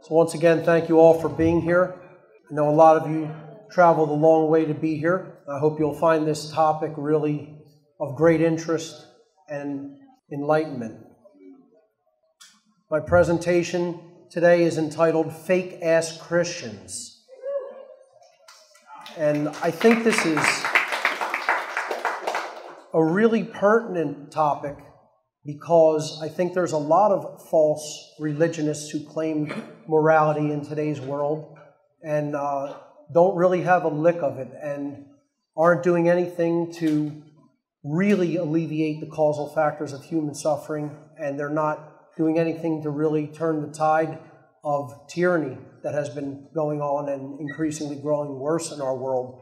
So once again, thank you all for being here. I know a lot of you traveled a long way to be here. I hope you'll find this topic really of great interest and enlightenment. My presentation today is entitled Fake-Ass Christians. And I think this is a really pertinent topic because I think there's a lot of false religionists who claim morality in today's world and don't really have a lick of it and aren't doing anything to really alleviate the causal factors of human suffering, and they're not doing anything to really turn the tide of tyranny that has been going on and increasingly growing worse in our world.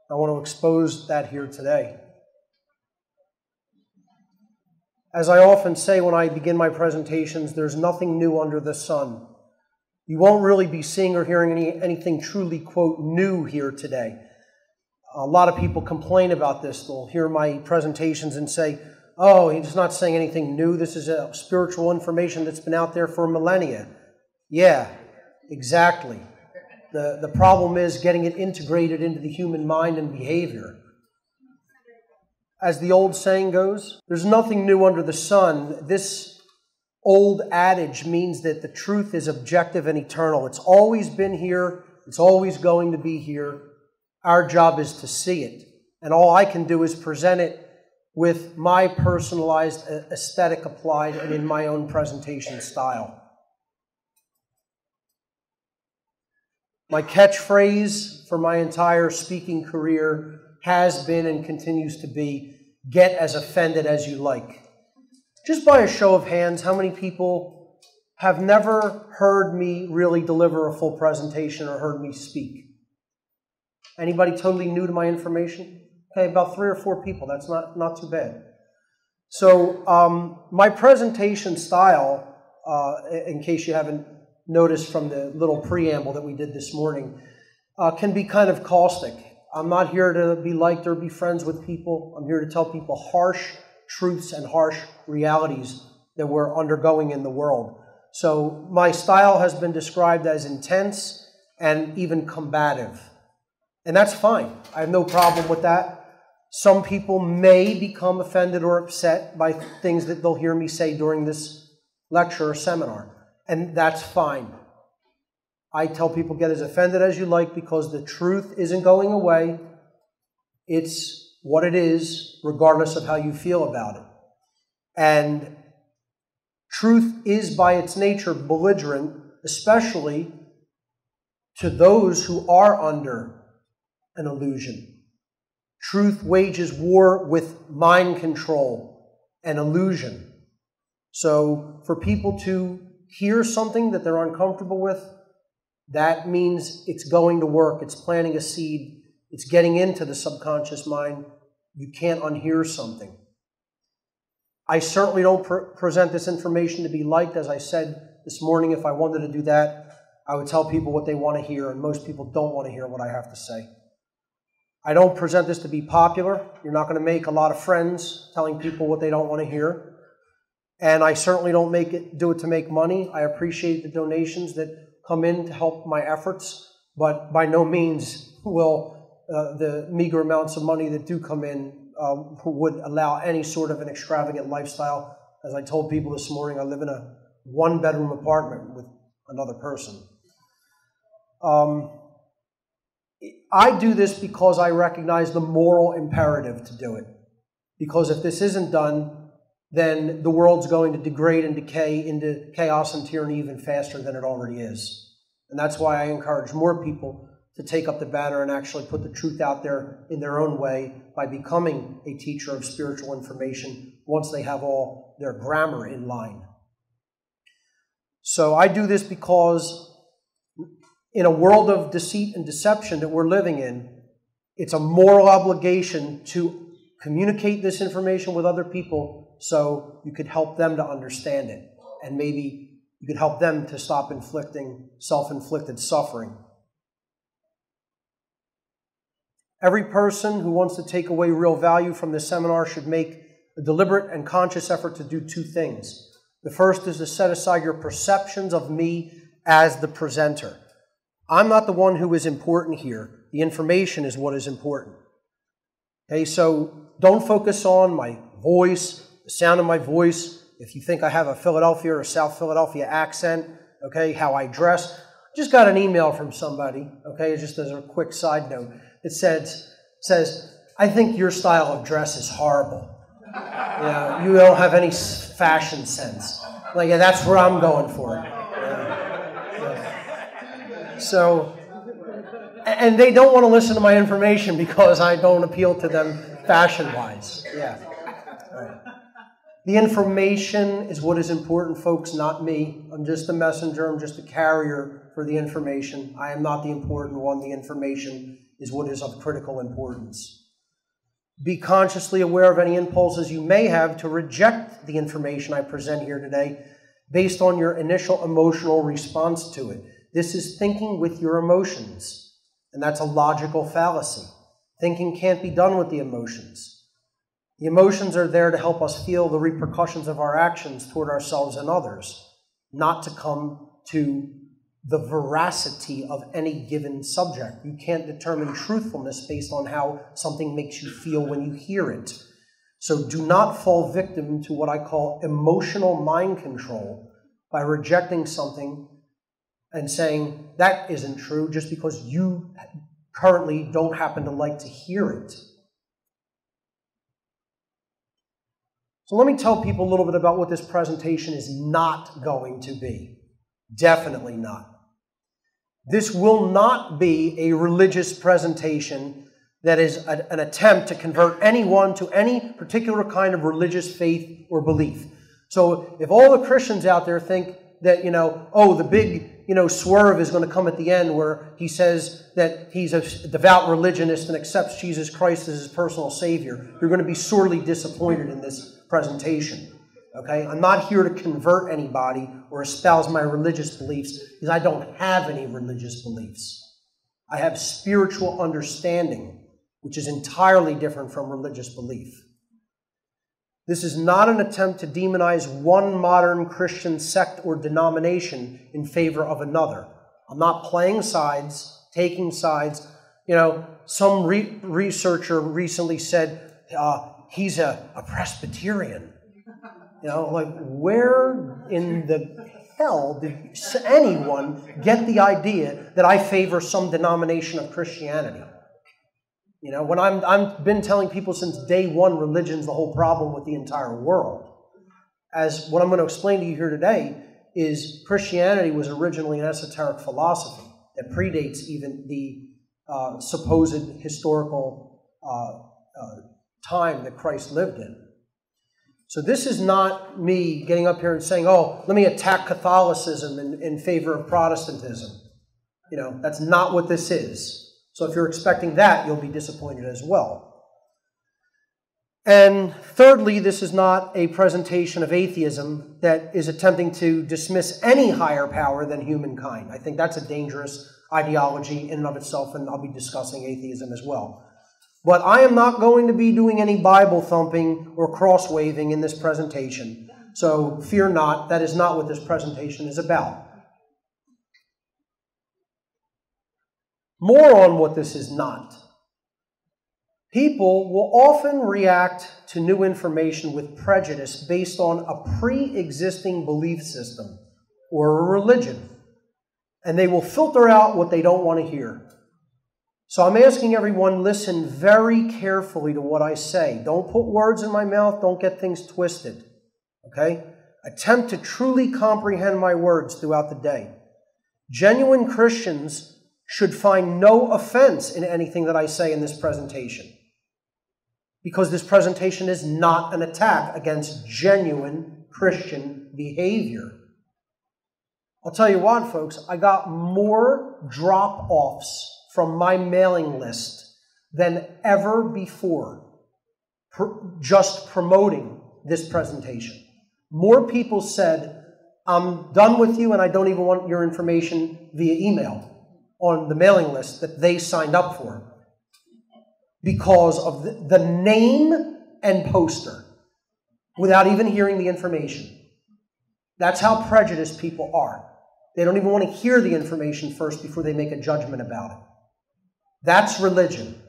I want to expose that here today. As I often say when I begin my presentations, there's nothing new under the sun. You won't really be seeing or hearing anything truly, quote, new here today. A lot of people complain about this. They'll hear my presentations and say, oh, he's not saying anything new. This is spiritual information that's been out there for millennia. Yeah, exactly. The problem is getting it integrated into the human mind and behavior. As the old saying goes, there's nothing new under the sun. This old adage means that the truth is objective and eternal. It's always been here. It's always going to be here. Our job is to see it. And all I can do is present it with my personalized aesthetic applied and in my own presentation style. My catchphrase for my entire speaking career has been and continues to be, get as offended as you like. Just by a show of hands, how many people have never heard me really deliver a full presentation or heard me speak? Anybody totally new to my information? Okay, about 3 or 4 people. That's not too bad. So my presentation style, in case you haven't noticed from the little preamble that we did this morning, can be kind of caustic. I'm not here to be liked or be friends with people. I'm here to tell people harsh truths and harsh realities that we're undergoing in the world. So my style has been described as intense and even combative. And that's fine. I have no problem with that. Some people may become offended or upset by things that they'll hear me say during this lecture or seminar. And that's fine. I tell people, get as offended as you like, because the truth isn't going away. It's what it is, regardless of how you feel about it. And truth is, by its nature, belligerent, especially to those who are under an illusion. Truth wages war with mind control and illusion. So for people to hear something that they're uncomfortable with, that means it's going to work. It's planting a seed. It's getting into the subconscious mind. You can't unhear something. I certainly don't present this information to be liked. As I said this morning, if I wanted to do that, I would tell people what they want to hear, and most people don't want to hear what I have to say. I don't present this to be popular. You're not going to make a lot of friends telling people what they don't want to hear. And I certainly don't do it to make money. I appreciate the donations that come in to help my efforts, but by no means will the meager amounts of money that do come in would allow any sort of an extravagant lifestyle. As I told people this morning, I live in a 1-bedroom apartment with another person. I do this because I recognize the moral imperative to do it. Because if this isn't done, then the world's going to degrade and decay into chaos and tyranny even faster than it already is. And that's why I encourage more people to take up the banner and actually put the truth out there in their own way by becoming a teacher of spiritual information once they have all their grammar in line. So I do this because in a world of deceit and deception that we're living in, it's a moral obligation to communicate this information with other people so you could help them to understand it. And maybe you could help them to stop inflicting self-inflicted suffering. Every person who wants to take away real value from this seminar should make a deliberate and conscious effort to do 2 things. The first is to set aside your perceptions of me as the presenter. I'm not the one who is important here. The information is what is important. Okay, so don't focus on my voice, the sound of my voice. If you think I have a Philadelphia or a South Philadelphia accent, okay, how I dress. Just got an email from somebody, okay, just as a quick side note. It says, I think your style of dress is horrible. You don't have any fashion sense. Like, yeah, that's where I'm going for it. So, and they don't want to listen to my information because I don't appeal to them fashion-wise. Yeah. Right. The information is what is important, folks, not me. I'm just a messenger. I'm just a carrier for the information. I am not the important one. The information is what is of critical importance. Be consciously aware of any impulses you may have to reject the information I present here today based on your initial emotional response to it. This is thinking with your emotions, and that's a logical fallacy. Thinking can't be done with the emotions. The emotions are there to help us feel the repercussions of our actions toward ourselves and others, not to come to the veracity of any given subject. You can't determine truthfulness based on how something makes you feel when you hear it. So do not fall victim to what I call emotional mind control by rejecting something and saying that isn't true just because you currently don't happen to like to hear it. So let me tell people a little bit about what this presentation is not going to be. Definitely not. This will not be a religious presentation that is an attempt to convert anyone to any particular kind of religious faith or belief. So if all the Christians out there think that, the big, swerve is going to come at the end where he says that he's a devout religionist and accepts Jesus Christ as his personal Savior, you're going to be sorely disappointed in this presentation. Okay? I'm not here to convert anybody or espouse my religious beliefs because I don't have any religious beliefs. I have spiritual understanding, which is entirely different from religious belief. This is not an attempt to demonize one modern Christian sect or denomination in favor of another. I'm not playing sides, taking sides. Some researcher recently said he's a Presbyterian. Where in the hell did anyone get the idea that I favor some denomination of Christianity? When I've been telling people since day one, religion's the whole problem with the entire world. As what I'm going to explain to you here today is Christianity was originally an esoteric philosophy that predates even the supposed historical time that Christ lived in. So this is not me getting up here and saying, oh, let me attack Catholicism in favor of Protestantism. That's not what this is. So if you're expecting that, you'll be disappointed as well. And thirdly, this is not a presentation of atheism that is attempting to dismiss any higher power than humankind. I think that's a dangerous ideology in and of itself, and I'll be discussing atheism as well. But I am not going to be doing any Bible thumping or cross-waving in this presentation. So fear not, that is not what this presentation is about. More on what this is not. People will often react to new information with prejudice based on a pre-existing belief system or a religion. And they will filter out what they don't want to hear. So I'm asking everyone, listen very carefully to what I say. Don't put words in my mouth. Don't get things twisted. Okay? Attempt to truly comprehend my words throughout the day. Genuine Christians should find no offense in anything that I say in this presentation, because this presentation is not an attack against genuine Christian behavior. I'll tell you what, folks, I got more drop-offs from my mailing list than ever before just promoting this presentation. More people said, I'm done with you and I don't even want your information via email on the mailing list that they signed up for because of the name and poster without even hearing the information. That's how prejudiced people are. They don't even want to hear the information first before they make a judgment about it. That's religion.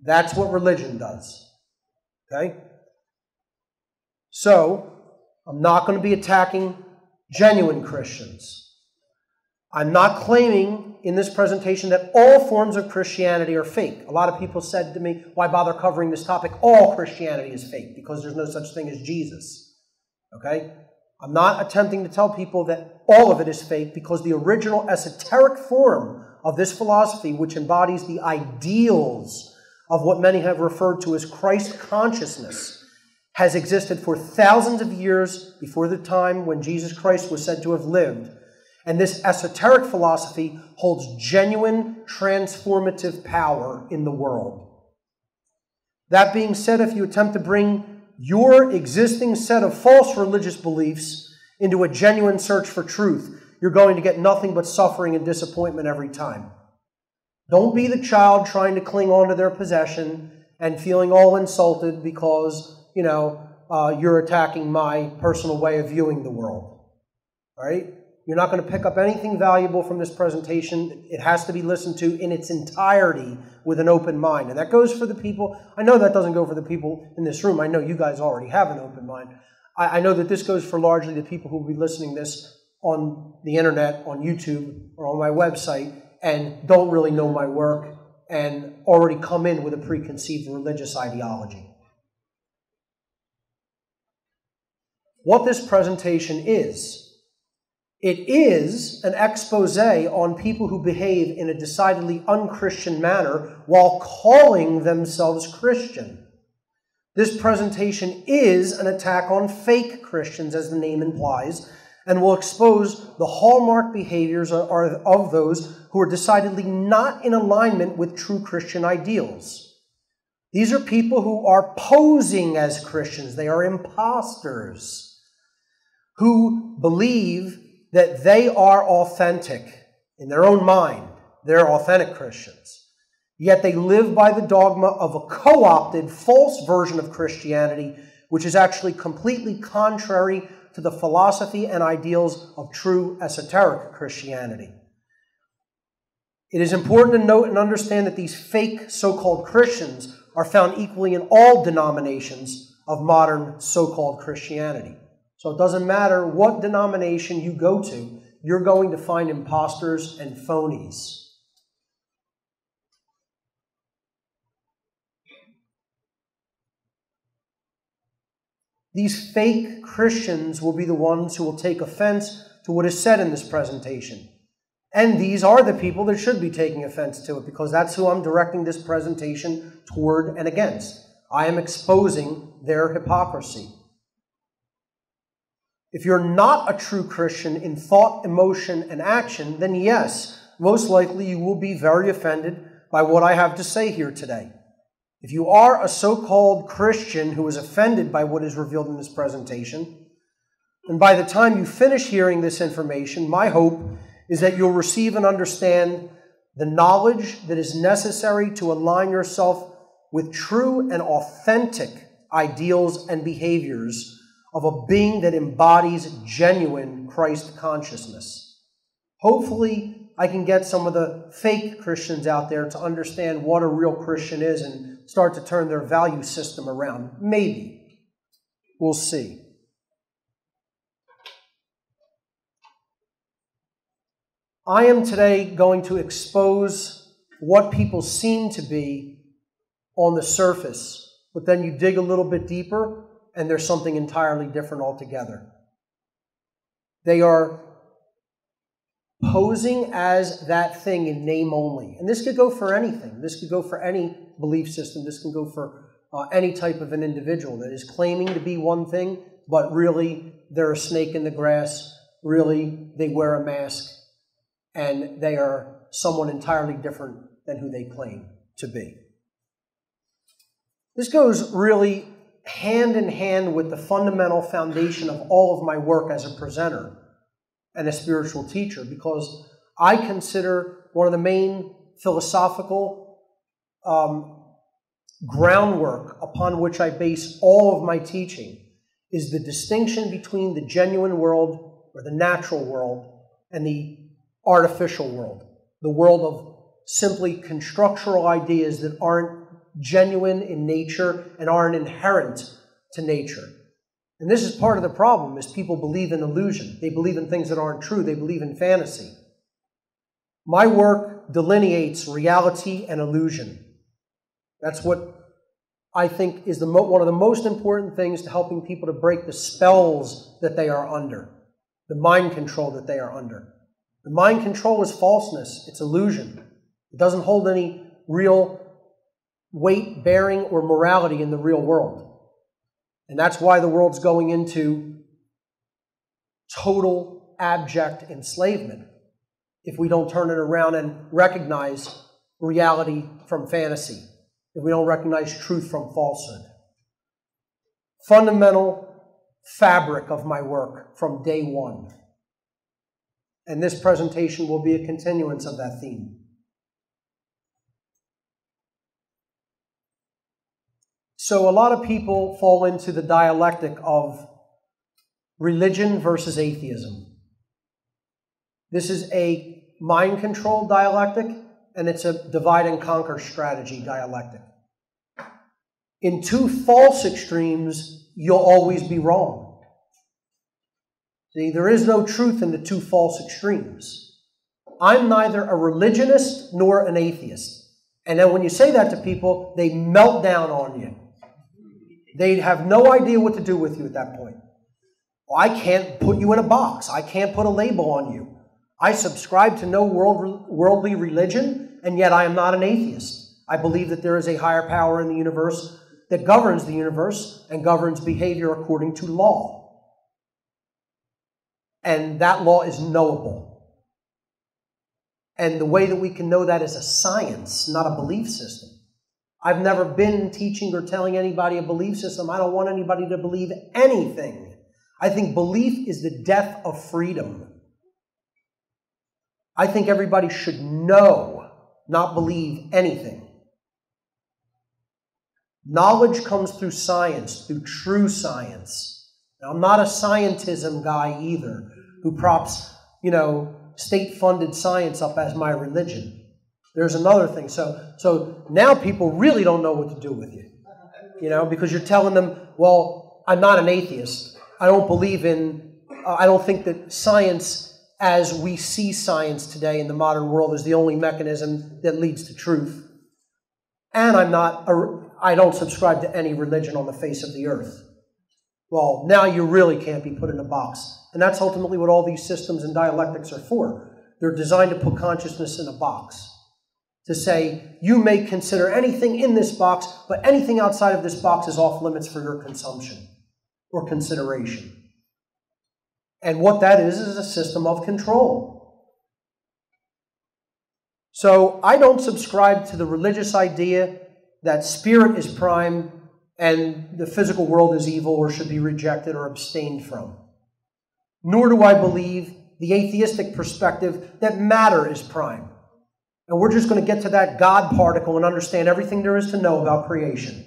That's what religion does. Okay? So, I'm not going to be attacking genuine Christians. I'm not claiming in this presentation that all forms of Christianity are fake. A lot of people said to me, why bother covering this topic? All Christianity is fake because there's no such thing as Jesus. Okay? I'm not attempting to tell people that all of it is fake because the original esoteric form of this philosophy, which embodies the ideals of what many have referred to as Christ consciousness, has existed for thousands of years before the time when Jesus Christ was said to have lived. And this esoteric philosophy holds genuine transformative power in the world. That being said, if you attempt to bring your existing set of false religious beliefs into a genuine search for truth, you're going to get nothing but suffering and disappointment every time. Don't be the child trying to cling on to their possession and feeling all insulted because, you're attacking my personal way of viewing the world. All right? You're not going to pick up anything valuable from this presentation. It has to be listened to in its entirety with an open mind. And that goes for the people. I know that doesn't go for the people in this room. I know you guys already have an open mind. I know that this goes for largely the people who will be listening to this on the internet, on YouTube, or on my website, and don't really know my work and already come in with a preconceived religious ideology. What this presentation is, it is an expose on people who behave in a decidedly unchristian manner while calling themselves Christian. This presentation is an attack on fake Christians, as the name implies, and will expose the hallmark behaviors of those who are decidedly not in alignment with true Christian ideals. These are people who are posing as Christians. They are imposters who believe that they are authentic in their own mind. They're authentic Christians. Yet they live by the dogma of a co-opted, false version of Christianity, which is actually completely contrary to the philosophy and ideals of true esoteric Christianity. It is important to note and understand that these fake so-called Christians are found equally in all denominations of modern so-called Christianity. So it doesn't matter what denomination you go to, you're going to find imposters and phonies. These fake Christians will be the ones who will take offense to what is said in this presentation. And these are the people that should be taking offense to it, because that's who I'm directing this presentation toward and against. I am exposing their hypocrisy. If you're not a true Christian in thought, emotion, and action, then yes, most likely you will be very offended by what I have to say here today. If you are a so-called Christian who is offended by what is revealed in this presentation, and by the time you finish hearing this information, my hope is that you'll receive and understand the knowledge that is necessary to align yourself with true and authentic ideals and behaviors of a being that embodies genuine Christ consciousness. Hopefully, I can get some of the fake Christians out there to understand what a real Christian is and start to turn their value system around. Maybe. We'll see. I am today going to expose what people seem to be on the surface, but then you dig a little bit deeper and there's something entirely different altogether. They are posing as that thing in name only. And this could go for anything. This could go for any belief system. This can go for any type of an individual that is claiming to be one thing, but really they're a snake in the grass. Really, they wear a mask, and they are someone entirely different than who they claim to be. This goes really hand in hand with the fundamental foundation of all of my work as a presenter and a spiritual teacher, because I consider one of the main philosophical groundwork upon which I base all of my teaching is the distinction between the genuine world, or the natural world, and the artificial world, the world of simply constructural ideas that aren't genuine in nature and aren't inherent to nature. And this is part of the problem, is people believe in illusion. They believe in things that aren't true. They believe in fantasy. My work delineates reality and illusion. That's what I think is one of the most important things to helping people to break the spells that they are under, the mind control that they are under. The mind control is falseness. It's illusion. It doesn't hold any real weight, bearing, or morality in the real world. And that's why the world's going into total abject enslavement if we don't turn it around and recognize reality from fantasy, if we don't recognize truth from falsehood. Fundamental fabric of my work from day one. And this presentation will be a continuance of that theme. So a lot of people fall into the dialectic of religion versus atheism. This is a mind-controlled dialectic, and it's a divide-and-conquer strategy dialectic. In two false extremes, you'll always be wrong. See, there is no truth in the two false extremes. I'm neither a religionist nor an atheist. And then when you say that to people, they melt down on you. They have no idea what to do with you at that point. Well, I can't put you in a box. I can't put a label on you. I subscribe to no worldly religion, and yet I am not an atheist. I believe that there is a higher power in the universe that governs the universe and governs behavior according to law. And that law is knowable. And the way that we can know that is a science, not a belief system. I've never been teaching or telling anybody a belief system. I don't want anybody to believe anything. I think belief is the death of freedom. I think everybody should know, not believe anything. Knowledge comes through science, through true science. Now, I'm not a scientism guy either, who props, state-funded science up as my religion. There's another thing. So now people really don't know what to do with you, because you're telling them, well, I'm not an atheist. I don't think that science as we see science today in the modern world is the only mechanism that leads to truth. And I don't subscribe to any religion on the face of the earth. Well, now you really can't be put in a box. And that's ultimately what all these systems and dialectics are for. They're designed to put consciousness in a box. To say, you may consider anything in this box, but anything outside of this box is off limits for your consumption or consideration. And what that is a system of control. So I don't subscribe to the religious idea that spirit is prime and the physical world is evil or should be rejected or abstained from. Nor do I believe the atheistic perspective that matter is prime. And we're just going to get to that God particle and understand everything there is to know about creation.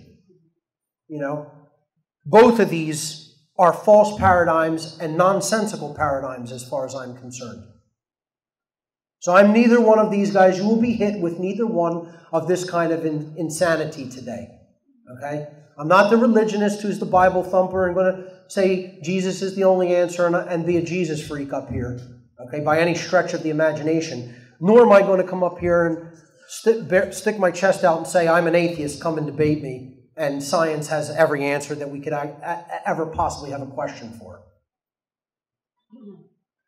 Both of these are false paradigms and nonsensical paradigms as far as I'm concerned. So I'm neither one of these guys. You will be hit with neither one of this kind of insanity today. Okay? I'm not the religionist who's the Bible thumper and going to say Jesus is the only answer and be a Jesus freak up here. Okay? By any stretch of the imagination. Nor am I going to come up here and stick my chest out and say, I'm an atheist, come and debate me, and science has every answer that we could ever possibly have a question for.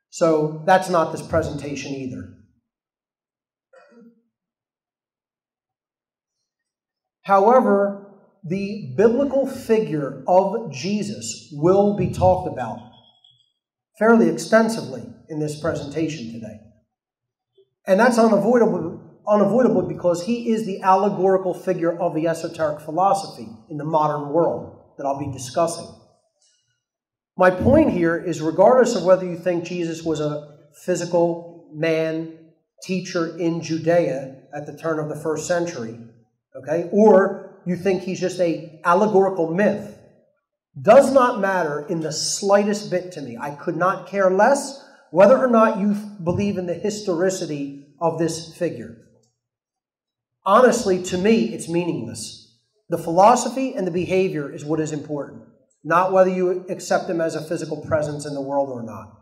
So that's not this presentation either. However, the biblical figure of Jesus will be talked about fairly extensively in this presentation today. And that's unavoidable because he is the allegorical figure of the esoteric philosophy in the modern world that I'll be discussing. My point here is, regardless of whether you think Jesus was a physical man, teacher in Judea at the turn of the first century, okay, or you think he's just an allegorical myth, does not matter in the slightest bit to me. I could not care less whether or not you believe in the historicity of this figure. Honestly, to me, it's meaningless. The philosophy and the behavior is what is important, not whether you accept him as a physical presence in the world or not.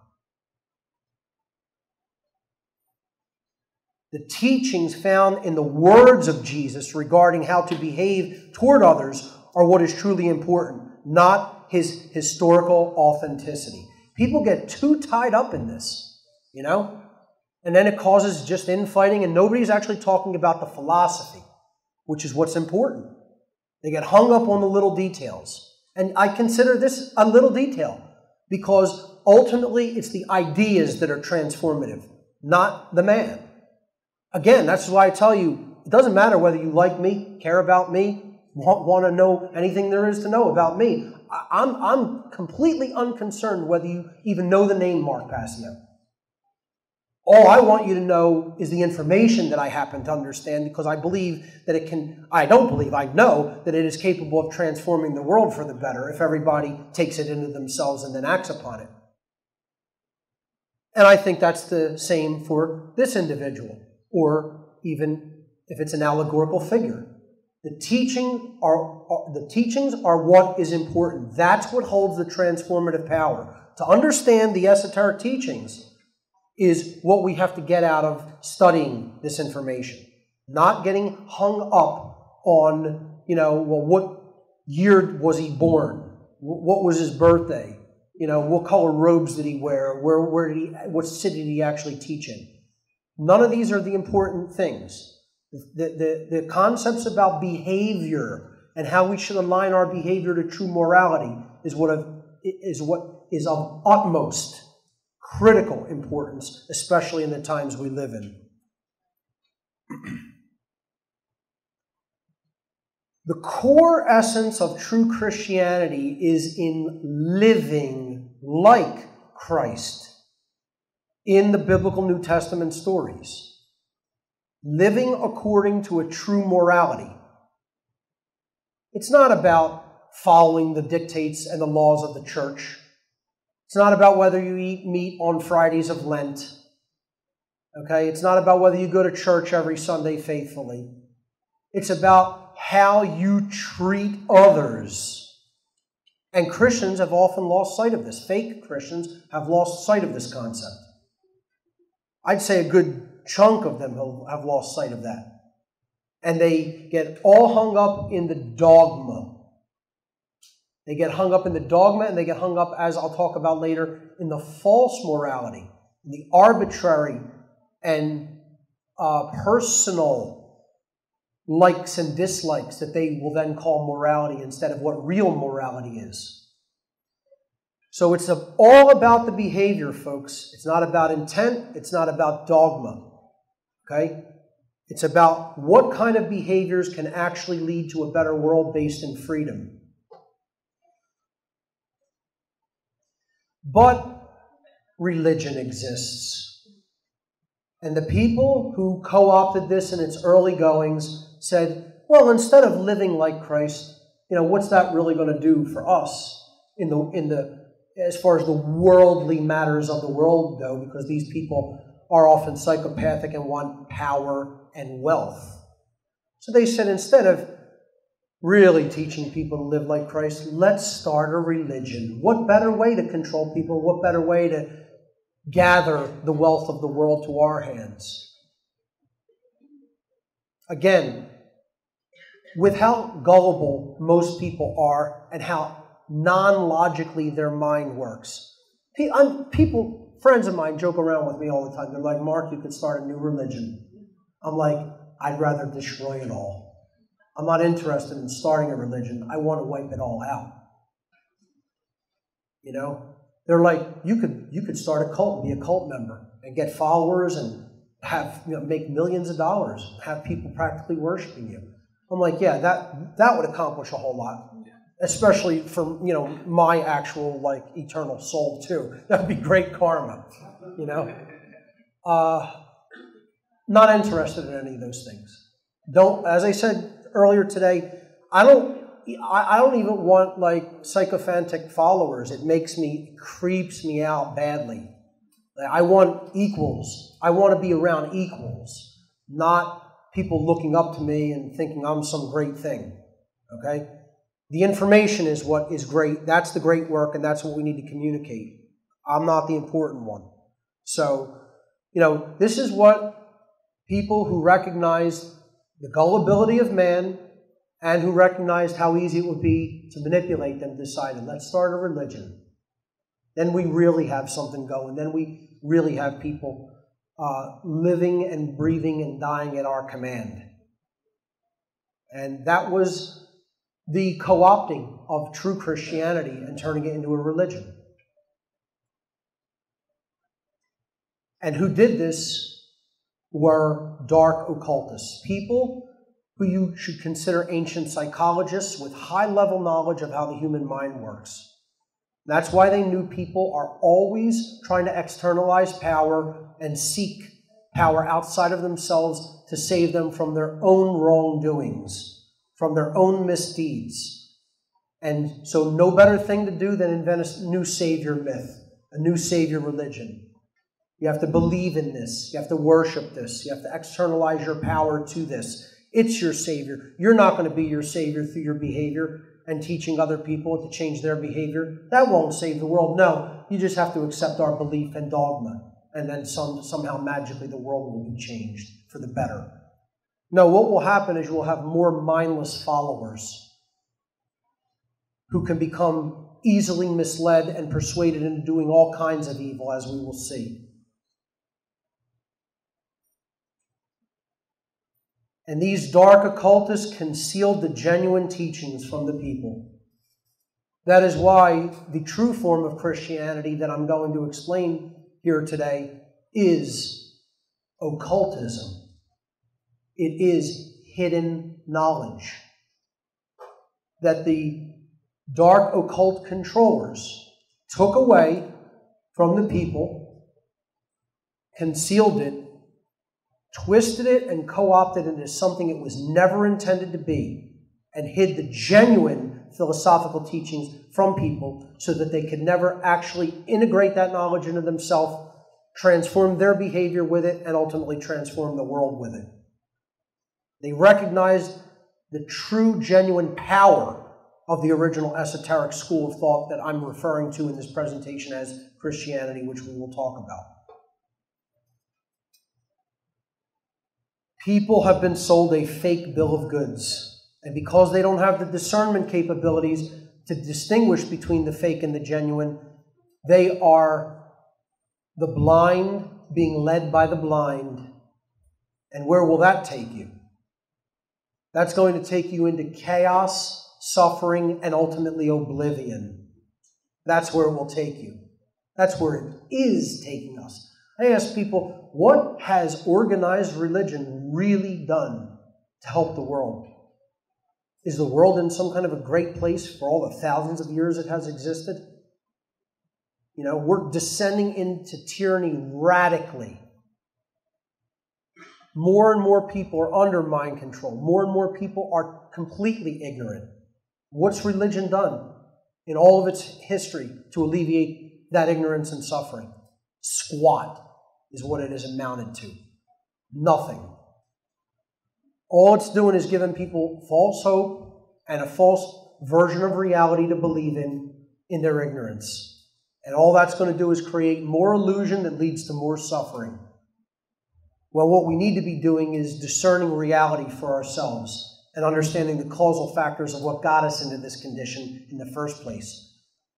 The teachings found in the words of Jesus regarding how to behave toward others are what is truly important, not his historical authenticity. People get too tied up in this, you know? And then it causes just infighting, and nobody's actually talking about the philosophy, which is what's important. They get hung up on the little details. And I consider this a little detail because ultimately it's the ideas that are transformative, not the man. Again, that's why I tell you, it doesn't matter whether you like me, care about me, want to know anything there is to know about me. I'm completely unconcerned whether you even know the name Mark Passio. All I want you to know is the information that I happen to understand because I believe that it can, I don't believe, I know that it is capable of transforming the world for the better if everybody takes it into themselves and then acts upon it. And I think that's the same for this individual, or even if it's an allegorical figure. The teachings are what is important. That's what holds the transformative power. To understand the esoteric teachings is what we have to get out of studying this information. Not getting hung up on, well, what year was he born? What was his birthday? What color robes did he wear? What city did he actually teach in? None of these are the important things. The concepts about behavior and how we should align our behavior to true morality is what is of utmost critical importance, especially in the times we live in. The core essence of true Christianity is in living like Christ in the biblical New Testament stories. Living according to a true morality. It's not about following the dictates and the laws of the church. It's not about whether you eat meat on Fridays of Lent. Okay? It's not about whether you go to church every Sunday faithfully. It's about how you treat others. And Christians have often lost sight of this. Fake Christians have lost sight of this concept. I'd say a good chunk of them have lost sight of that. And they get all hung up in the dogma. They get hung up in the dogma, and they get hung up, as I'll talk about later, in the false morality, the arbitrary and personal likes and dislikes that they will then call morality instead of what real morality is. So it's all about the behavior, folks. It's not about intent. It's not about dogma. Okay? It's about what kind of behaviors can actually lead to a better world based in freedom. But religion exists. And the people who co-opted this in its early goings said, well, instead of living like Christ, what's that really going to do for us as far as the worldly matters of the world go, because these people are often psychopathic and want power and wealth. So they said, instead of really teaching people to live like Christ, let's start a religion. What better way to control people? What better way to gather the wealth of the world to our hands? Again, with how gullible most people are and how non-logically their mind works. Friends of mine joke around with me all the time. They're like, Mark, you could start a new religion. I'm like, I'd rather destroy it all. I'm not interested in starting a religion. I want to wipe it all out. They're like, you could start a cult and be a cult member and get followers and have make millions of dollars, have people practically worshiping you. I'm like, yeah, that would accomplish a whole lot. Especially for, my actual, eternal soul, too. That'd be great karma, Not interested in any of those things. As I said earlier today, I don't even want, sycophantic followers. It creeps me out badly. I want equals. I want to be around equals, not people looking up to me and thinking I'm some great thing. Okay? The information is what is great. That's the great work, and that's what we need to communicate. I'm not the important one. So, this is what people who recognized the gullibility of man and who recognized how easy it would be to manipulate them decided, let's start a religion. Then we really have something going. Then we really have people living and breathing and dying at our command. And that was the co-opting of true Christianity and turning it into a religion. And who did this were dark occultists, people who you should consider ancient psychologists with high-level knowledge of how the human mind works. That's why they knew people are always trying to externalize power and seek power outside of themselves to save them from their own wrongdoings, from their own misdeeds. And so no better thing to do than invent a new savior myth, a new savior religion. You have to believe in this. You have to worship this. You have to externalize your power to this. It's your savior. You're not going to be your savior through your behavior and teaching other people to change their behavior. That won't save the world. No, you just have to accept our belief and dogma. And then somehow magically the world will be changed for the better. No, what will happen is you will have more mindless followers who can become easily misled and persuaded into doing all kinds of evil, as we will see. And these dark occultists concealed the genuine teachings from the people. That is why the true form of Christianity that I'm going to explain here today is occultism. It is hidden knowledge that the dark occult controllers took away from the people, concealed it, twisted it and co-opted it into something it was never intended to be, and hid the genuine philosophical teachings from people so that they could never actually integrate that knowledge into themselves, transform their behavior with it, and ultimately transform the world with it. They recognized the true, genuine power of the original esoteric school of thought that I'm referring to in this presentation as Christianity, which we will talk about. People have been sold a fake bill of goods. And because they don't have the discernment capabilities to distinguish between the fake and the genuine, they are the blind being led by the blind. And where will that take you? That's going to take you into chaos, suffering, and ultimately oblivion. That's where it will take you. That's where it is taking us. I ask people, what has organized religion really done to help the world? Is the world in some kind of a great place for all the thousands of years it has existed? We're descending into tyranny radically. More and more people are under mind control. More and more people are completely ignorant. What's religion done in all of its history to alleviate that ignorance and suffering? Squat is what it has amounted to. Nothing. All it's doing is giving people false hope and a false version of reality to believe in their ignorance. And all that's going to do is create more illusion that leads to more suffering. Well, what we need to be doing is discerning reality for ourselves and understanding the causal factors of what got us into this condition in the first place.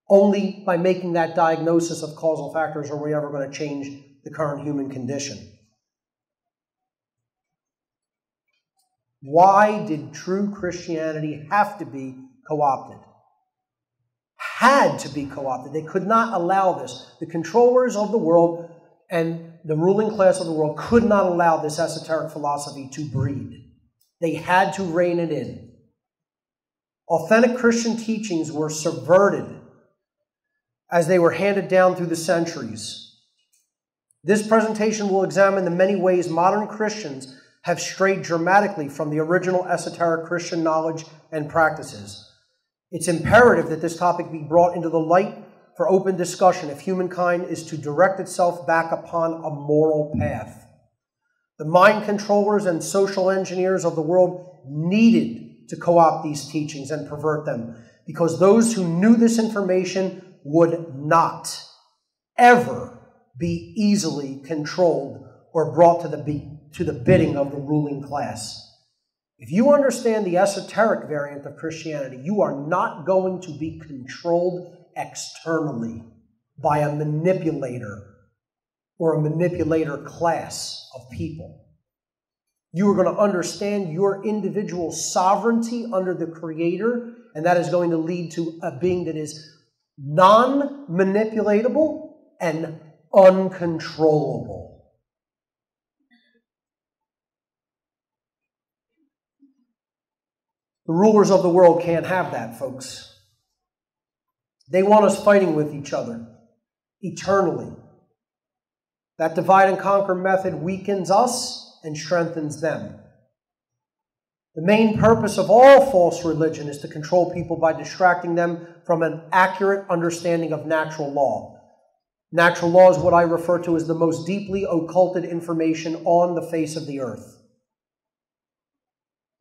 Only by making that diagnosis of causal factors are we ever going to change the current human condition. Why did true Christianity have to be co-opted? Had to be co-opted. They could not allow this. The controllers of the world and the ruling class of the world could not allow this esoteric philosophy to breed. They had to rein it in. Authentic Christian teachings were subverted as they were handed down through the centuries. This presentation will examine the many ways modern Christians have strayed dramatically from the original esoteric Christian knowledge and practices. It's imperative that this topic be brought into the light for open discussion if humankind is to direct itself back upon a moral path. The mind controllers and social engineers of the world needed to co-opt these teachings and pervert them, because those who knew this information would not ever be easily controlled or brought to the bidding of the ruling class. If you understand the esoteric variant of Christianity, you are not going to be controlled externally by a manipulator or a manipulator class of people. You are going to understand your individual sovereignty under the Creator, and that is going to lead to a being that is non-manipulatable and uncontrollable. The rulers of the world can't have that, folks. They want us fighting with each other eternally. That divide and conquer method weakens us and strengthens them. The main purpose of all false religion is to control people by distracting them from an accurate understanding of natural law. Natural law is what I refer to as the most deeply occulted information on the face of the earth,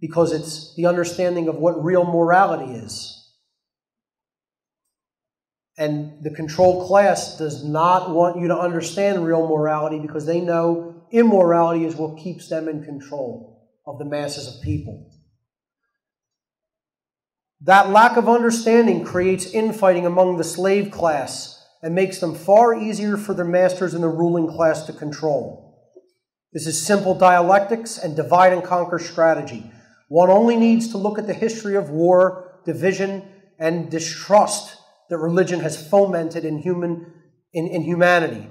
because it's the understanding of what real morality is. And the controlled class does not want you to understand real morality, because they know immorality is what keeps them in control of the masses of people. That lack of understanding creates infighting among the slave class and makes them far easier for their masters in the ruling class to control. This is simple dialectics and divide and conquer strategy. One only needs to look at the history of war, division, and distrust that religion has fomented in humanity,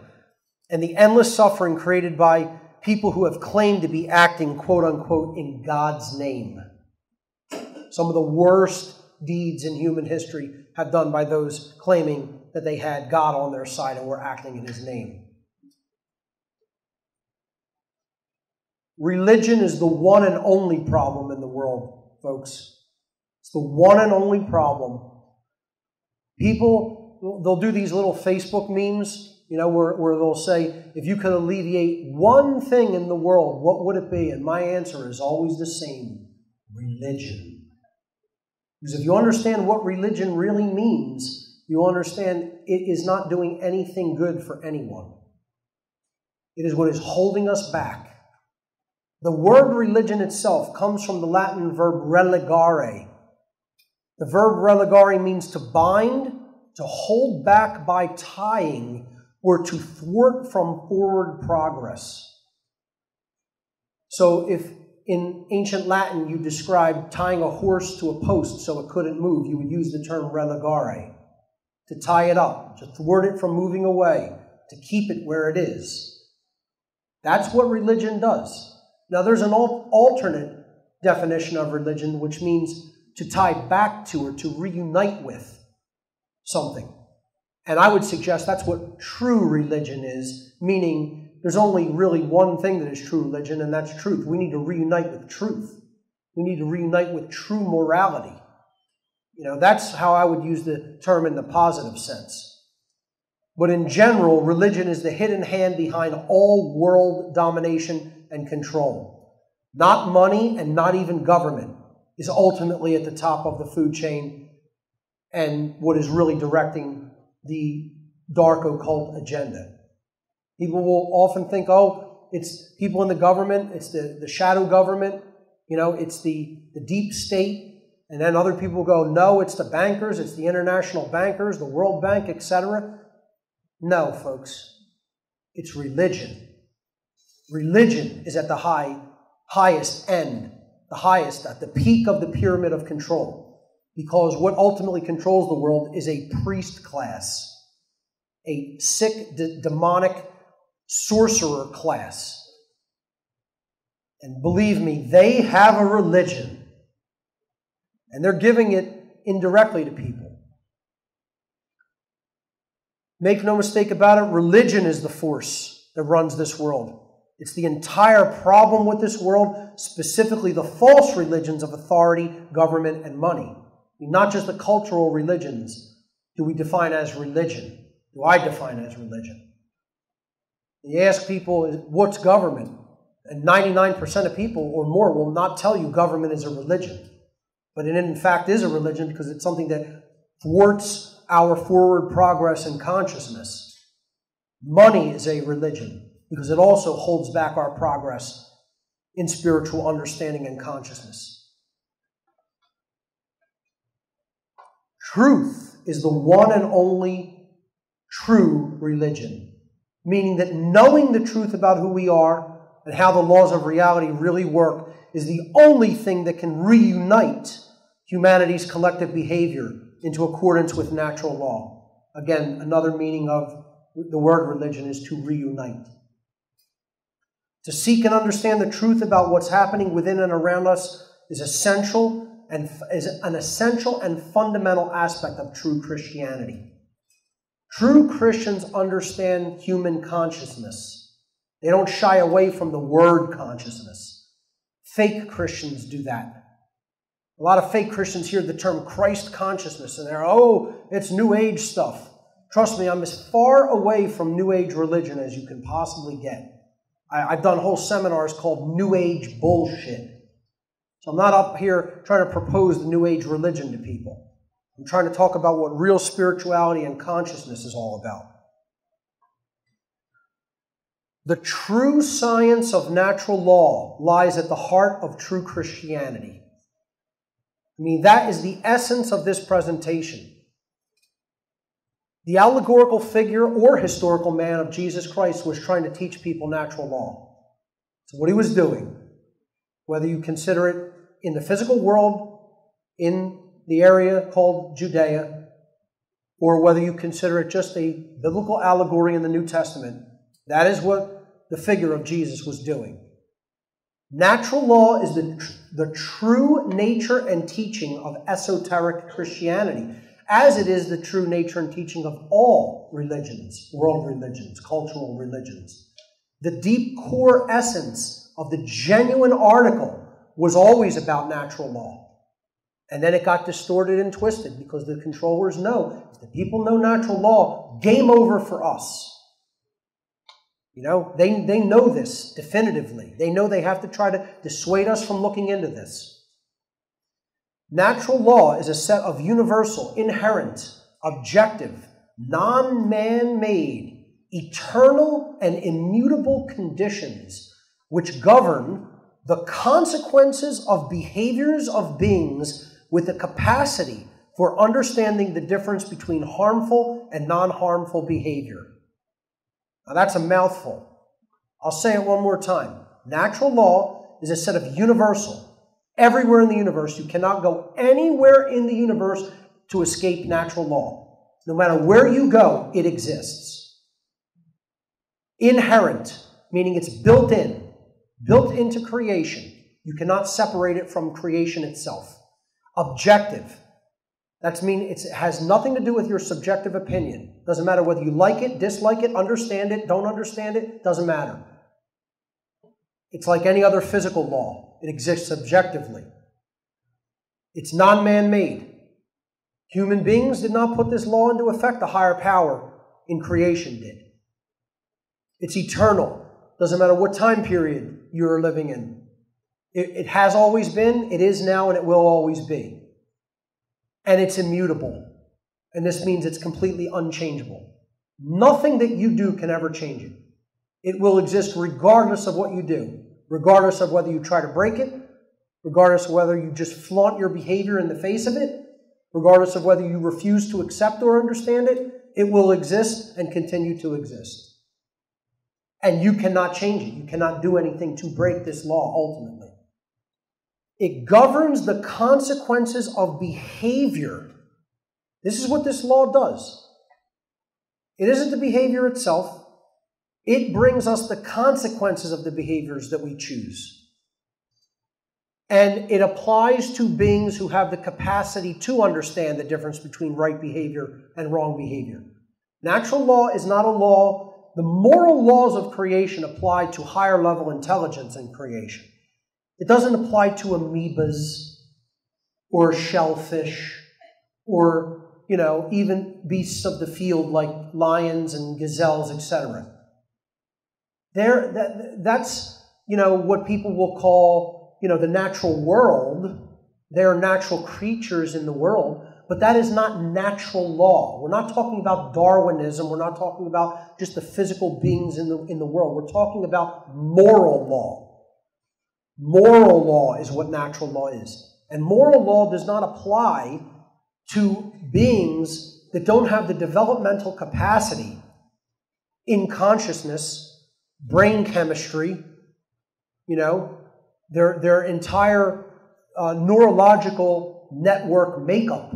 and the endless suffering created by people who have claimed to be acting, quote-unquote, in God's name. Some of the worst deeds in human history have done by those claiming that they had God on their side and were acting in His name. Religion is the one and only problem in the world, folks. It's the one and only problem. People, they'll do these little Facebook memes, where they'll say, if you could alleviate one thing in the world, what would it be? And my answer is always the same: religion. Because if you understand what religion really means, you understand it is not doing anything good for anyone. It is what is holding us back. The word religion itself comes from the Latin verb religare. The verb religare means to bind, to hold back by tying, or to thwart from forward progress. So if in ancient Latin you described tying a horse to a post so it couldn't move, you would use the term religare, to tie it up, to thwart it from moving away, to keep it where it is. That's what religion does. Now there's an alternate definition of religion, which means to tie back to or to reunite with something. And I would suggest that's what true religion is, meaning there's only really one thing that is true religion, and that's truth. We need to reunite with truth. We need to reunite with true morality. That's how I would use the term in the positive sense. But in general, religion is the hidden hand behind all world domination and control. Not money and not even government is ultimately at the top of the food chain and what is really directing the dark occult agenda. People will often think, oh, it's people in the government, it's the shadow government, it's the deep state. And then other people go, no, it's the bankers, it's the international bankers, the World Bank, etc. No, folks, it's religion. Religion is at the highest end, the highest, at the peak of the pyramid of control. Because what ultimately controls the world is a priest class, a sick, demonic sorcerer class. And believe me, they have a religion. And they're giving it indirectly to people. Make no mistake about it, religion is the force that runs this world. It's the entire problem with this world, specifically the false religions of authority, government, and money. Not just the cultural religions do we define as religion? Do I define as religion? You ask people, what's government? And 99% of people or more will not tell you government is a religion. But it in fact is a religion because it's something that thwarts our forward progress in consciousness. Money is a religion because it also holds back our progress in spiritual understanding and consciousness. Truth is the one and only true religion, meaning that knowing the truth about who we are and how the laws of reality really work is the only thing that can reunite humanity's collective behavior into accordance with natural law. Again, another meaning of the word religion is to reunite. To seek and understand the truth about what's happening within and around us is an essential and fundamental aspect of true Christianity. True Christians understand human consciousness. They don't shy away from the word consciousness. Fake Christians do that. A lot of fake Christians hear the term Christ consciousness and they're, oh, it's New Age stuff. Trust me, I'm as far away from New Age religion as you can possibly get. I've done whole seminars called New Age bullshit. So I'm not up here trying to propose the New Age religion to people. I'm trying to talk about what real spirituality and consciousness is all about. The true science of natural law lies at the heart of true Christianity. I mean, that is the essence of this presentation. The allegorical figure or historical man of Jesus Christ was trying to teach people natural law. So what he was doing, whether you consider it in the physical world, in the area called Judea, or whether you consider it just a biblical allegory in the New Testament, that is what the figure of Jesus was doing. Natural law is the true nature and teaching of esoteric Christianity, as it is the true nature and teaching of all religions, world religions, cultural religions. The deep core essence of the genuine article was always about natural law. And then it got distorted and twisted because the controllers know, if the people know natural law, game over for us. You know, they know this definitively. They know they have to try to dissuade us from looking into this. Natural law is a set of universal, inherent, objective, non-man-made, eternal, and immutable conditions which govern the consequences of behaviors of beings with the capacity for understanding the difference between harmful and non-harmful behavior. Now that's a mouthful. I'll say it one more time. Natural law is a set of universal. Everywhere in the universe, you cannot go anywhere in the universe to escape natural law. No matter where you go, it exists. Inherent, meaning it's built into creation. You cannot separate it from creation itself. Objective, that means it has nothing to do with your subjective opinion. Doesn't matter whether you like it, dislike it, understand it, don't understand it, doesn't matter. It's like any other physical law. It exists objectively. It's non-man-made. Human beings did not put this law into effect. The higher power in creation did. It's eternal. Doesn't matter what time period you're living in. It has always been, it is now, and it will always be. And it's immutable. And this means it's completely unchangeable. Nothing that you do can ever change it. It will exist regardless of what you do. Regardless of whether you try to break it, regardless of whether you just flaunt your behavior in the face of it, regardless of whether you refuse to accept or understand it, it will exist and continue to exist. And you cannot change it. You cannot do anything to break this law ultimately. It governs the consequences of behavior. This is what this law does. It isn't the behavior itself. It brings us the consequences of the behaviors that we choose. And it applies to beings who have the capacity to understand the difference between right behavior and wrong behavior. Natural law is not a law. The moral laws of creation apply to higher level intelligence in creation. It doesn't apply to amoebas or shellfish or even beasts of the field like lions and gazelles, etc. That's what people will call, the natural world. There are natural creatures in the world, but that is not natural law. We're not talking about Darwinism. We're not talking about just the physical beings in the world. We're talking about moral law. Moral law is what natural law is. And moral law does not apply to beings that don't have the developmental capacity in consciousness, brain chemistry, their entire neurological network makeup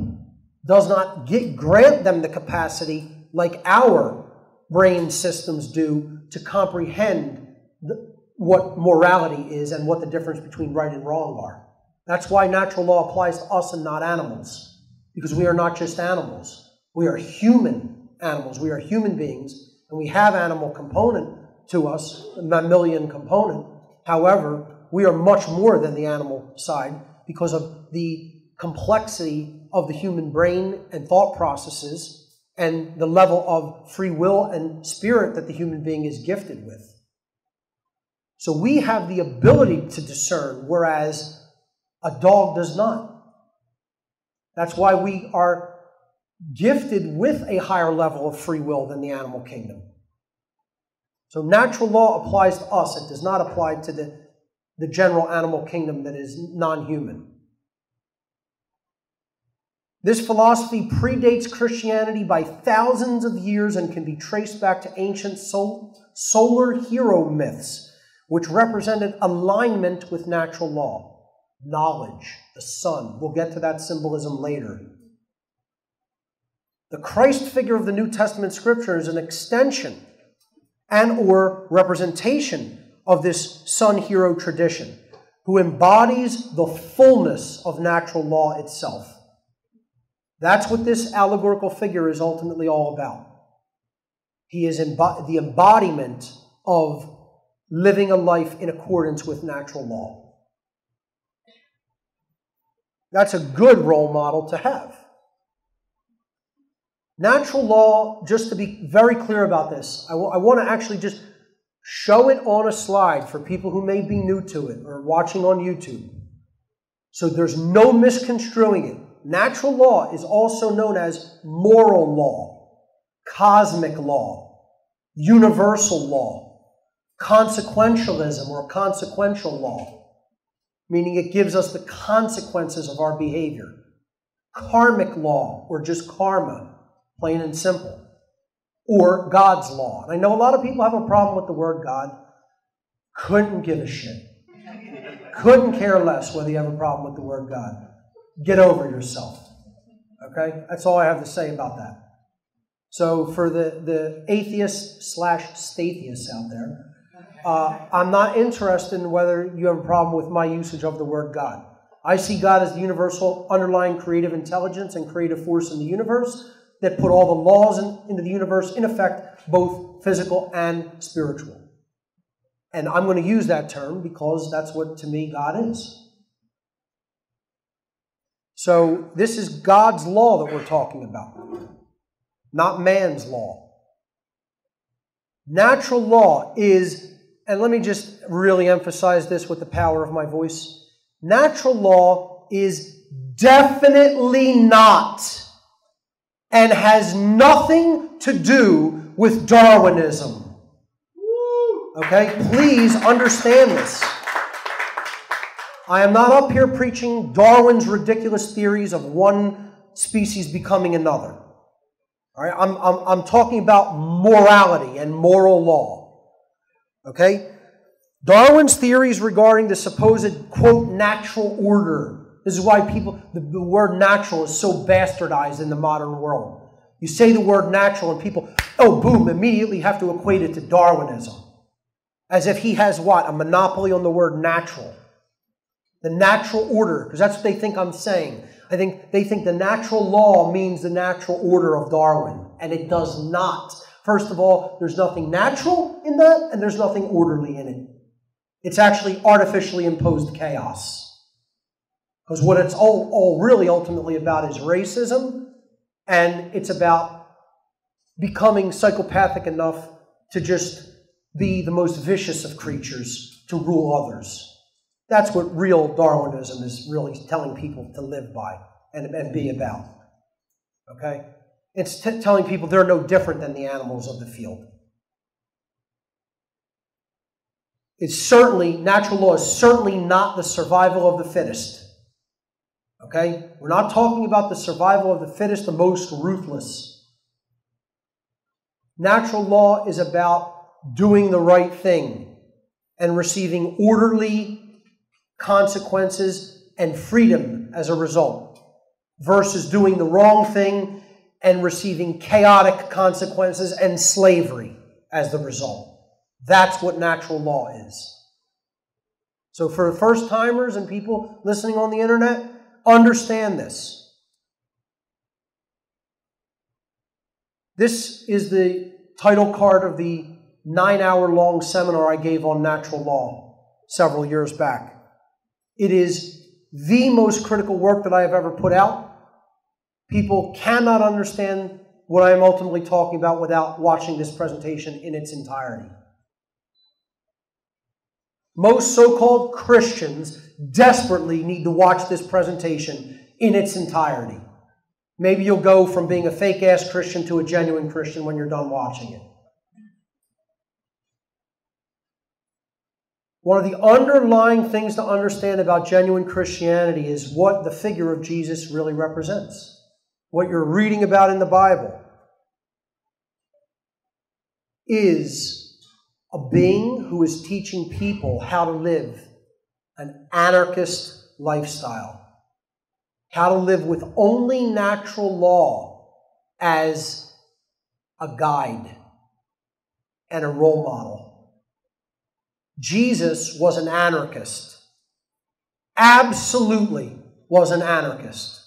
does not grant them the capacity like our brain systems do to comprehend what morality is and what the difference between right and wrong are. That's why natural law applies to us and not animals, because we are not just animals. We are human animals. We are human beings, and we have animal component to us, a mammalian component. However, we are much more than the animal side because of the complexity of the human brain and thought processes and the level of free will and spirit that the human being is gifted with. So we have the ability to discern, whereas a dog does not. That's why we are gifted with a higher level of free will than the animal kingdom. So natural law applies to us. It does not apply to the general animal kingdom that is non-human. This philosophy predates Christianity by thousands of years and can be traced back to ancient solar hero myths, which represented alignment with natural law. Knowledge, the sun. We'll get to that symbolism later. The Christ figure of the New Testament scripture is an extension and or representation of this sun hero tradition, who embodies the fullness of natural law itself. That's what this allegorical figure is ultimately all about. He is the embodiment of living a life in accordance with natural law. That's a good role model to have. Natural law, just to be very clear about this, I want to actually just show it on a slide for people who may be new to it or watching on YouTube. So there's no misconstruing it. Natural law is also known as moral law, cosmic law, universal law, consequentialism or consequential law, meaning it gives us the consequences of our behavior. Karmic law, or just karma, plain and simple, or God's law. And I know a lot of people have a problem with the word God. Couldn't give a shit. Couldn't care less whether you have a problem with the word God. Get over yourself. Okay? That's all I have to say about that. So for the atheists/statheists out there, I'm not interested in whether you have a problem with my usage of the word God. I see God as the universal underlying creative intelligence and creative force in the universe that put all the laws into the universe in effect, both physical and spiritual. And I'm going to use that term because that's what, to me, God is. So this is God's law that we're talking about, not man's law. Natural law is, and let me just really emphasize this with the power of my voice, natural law is definitely not and has nothing to do with Darwinism. Okay? Please understand this. I am not up here preaching Darwin's ridiculous theories of one species becoming another. All right? I'm talking about morality and moral law. Okay? Darwin's theories regarding the supposed, quote, natural order. This is why the word natural is so bastardized in the modern world. You say the word natural and people, oh, boom, immediately have to equate it to Darwinism. As if he has what? A monopoly on the word natural. The natural order, because that's what they think I'm saying. They think the natural law means the natural order of Darwin, and it does not. First of all, there's nothing natural in that, and there's nothing orderly in it. It's actually artificially imposed chaos. Because what it's all really ultimately about is racism and it's about becoming psychopathic enough to just be the most vicious of creatures to rule others. That's what real Darwinism is really telling people to live by and be about. Okay? It's telling people they're no different than the animals of the field. Natural law is certainly not the survival of the fittest. Okay? We're not talking about the survival of the fittest, the most ruthless. Natural law is about doing the right thing and receiving orderly consequences and freedom as a result, versus doing the wrong thing and receiving chaotic consequences and slavery as the result. That's what natural law is. So for first-timers and people listening on the internet, understand this. This is the title card of the 9-hour-long seminar I gave on natural law several years back. It is the most critical work that I have ever put out. People cannot understand what I am ultimately talking about without watching this presentation in its entirety. Most so-called Christians desperately need to watch this presentation in its entirety. Maybe you'll go from being a fake-ass Christian to a genuine Christian when you're done watching it. One of the underlying things to understand about genuine Christianity is what the figure of Jesus really represents. What you're reading about in the Bible is a being who is teaching people how to live an anarchist lifestyle. How to live with only natural law as a guide and a role model. Jesus was an anarchist. Absolutely was an anarchist.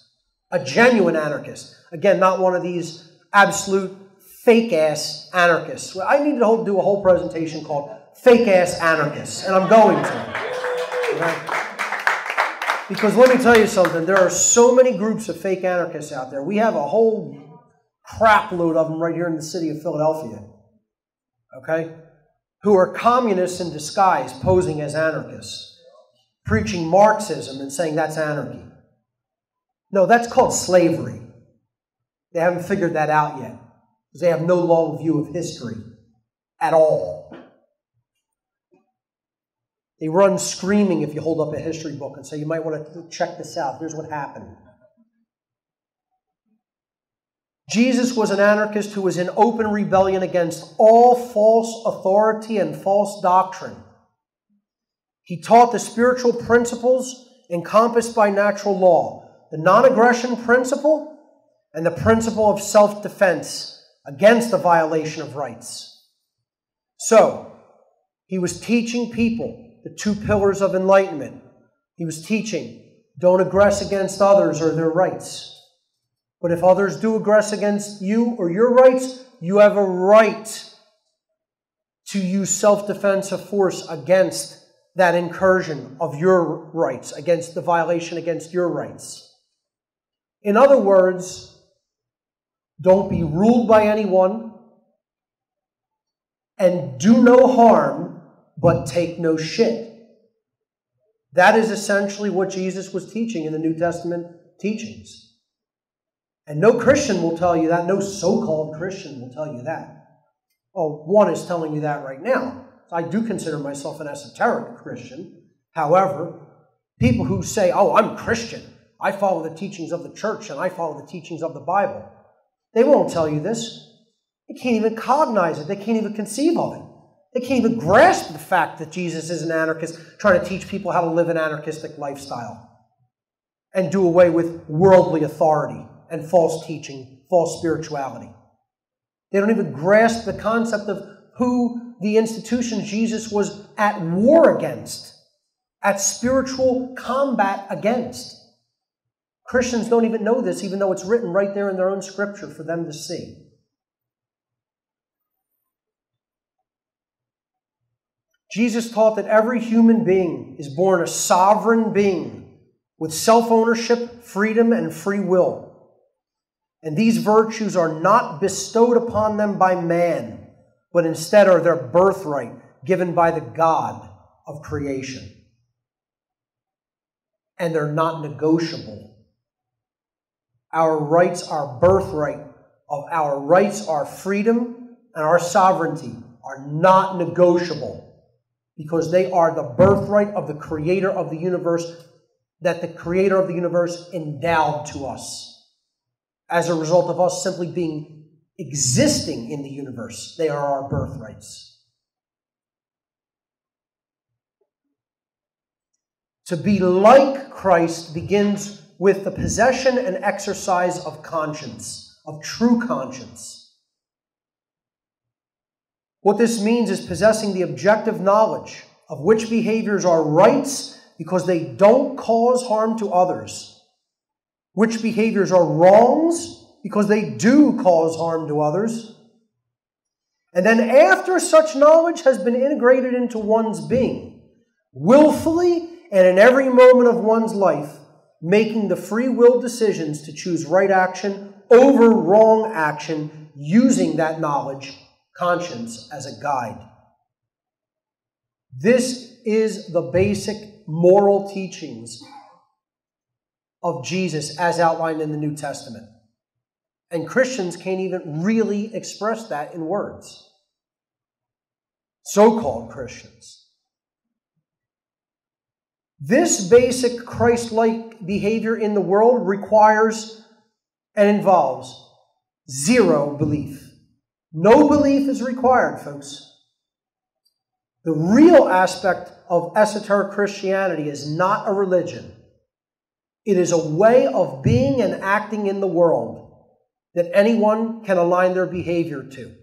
A genuine anarchist. Again, not one of these absolute fake-ass anarchists. I need to do a whole presentation called Fake-Ass Anarchists, and I'm going to. Okay? Because let me tell you something, there are so many groups of fake anarchists out there. We have a whole crap load of them right here in the city of Philadelphia. Okay? Who are communists in disguise, posing as anarchists, preaching Marxism and saying that's anarchy. No, that's called slavery. They haven't figured that out yet, because they have no long view of history at all. They run screaming if you hold up a history book and say, you might want to check this out. Here's what happened. Jesus was an anarchist who was in open rebellion against all false authority and false doctrine. He taught the spiritual principles encompassed by natural law, the non-aggression principle and the principle of self-defense against the violation of rights. So, he was teaching people the 2 pillars of enlightenment. He was teaching, don't aggress against others or their rights. But if others do aggress against you or your rights, you have a right to use self-defense of force against that incursion of your rights, against the violation against your rights. In other words, don't be ruled by anyone and do no harm, but take no shit. That is essentially what Jesus was teaching in the New Testament teachings. And no Christian will tell you that. No so-called Christian will tell you that. Oh, one is telling you that right now. I do consider myself an esoteric Christian. However, people who say, oh, I'm Christian, I follow the teachings of the church and I follow the teachings of the Bible, they won't tell you this. They can't even cognize it. They can't even conceive of it. They can't even grasp the fact that Jesus is an anarchist trying to teach people how to live an anarchistic lifestyle and do away with worldly authority and false teaching, false spirituality. They don't even grasp the concept of who the institution Jesus was at war against, at spiritual combat against. Christians don't even know this, even though it's written right there in their own scripture for them to see. Jesus taught that every human being is born a sovereign being with self-ownership, freedom, and free will. And these virtues are not bestowed upon them by man, but instead are their birthright given by the God of creation. And they're not negotiable. Our rights, our birthright of our rights, our freedom, and our sovereignty are not negotiable because they are the birthright of the Creator of the universe, that the Creator of the universe endowed to us as a result of us simply existing in the universe. They are our birthrights. To be like Christ begins with the possession and exercise of conscience, of true conscience. What this means is possessing the objective knowledge of which behaviors are rights because they don't cause harm to others, which behaviors are wrongs because they do cause harm to others. And then after such knowledge has been integrated into one's being, willfully and in every moment of one's life, making the free will decisions to choose right action over wrong action, using that knowledge, conscience, as a guide. This is the basic moral teachings of Jesus as outlined in the New Testament. And Christians can't even really express that in words. So-called Christians. This basic Christ-like behavior in the world requires and involves zero belief. No belief is required, folks. The real aspect of esoteric Christianity is not a religion. It is a way of being and acting in the world that anyone can align their behavior to,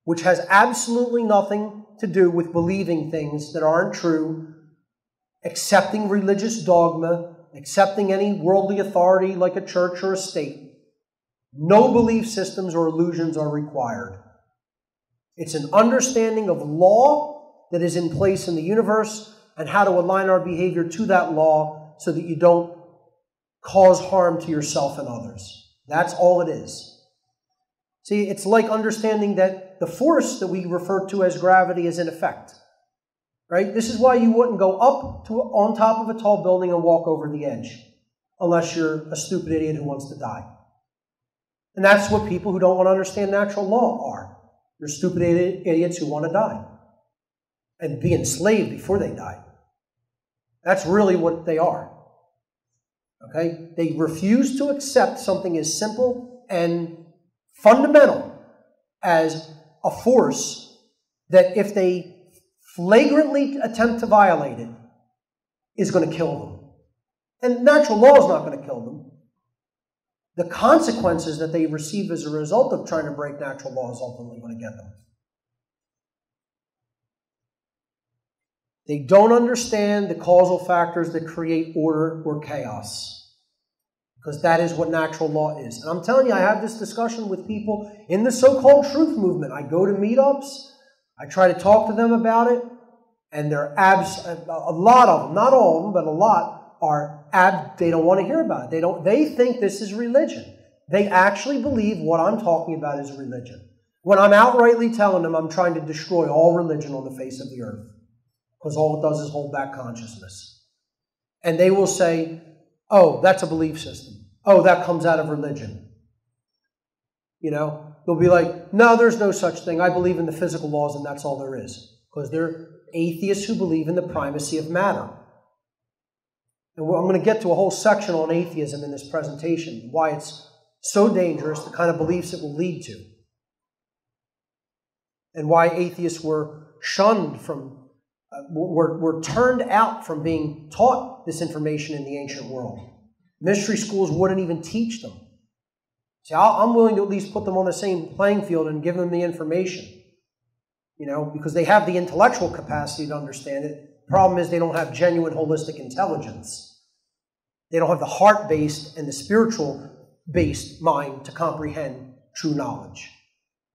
which has absolutely nothing to do with believing things that aren't true, accepting religious dogma, accepting any worldly authority like a church or a state. No belief systems or illusions are required. It's an understanding of law that is in place in the universe and how to align our behavior to that law so that you don't cause harm to yourself and others. That's all it is. See, it's like understanding that the force that we refer to as gravity is in effect. Right? This is why you wouldn't go up on top of a tall building and walk over the edge unless you're a stupid idiot who wants to die. And that's what people who don't want to understand natural law are. They're stupid idiots who want to die and be enslaved before they die. That's really what they are. Okay? They refuse to accept something as simple and fundamental as a force that if they flagrantly attempt to violate it is going to kill them. And natural law is not going to kill them. The consequences that they receive as a result of trying to break natural law is ultimately going to get them. They don't understand the causal factors that create order or chaos, because that is what natural law is. And I'm telling you, I have this discussion with people in the so-called truth movement. I go to meetups, I try to talk to them about it, and they're a lot of them, not all of them, but a lot they don't want to hear about it. They think this is religion. They actually believe what I'm talking about is religion. When I'm outrightly telling them I'm trying to destroy all religion on the face of the earth, because all it does is hold back consciousness. And they will say, oh, that's a belief system. Oh, that comes out of religion. You know, they'll be like, no, there's no such thing. I believe in the physical laws and that's all there is. Because they're atheists who believe in the primacy of matter. And I'm going to get to a whole section on atheism in this presentation, why it's so dangerous, the kind of beliefs it will lead to. And why atheists were shunned from, were turned out from being taught this information in the ancient world. Mystery schools wouldn't even teach them. See, I'm willing to at least put them on the same playing field and give them the information. You know, because they have the intellectual capacity to understand it. The problem is they don't have genuine holistic intelligence. They don't have the heart-based and the spiritual-based mind to comprehend true knowledge.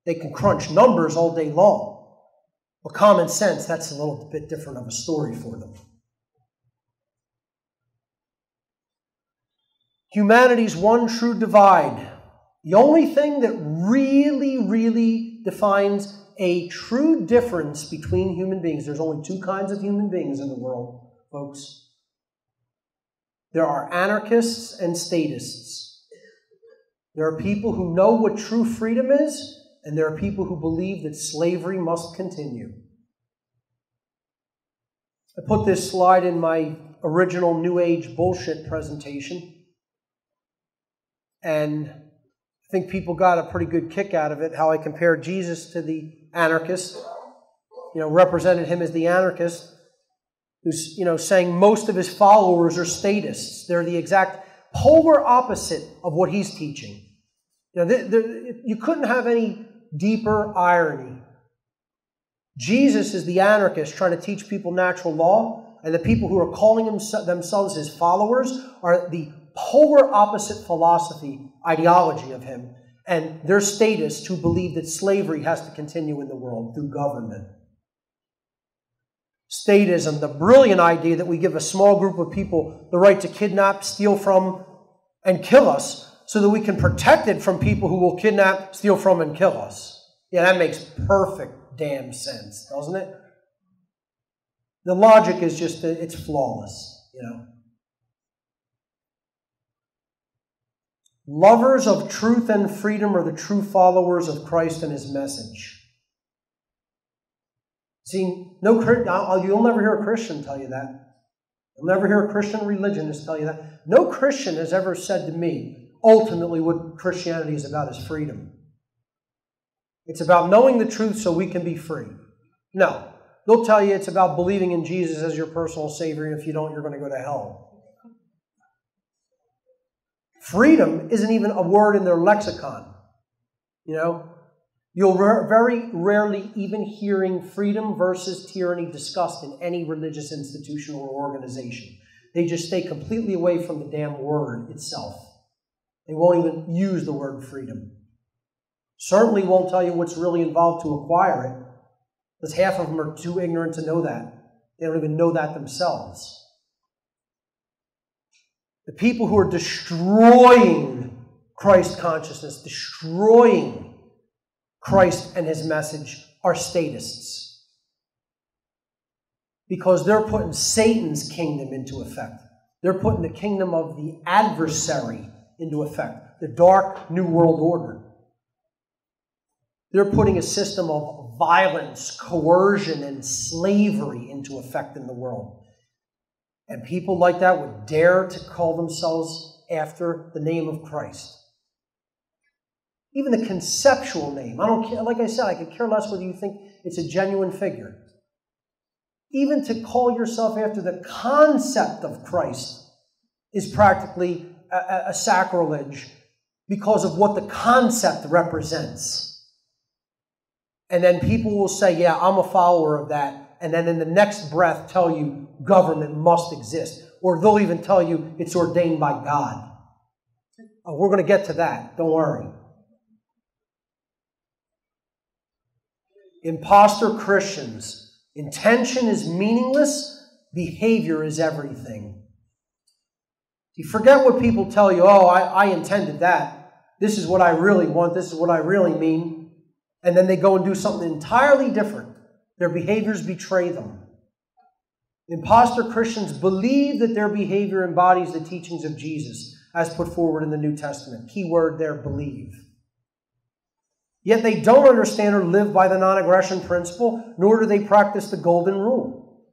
They can crunch numbers all day long. But common sense, that's a little bit different of a story for them. Humanity's one true divide The only thing that really defines a true difference between human beings, there's only two kinds of human beings in the world, folks. There are anarchists and statists. There are people who know what true freedom is, and there are people who believe that slavery must continue. I put this slide in my original New Age bullshit presentation, and I think people got a pretty good kick out of it, how I compared Jesus to the anarchist, represented him as the anarchist, who's, saying most of his followers are statists. They're the exact polar opposite of what he's teaching. You couldn't have any deeper irony. Jesus is the anarchist trying to teach people natural law, and the people who are calling themselves his followers are the polar opposite philosophy, ideology of him, and they're statists who believe that slavery has to continue in the world through government. Statism, the brilliant idea that we give a small group of people the right to kidnap, steal from, and kill us so that we can protect it from people who will kidnap, steal from, and kill us. Yeah, that makes perfect damn sense, doesn't it? The logic is just, it's flawless, Lovers of truth and freedom are the true followers of Christ and his message. See, you'll never hear a Christian tell you that. You'll never hear a Christian religionist tell you that. No Christian has ever said to me, ultimately what Christianity is about is freedom. It's about knowing the truth so we can be free. No. They'll tell you it's about believing in Jesus as your personal Savior, and if you don't, you're going to go to hell. Freedom isn't even a word in their lexicon. You'll very rarely even hearing freedom versus tyranny discussed in any religious institution or organization. They just stay completely away from the damn word itself. They won't even use the word freedom. Certainly won't tell you what's really involved to acquire it, because half of them are too ignorant to know that. They don't even know that themselves. The people who are destroying Christ consciousness, destroying Christ and his message, are statists. Because they're putting Satan's kingdom into effect. They're putting the kingdom of the adversary into effect, the dark New World Order. They're putting a system of violence, coercion, and slavery into effect in the world. And people like that would dare to call themselves after the name of Christ. Even the conceptual name. I don't care, like I said, I could care less whether you think it's a genuine figure. Even to call yourself after the concept of Christ is practically a sacrilege because of what the concept represents. And then people will say, yeah, I'm a follower of that. And then in the next breath tell you government must exist. Or they'll even tell you it's ordained by God. Oh, we're going to get to that. Don't worry. Imposter Christians. Intention is meaningless. Behavior is everything. You forget what people tell you. Oh, I intended that. This is what I really want. This is what I really mean. And then they go and do something entirely different. Their behaviors betray them. Imposter Christians believe that their behavior embodies the teachings of Jesus as put forward in the New Testament. Key word there, believe. Yet they don't understand or live by the non-aggression principle, nor do they practice the golden rule.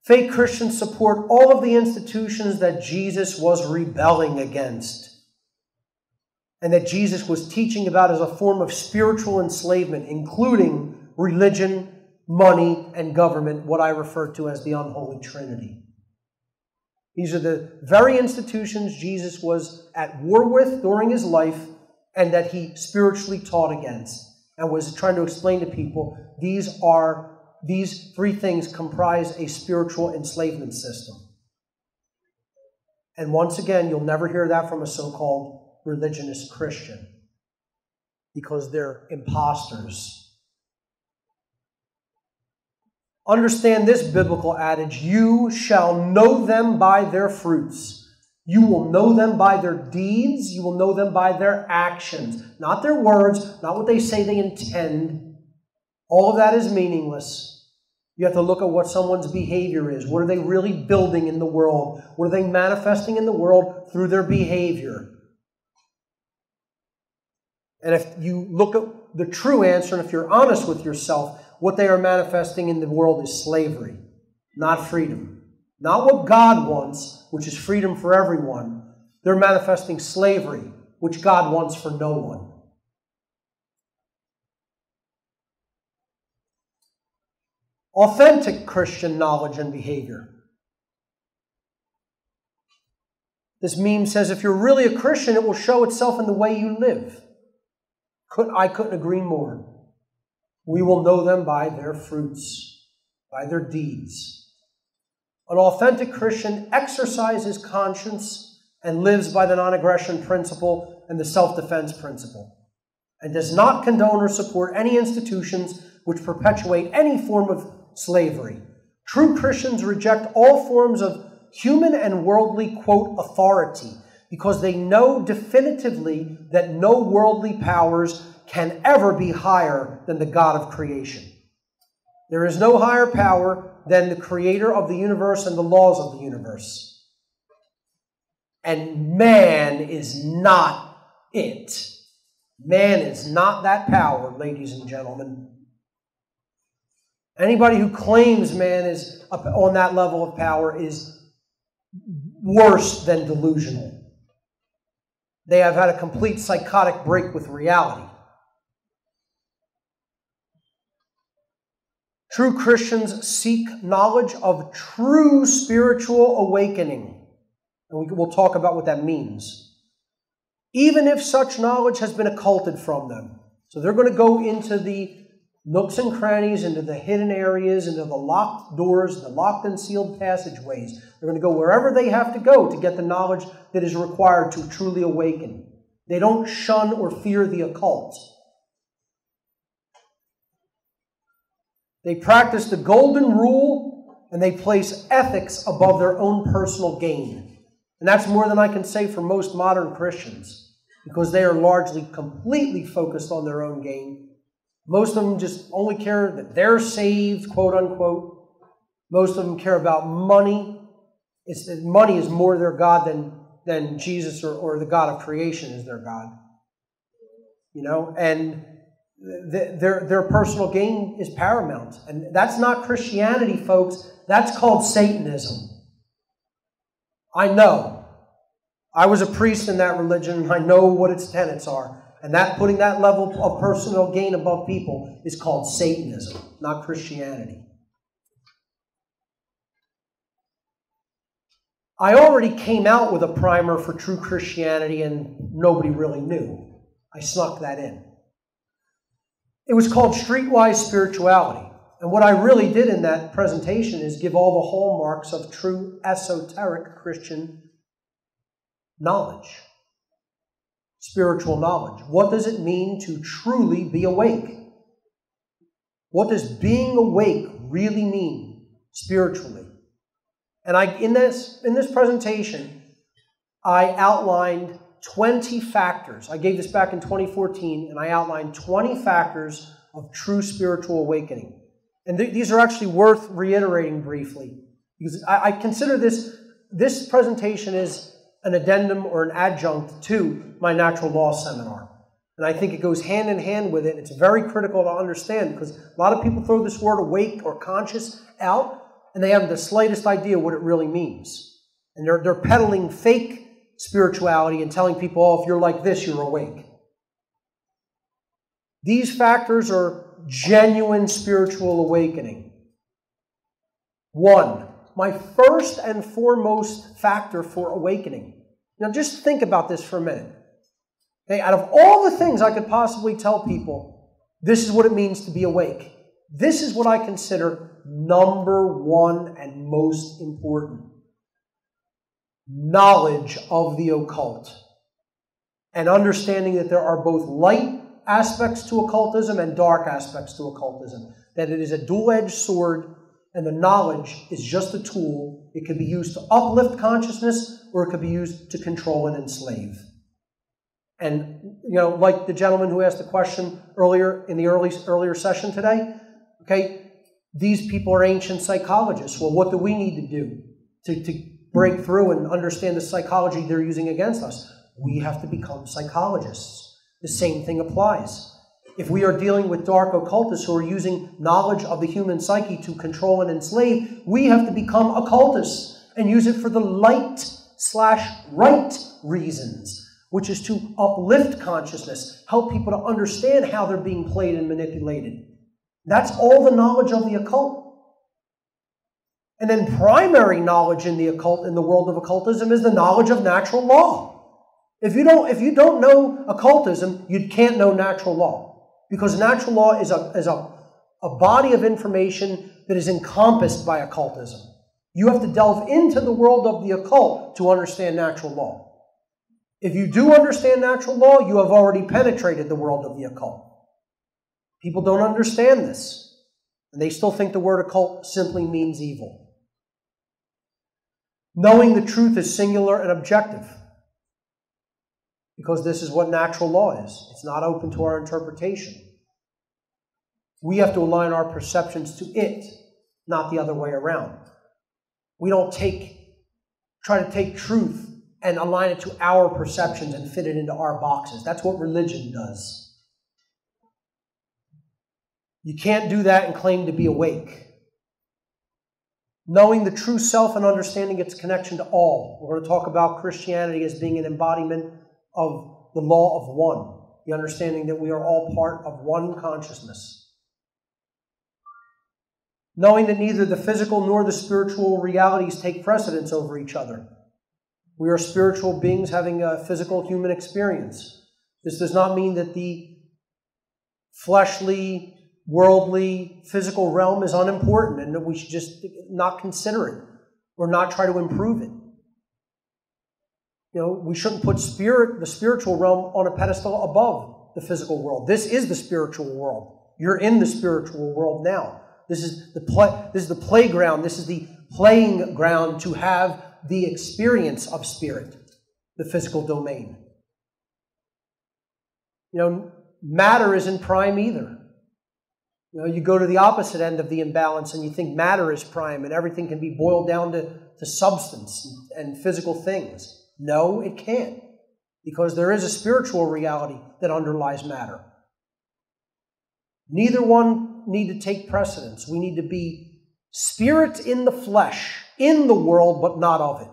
Fake Christians support all of the institutions that Jesus was rebelling against, and that Jesus was teaching about as a form of spiritual enslavement, including religion, money, and government, what I refer to as the unholy trinity. These are the very institutions Jesus was at war with during his life and that he spiritually taught against and was trying to explain to people these three things comprise a spiritual enslavement system. And once again, you'll never hear that from a so-called religionist Christian because they're imposters. Understand this biblical adage, you shall know them by their fruits. You will know them by their deeds. You will know them by their actions. Not their words, not what they say they intend. All of that is meaningless. You have to look at what someone's behavior is. What are they really building in the world? What are they manifesting in the world through their behavior? And if you look at the true answer, and if you're honest with yourself, what they are manifesting in the world is slavery, not freedom. Not what God wants, which is freedom for everyone. They're manifesting slavery, which God wants for no one. Authentic Christian knowledge and behavior. This meme says if you're really a Christian, it will show itself in the way you live. I couldn't agree more. We will know them by their fruits, by their deeds. An authentic Christian exercises conscience and lives by the non-aggression principle and the self-defense principle, and does not condone or support any institutions which perpetuate any form of slavery. True Christians reject all forms of human and worldly, quote, authority, because they know definitively that no worldly powers can ever be higher than the God of creation. There is no higher power than the creator of the universe and the laws of the universe. And man is not it. Man is not that power, ladies and gentlemen. Anybody who claims man is up on that level of power is worse than delusional. They have had a complete psychotic break with reality. True Christians seek knowledge of true spiritual awakening. And we'll talk about what that means. Even if such knowledge has been occulted from them. So they're going to go into the nooks and crannies, into the hidden areas, into the locked doors, the locked and sealed passageways. They're going to go wherever they have to go to get the knowledge that is required to truly awaken. They don't shun or fear the occult. They practice the golden rule, and they place ethics above their own personal gain. And that's more than I can say for most modern Christians, because they are largely completely focused on their own gain. Most of them just only care that they're saved, quote unquote. Most of them care about money. Money is more their God than Jesus or the God of creation is their God. You know, and their personal gain is paramount. And that's not Christianity, folks. That's called Satanism. I know. I was a priest in that religion, and I know what its tenets are. And that putting that level of personal gain above people is called Satanism, not Christianity. I already came out with a primer for true Christianity, and nobody really knew. I snuck that in. It was called Streetwise Spirituality. And what I really did in that presentation is give all the hallmarks of true esoteric Christian knowledge. Spiritual knowledge. What does it mean to truly be awake? What does being awake really mean spiritually? And in this presentation, I outlined 20 factors. I gave this back in 2014, and I outlined 20 factors of true spiritual awakening. And these are actually worth reiterating briefly, because I consider this presentation is an addendum or an adjunct to my natural law seminar. And I think it goes hand in hand with it. It's very critical to understand, because a lot of people throw this word awake or conscious out, and they haven't the slightest idea what it really means. And they're peddling fake spirituality and telling people, oh, if you're like this, you're awake. These factors are genuine spiritual awakening. 1, my first and foremost factor for awakening. Now just think about this for a minute. Okay, out of all the things I could possibly tell people, this is what it means to be awake. This is what I consider number 1 and most important. Knowledge of the occult. And understanding that there are both light aspects to occultism and dark aspects to occultism. That it is a dual-edged sword, and the knowledge is just a tool. It could be used to uplift consciousness, or it could be used to control and enslave. And, like the gentleman who asked the question earlier in the earlier session today, okay, these people are ancient psychologists. Well, what do we need to do to break through and understand the psychology they're using against us? We have to become psychologists. The same thing applies. If we are dealing with dark occultists who are using knowledge of the human psyche to control and enslave, we have to become occultists and use it for the light/right reasons, which is to uplift consciousness, help people to understand how they're being played and manipulated. That's all the knowledge of the occult. And then primary knowledge in the occult, in the world of occultism, is the knowledge of natural law. If you don't know occultism, you can't know natural law. Because natural law is a body of information that is encompassed by occultism. You have to delve into the world of the occult to understand natural law. If you do understand natural law, you have already penetrated the world of the occult. People don't understand this, and they still think the word occult simply means evil. Knowing the truth is singular and objective, because this is what natural law is. It's not open to our interpretation. We have to align our perceptions to it, not the other way around. We don't try to take truth and align it to our perceptions and fit it into our boxes. That's what religion does. You can't do that and claim to be awake. Knowing the true self and understanding its connection to all. We're going to talk about Christianity as being an embodiment of the law of one, the understanding that we are all part of one consciousness. Knowing that neither the physical nor the spiritual realities take precedence over each other. We are spiritual beings having a physical human experience. This does not mean that the fleshly, worldly, physical realm is unimportant and that we should just not consider it or not try to improve it. We shouldn't put the spiritual realm on a pedestal above the physical world. This is the spiritual world. You're in the spiritual world now. This is the playground. This is the playing ground to have the experience of spirit, the physical domain. Matter isn't prime either. You go to the opposite end of the imbalance and you think matter is prime and everything can be boiled down to substance and physical things. No, it can't, because there is a spiritual reality that underlies matter. Neither one need to take precedence. We need to be spirit in the flesh, in the world, but not of it.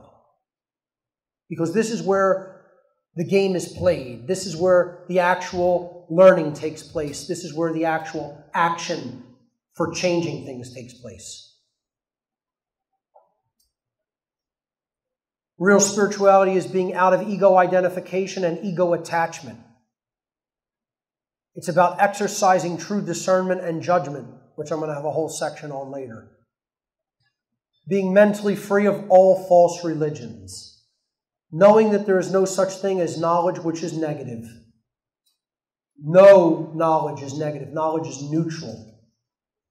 Because this is where the game is played. This is where the actual learning takes place. This is where the actual action for changing things takes place. Real spirituality is being out of ego identification and ego attachment. It's about exercising true discernment and judgment, which I'm going to have a whole section on later. Being mentally free of all false religions. Knowing that there is no such thing as knowledge which is negative. No knowledge is negative. Knowledge is neutral.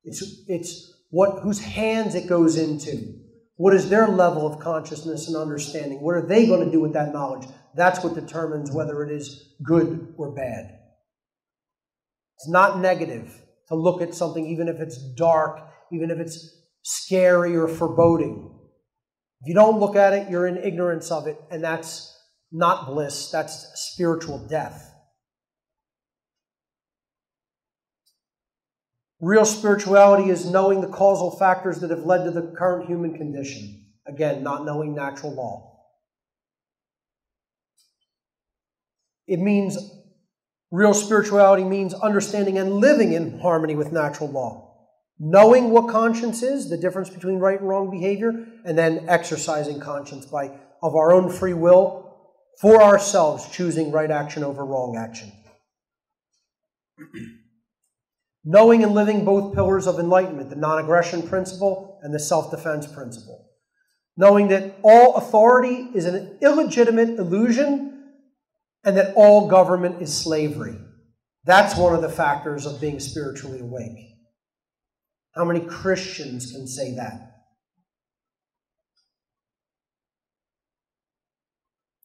It's whose hands it goes into. What is their level of consciousness and understanding? What are they going to do with that knowledge? That's what determines whether it is good or bad. It's not negative to look at something, even if it's dark, even if it's scary or foreboding. If you don't look at it, you're in ignorance of it, and that's not bliss, that's spiritual death. Real spirituality is knowing the causal factors that have led to the current human condition. Again, not knowing natural law. Real spirituality means understanding and living in harmony with natural law. Knowing what conscience is, the difference between right and wrong behavior, and then exercising conscience of our own free will, for ourselves, choosing right action over wrong action. Knowing and living both pillars of enlightenment, the non-aggression principle and the self-defense principle. Knowing that all authority is an illegitimate illusion and that all government is slavery. That's one of the factors of being spiritually awake. How many Christians can say that?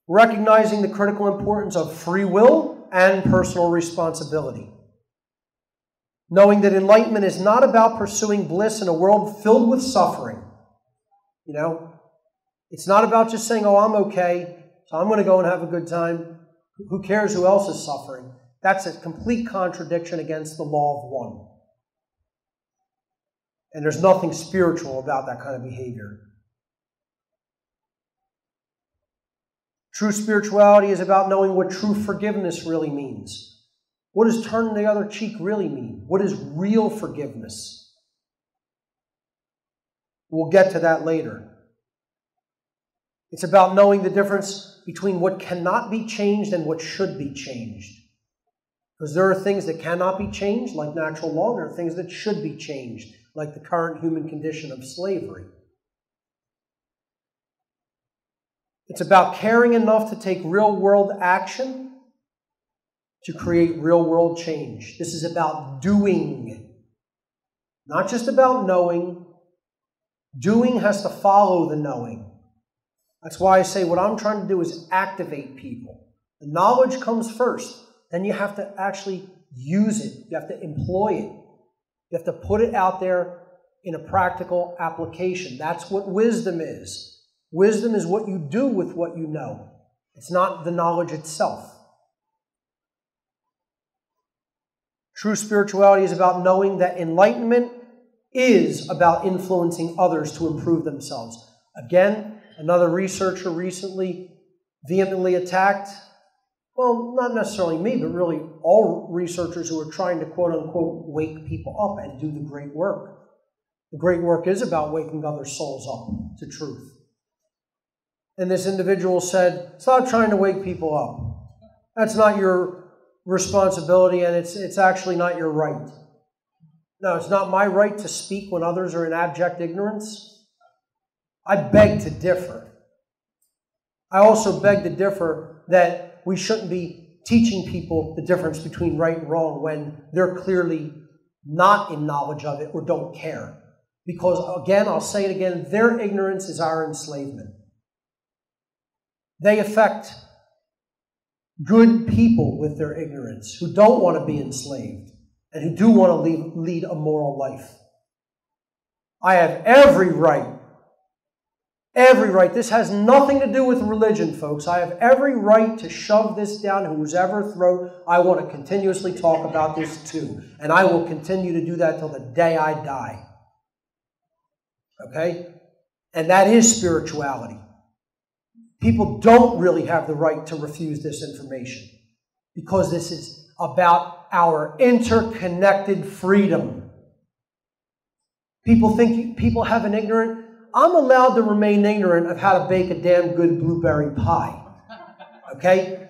Recognizing the critical importance of free will and personal responsibility. Knowing that enlightenment is not about pursuing bliss in a world filled with suffering. You know, it's not about just saying, oh, I'm okay, so I'm going to go and have a good time. Who cares who else is suffering? That's a complete contradiction against the law of one. And there's nothing spiritual about that kind of behavior. True spirituality is about knowing what true forgiveness really means. What does turning the other cheek really mean? What is real forgiveness? We'll get to that later. It's about knowing the difference between what cannot be changed and what should be changed. Because there are things that cannot be changed, like natural law, and there are things that should be changed, like the current human condition of slavery. It's about caring enough to take real-world action to create real-world change. This is about doing, not just about knowing. Doing has to follow the knowing. That's why I say what I'm trying to do is activate people. The knowledge comes first. Then you have to actually use it. You have to employ it. You have to put it out there in a practical application. That's what wisdom is. Wisdom is what you do with what you know. It's not the knowledge itself. True spirituality is about knowing that enlightenment is about influencing others to improve themselves. Again, another researcher recently vehemently attacked, well, not necessarily me, but really all researchers who are trying to quote-unquote wake people up and do the great work. The great work is about waking other souls up to truth. And this individual said, stop trying to wake people up. That's not your responsibility, and it's actually not your right. No, it's not my right to speak when others are in abject ignorance. I beg to differ. I also beg to differ that we shouldn't be teaching people the difference between right and wrong when they're clearly not in knowledge of it or don't care. Because, again, I'll say it again, their ignorance is our enslavement. They affect good people with their ignorance who don't want to be enslaved and who do want to lead a moral life. I have every right. This has nothing to do with religion, folks. I have every right to shove this down whoever's throat. I want to continuously talk about this too. And I will continue to do that till the day I die. Okay? And that is spirituality. People don't really have the right to refuse this information because this is about our interconnected freedom. People think people have an ignorant. I'm allowed to remain ignorant of how to bake a damn good blueberry pie, okay?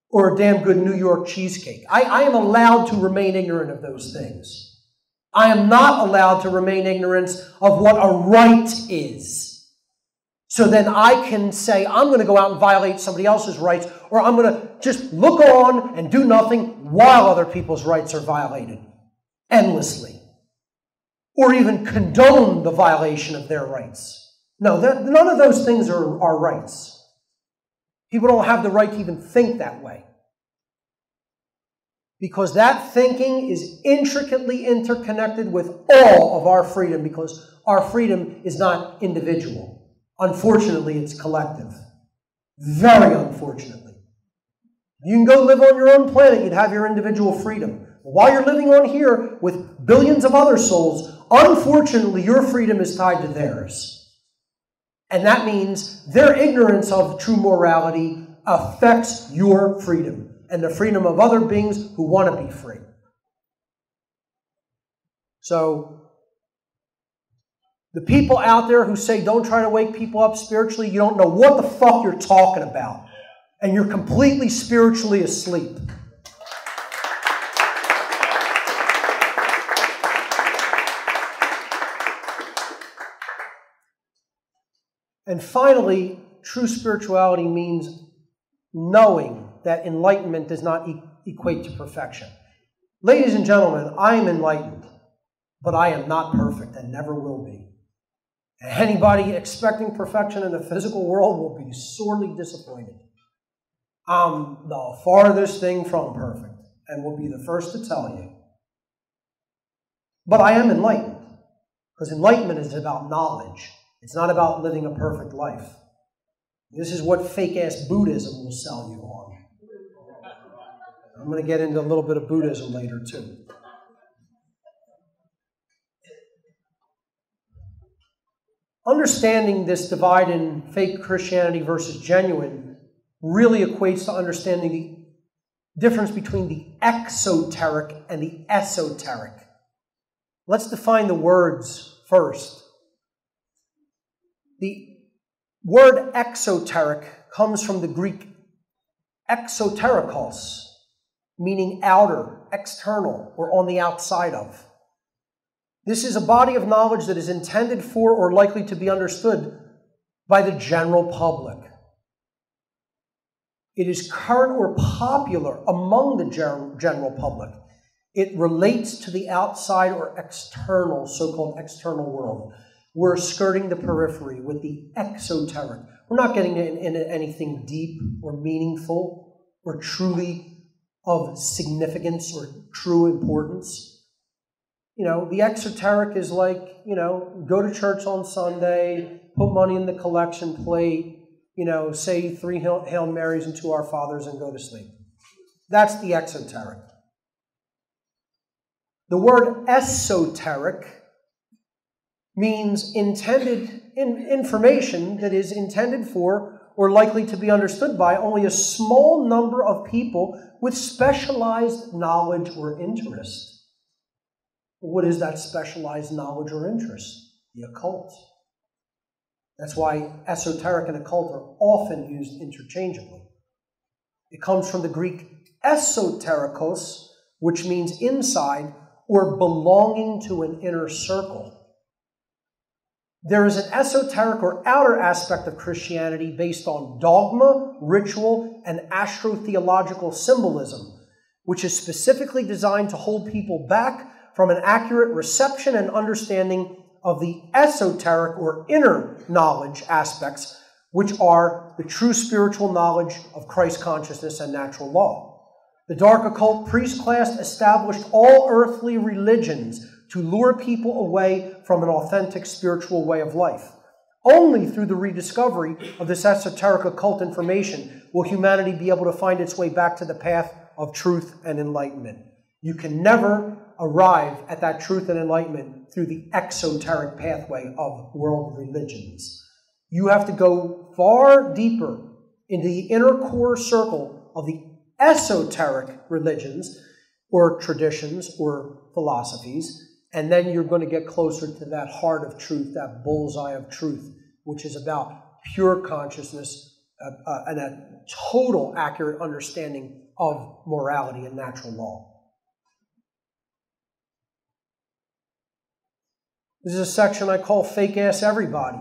Or a damn good New York cheesecake. I am allowed to remain ignorant of those things. I am not allowed to remain ignorant of what a right is. So then I can say, I'm going to go out and violate somebody else's rights, or I'm going to just look on and do nothing while other people's rights are violated endlessly. Or even condone the violation of their rights. No, none of those things are rights. People don't have the right to even think that way. Because that thinking is intricately interconnected with all of our freedom, because our freedom is not individual. Unfortunately, it's collective. Very unfortunately. You can go live on your own planet, you'd have your individual freedom. While you're living on here with billions of other souls, unfortunately, your freedom is tied to theirs. And that means their ignorance of true morality affects your freedom and the freedom of other beings who want to be free. So, the people out there who say don't try to wake people up spiritually, you don't know what the fuck you're talking about. And you're completely spiritually asleep. And finally, true spirituality means knowing that enlightenment does not equate to perfection. Ladies and gentlemen, I am enlightened. but I am not perfect and never will be. Anybody expecting perfection in the physical world will be sorely disappointed. I'm the farthest thing from perfect and will be the first to tell you. But I am enlightened, because enlightenment is about knowledge. It's not about living a perfect life. This is what fake-ass Buddhism will sell you on. I'm going to get into a little bit of Buddhism later, too. Understanding this divide in fake Christianity versus genuine really equates to understanding the difference between the exoteric and the esoteric. Let's define the words first. The word exoteric comes from the Greek exoterikos, meaning outer, external, or on the outside of. This is a body of knowledge that is intended for or likely to be understood by the general public. It is current or popular among the general public. It relates to the outside or external, so-called external world. We're skirting the periphery with the exoteric. We're not getting into anything deep or meaningful or truly of significance or true importance. You know, the exoteric is like, you know, go to church on Sunday, put money in the collection plate, you know, say 3 Hail Marys and 2 Our Fathers and go to sleep. That's the exoteric. The word esoteric means information that is intended for or likely to be understood by only a small number of people with specialized knowledge or interest. What is that specialized knowledge or interest? The occult. That's why esoteric and occult are often used interchangeably. It comes from the Greek esoterikos, which means inside or belonging to an inner circle. There is an esoteric or outer aspect of Christianity based on dogma, ritual, and astrotheological symbolism, which is specifically designed to hold people back from an accurate reception and understanding of the esoteric or inner knowledge aspects, which are the true spiritual knowledge of Christ consciousness and natural law. The dark occult priest class established all earthly religions to lure people away from an authentic spiritual way of life. Only through the rediscovery of this esoteric occult information will humanity be able to find its way back to the path of truth and enlightenment. You can never arrive at that truth and enlightenment through the exoteric pathway of world religions. You have to go far deeper into the inner core circle of the esoteric religions or traditions or philosophies, and then you're going to get closer to that heart of truth, that bullseye of truth, which is about pure consciousness and a total accurate understanding of morality and natural law. This is a section I call Fake Ass Everybody.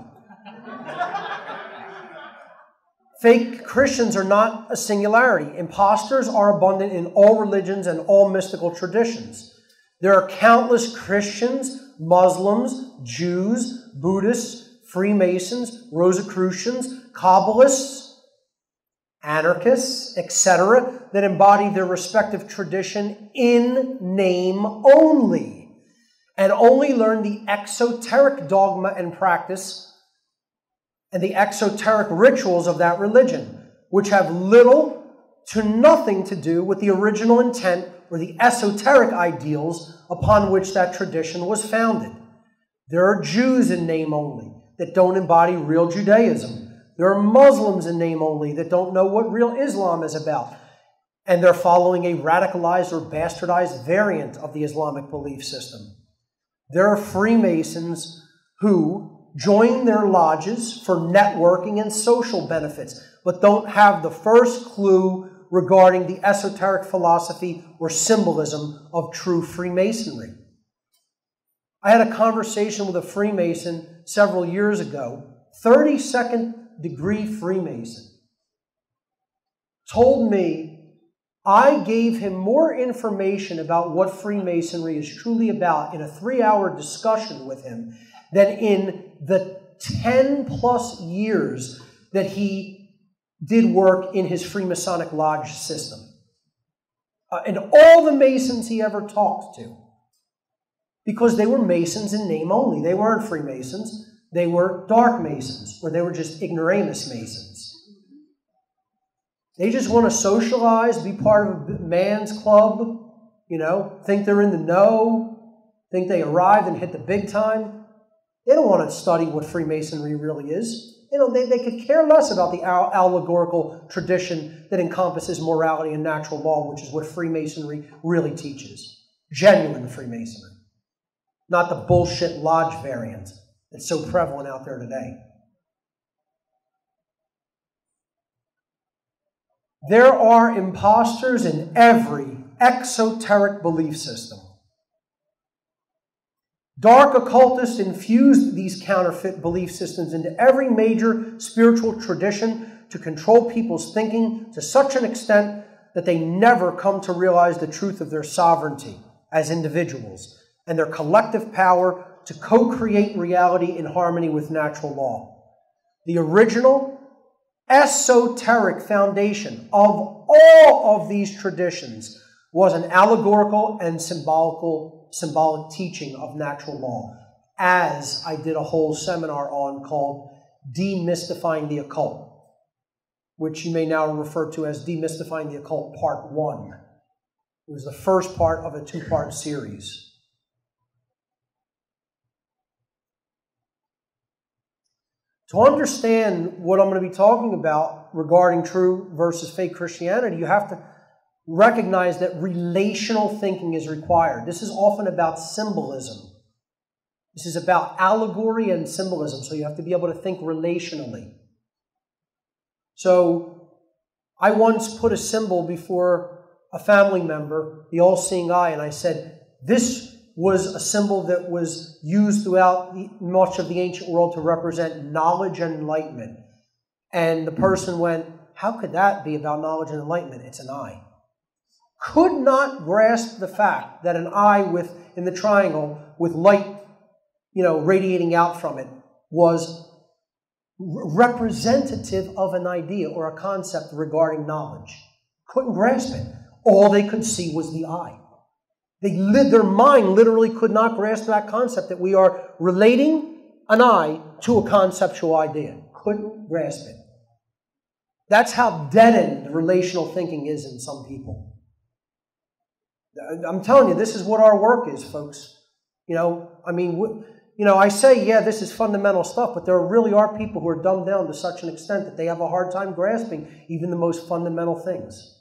Fake Christians are not a singularity. Imposters are abundant in all religions and all mystical traditions. There are countless Christians, Muslims, Jews, Buddhists, Freemasons, Rosicrucians, Kabbalists, anarchists, etc., that embody their respective tradition in name only, and only learn the exoteric dogma and practice and the exoteric rituals of that religion, which have little to nothing to do with the original intent or the esoteric ideals upon which that tradition was founded. There are Jews in name only that don't embody real Judaism. There are Muslims in name only that don't know what real Islam is about, and they're following a radicalized or bastardized variant of the Islamic belief system. There are Freemasons who join their lodges for networking and social benefits, but don't have the first clue regarding the esoteric philosophy or symbolism of true Freemasonry. I had a conversation with a Freemason several years ago, 32nd degree Freemason, told me I gave him more information about what Freemasonry is truly about in a 3-hour discussion with him than in the 10+ years that he did work in his Freemasonic Lodge system. And all the Masons he ever talked to. Because they were Masons in name only. They weren't Freemasons. They were dark Masons, or they were just ignoramus Masons. They just want to socialize, be part of a man's club, think they're in the know, think they arrived and hit the big time. They don't want to study what Freemasonry really is. They could care less about the allegorical tradition that encompasses morality and natural law, which is what Freemasonry really teaches. Genuine Freemasonry. Not the bullshit lodge variant that's so prevalent out there today. There are imposters in every exoteric belief system. Dark occultists infused these counterfeit belief systems into every major spiritual tradition to control people's thinking to such an extent that they never come to realize the truth of their sovereignty as individuals and their collective power to co-create reality in harmony with natural law. The original esoteric foundation of all of these traditions was an allegorical and symbolic teaching of natural law, as I did a whole seminar on called Demystifying the Occult, which you may now refer to as Demystifying the Occult Part 1. It was the first part of a 2-part series. To understand what I'm going to be talking about regarding true versus fake Christianity, you have to recognize that relational thinking is required. This is often about symbolism. This is about allegory and symbolism, so you have to be able to think relationally. So, I once put a symbol before a family member, the all-seeing eye, and I said, this was a symbol that was used throughout much of the ancient world to represent knowledge and enlightenment. And the person went, how could that be about knowledge and enlightenment? It's an eye. Could not grasp the fact that an eye in the triangle with light, radiating out from it was representative of an idea or a concept regarding knowledge. Couldn't grasp it. All they could see was the eye. Their mind literally could not grasp that concept that we are relating an eye to a conceptual idea. Couldn't grasp it. That's how deadened relational thinking is in some people. I'm telling you, this is what our work is, folks. I say, yeah, this is fundamental stuff, but there really are people who are dumbed down to such an extent that they have a hard time grasping even the most fundamental things.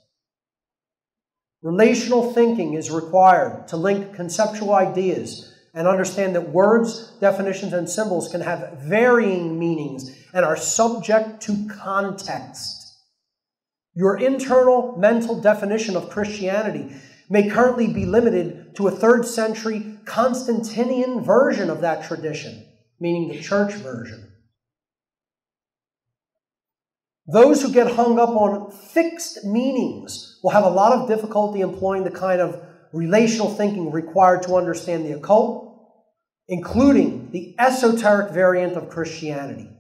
Relational thinking is required to link conceptual ideas and understand that words, definitions, and symbols can have varying meanings and are subject to context. Your internal mental definition of Christianity may currently be limited to a 3rd century Constantinian version of that tradition, meaning the church version. Those who get hung up on fixed meanings will have a lot of difficulty employing the kind of relational thinking required to understand the occult, including the esoteric variant of Christianity.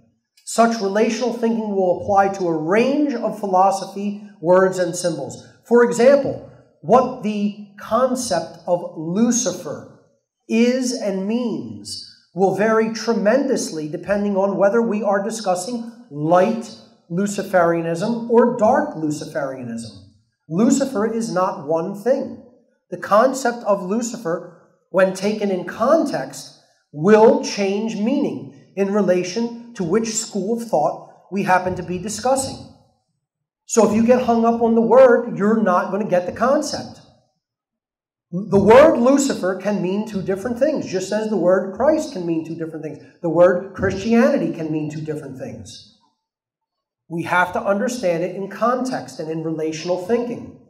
Such relational thinking will apply to a range of philosophy, words, and symbols. For example, what the concept of Lucifer is and means will vary tremendously depending on whether we are discussing light Luciferianism or dark Luciferianism. Lucifer is not one thing. The concept of Lucifer, when taken in context, will change meaning in relation to which school of thought we happen to be discussing. So if you get hung up on the word, you're not going to get the concept. The word Lucifer can mean 2 different things, just as the word Christ can mean 2 different things. The word Christianity can mean 2 different things. We have to understand it in context and in relational thinking.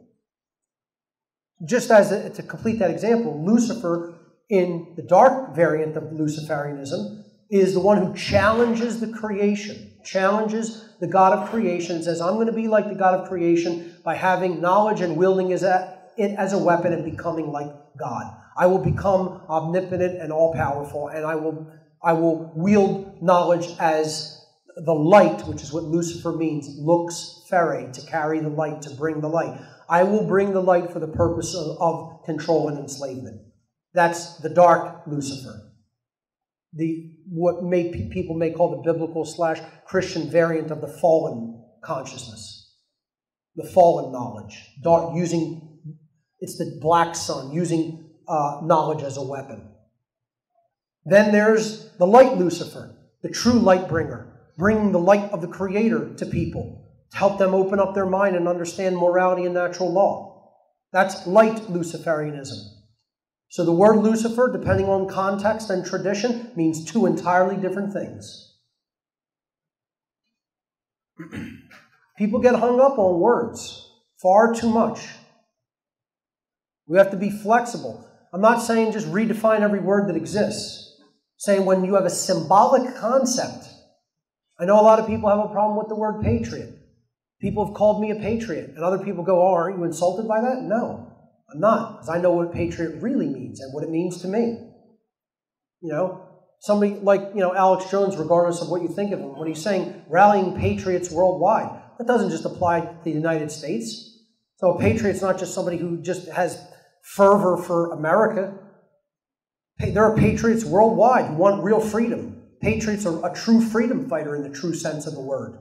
Just to complete that example, Lucifer in the dark variant of Luciferianism is the one who challenges the creation, challenges the God of creation, and says, I'm going to be like the God of creation by having knowledge and wielding it as a weapon and becoming like God. I will become omnipotent and all-powerful, and I will wield knowledge as the light, which is what Lucifer means, lux ferre, to carry the light, to bring the light. I will bring the light for the purpose of control and enslavement. That's the dark Lucifer. What people may call the biblical / Christian variant of the fallen consciousness. The fallen knowledge. It's the black sun, using knowledge as a weapon. Then there's the light Lucifer, the true light bringer, bringing the light of the Creator to people, to help them open up their mind and understand morality and natural law. That's light Luciferianism. So the word Lucifer, depending on context and tradition, means two entirely different things. People get hung up on words far too much. We have to be flexible. I'm not saying just redefine every word that exists. I'm saying when you have a symbolic concept. I know a lot of people have a problem with the word patriot. People have called me a patriot, and other people go, oh, aren't you insulted by that? No. I'm not, because I know what patriot really means and what it means to me. Somebody like, Alex Jones, regardless of what you think of him, when he's saying rallying patriots worldwide, that doesn't just apply to the United States. So a patriot's not just somebody who just has fervor for America. There are patriots worldwide who want real freedom. Patriots are a true freedom fighter in the true sense of the word.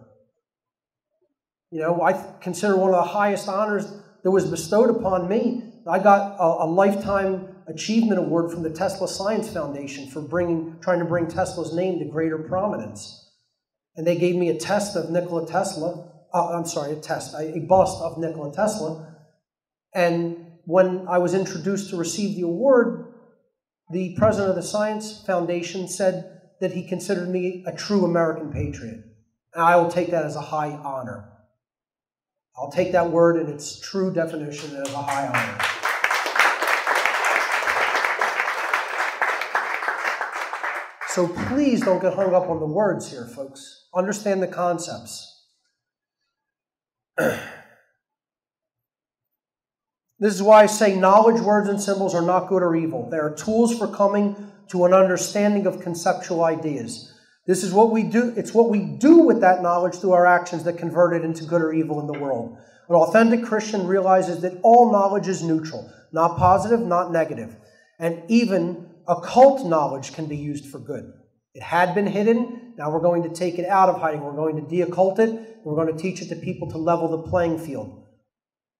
I consider one of the highest honors that was bestowed upon me. I got a Lifetime Achievement Award from the Tesla Science Foundation for trying to bring Tesla's name to greater prominence. And they gave me a bust of Nikola Tesla. And when I was introduced to receive the award, the president of the Science Foundation said that he considered me a true American patriot. And I will take that as a high honor. I'll take that word in its true definition as a high honor. So please don't get hung up on the words here, folks. Understand the concepts. This is why I say knowledge, words, and symbols are not good or evil. They are tools for coming to an understanding of conceptual ideas. This is what we do. It's what we do with that knowledge through our actions that convert it into good or evil in the world. An authentic Christian realizes that all knowledge is neutral, not positive, not negative. And even occult knowledge can be used for good. It had been hidden. Now we're going to take it out of hiding. We're going to de-occult it. And we're going to teach it to people to level the playing field.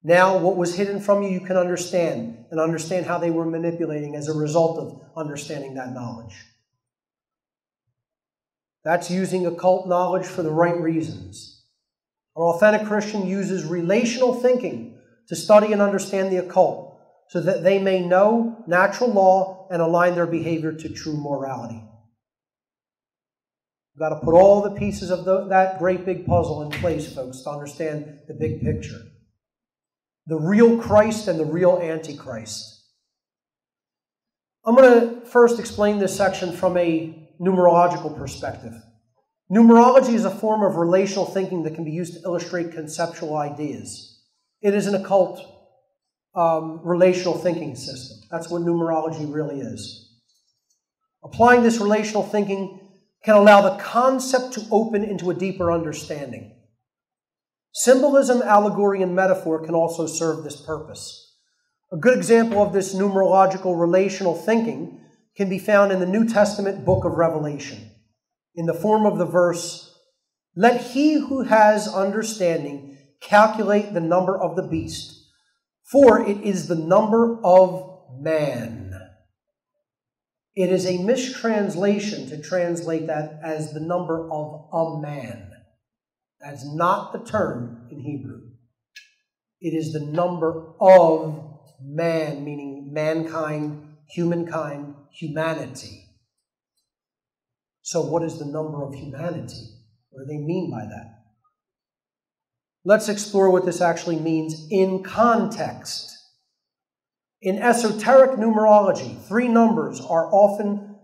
Now what was hidden from you, you can understand, and understand how they were manipulating as a result of understanding that knowledge. That's using occult knowledge for the right reasons. An authentic Christian uses relational thinking to study and understand the occult so that they may know natural law and align their behavior to true morality. You've got to put all the pieces of that great big puzzle in place, folks, to understand the big picture. The real Christ and the real Antichrist. I'm going to first explain this section from a numerological perspective. Numerology is a form of relational thinking that can be used to illustrate conceptual ideas. It is an occult relational thinking system. That's what numerology really is. Applying this relational thinking can allow the concept to open into a deeper understanding. Symbolism, allegory, and metaphor can also serve this purpose. A good example of this numerological relational thinking can be found in the New Testament book of Revelation, in the form of the verse, "Let he who has understanding calculate the number of the beast, for it is the number of man." It is a mistranslation to translate that as the number of a man. That's not the term in Hebrew. It is the number of man, meaning mankind, humankind, humanity. So what is the number of humanity? What do they mean by that? Let's explore what this actually means in context. In esoteric numerology, 3 numbers are often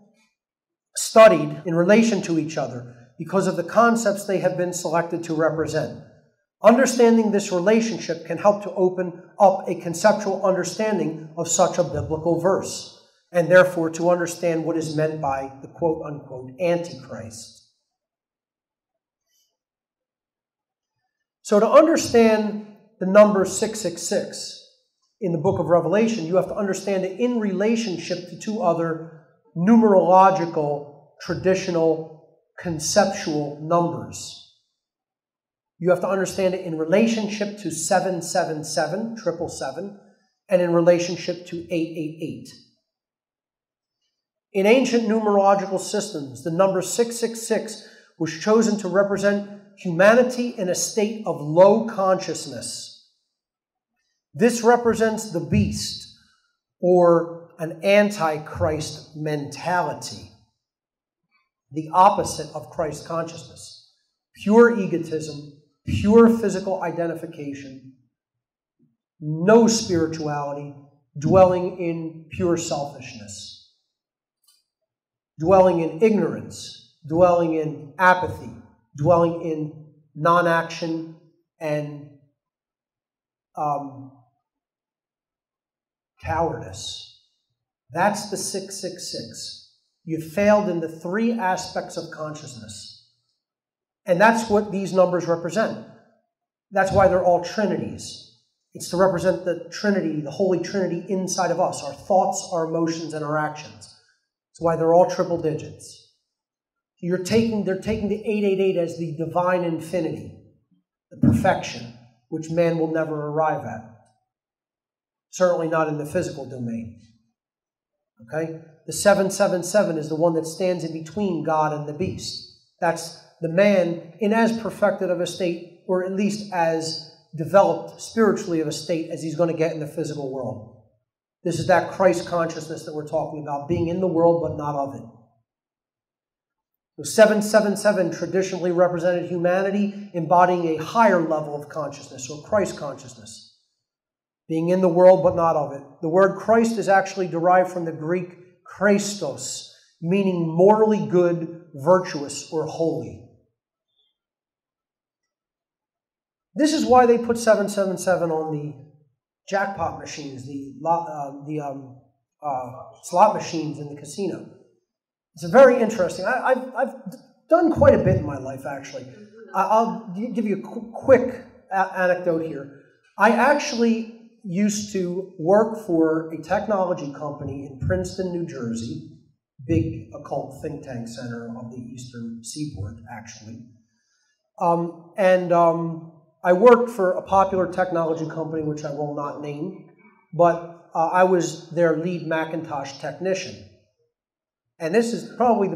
studied in relation to each other because of the concepts they have been selected to represent. Understanding this relationship can help to open up a conceptual understanding of such a biblical verse, and therefore to understand what is meant by the quote-unquote Antichrist. So to understand the number 666 in the book of Revelation, you have to understand it in relationship to two other numerological, traditional, conceptual numbers. You have to understand it in relationship to 777, 777, and in relationship to 888. In ancient numerological systems, the number 666 was chosen to represent humanity in a state of low consciousness. This represents the beast, or an antichrist mentality, the opposite of Christ consciousness. Pure egotism, pure physical identification, no spirituality, dwelling in pure selfishness, dwelling in ignorance, dwelling in apathy, dwelling in non-action and cowardice. That's the 666. You've failed in the three aspects of consciousness. And that's what these numbers represent. That's why they're all trinities. It's to represent the Trinity, the Holy Trinity inside of us, our thoughts, our emotions, and our actions. That's why they're all triple digits. They're taking the 888 as the divine infinity, the perfection, which man will never arrive at. Certainly not in the physical domain. Okay? The 777 is the one that stands in between God and the beast. That's the man in as perfected of a state, or at least as developed spiritually of a state as he's going to get in the physical world. This is that Christ consciousness that we're talking about, being in the world but not of it. The 777 traditionally represented humanity embodying a higher level of consciousness, or Christ consciousness, being in the world but not of it. The word Christ is actually derived from the Greek Christos, meaning morally good, virtuous, or holy. This is why they put 777 on the jackpot machines, the slot machines in the casino. It's very interesting. I've done quite a bit in my life, actually. I'll give you a quick anecdote here. I actually used to work for a technology company in Princeton, New Jersey, big occult think tank center of the Eastern Seaboard, actually. I worked for a popular technology company, which I will not name, but I was their lead Macintosh technician. And this is probably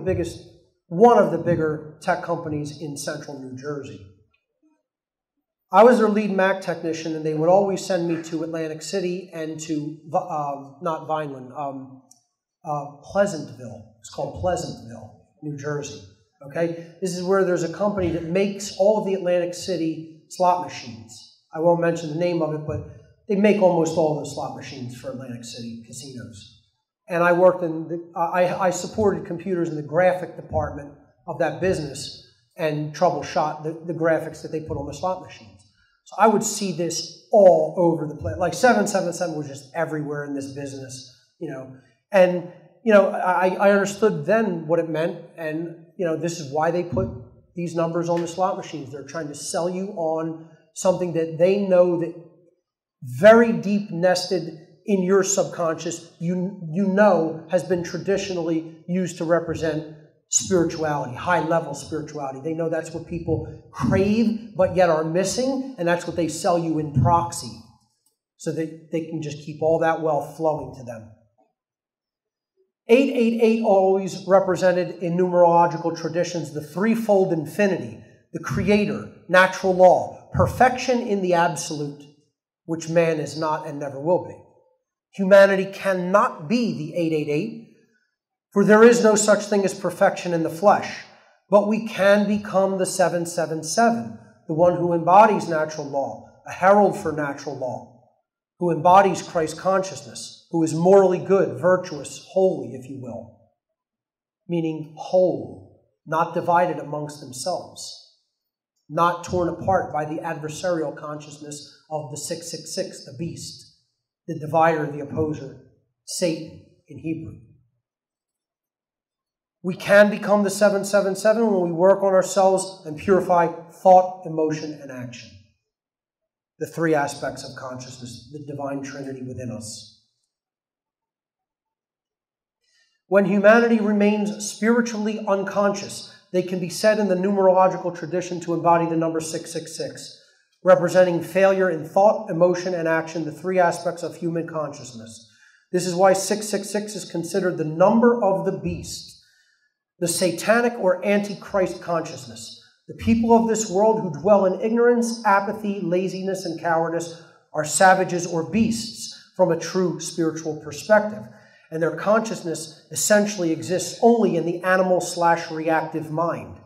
one of the bigger tech companies in central New Jersey. I was their lead Mac technician, and they would always send me to Atlantic City and to, not Vineland, Pleasantville. It's called Pleasantville, New Jersey. Okay? This is where there's a company that makes all of the Atlantic City slot machines. I won't mention the name of it, but they make almost all of the slot machines for Atlantic City casinos. And I worked I supported computers in the graphic department of that business and troubleshot the graphics that they put on the slot machines. So I would see this all over the place. Like 777 was just everywhere in this business, you know. And, you know, I understood then what it meant, and, you know, this is why they put these numbers on the slot machines. They're trying to sell you on something that they know that very deep nested in your subconscious, you know, has been traditionally used to represent spirituality, high-level spirituality. They know that's what people crave but yet are missing, and that's what they sell you in proxy, so that they can just keep all that wealth flowing to them. 888 always represented in numerological traditions the threefold infinity, the creator, natural law, perfection in the absolute, which man is not and never will be. Humanity cannot be the 888, for there is no such thing as perfection in the flesh, but we can become the 777, the one who embodies natural law, a herald for natural law, who embodies Christ consciousness, who is morally good, virtuous, holy, if you will. meaning whole, not divided amongst themselves, not torn apart by the adversarial consciousness of the 666, the beast, the divider, the opposer, Satan in Hebrew. We can become the 777 when we work on ourselves and purify thought, emotion, and action. The three aspects of consciousness, the divine trinity within us. When humanity remains spiritually unconscious, they can be said in the numerological tradition to embody the number 666, representing failure in thought, emotion, and action, the three aspects of human consciousness. This is why 666 is considered the number of the beast, the satanic or antichrist consciousness. The people of this world who dwell in ignorance, apathy, laziness, and cowardice are savages or beasts from a true spiritual perspective, and their consciousness essentially exists only in the animal/reactive mind.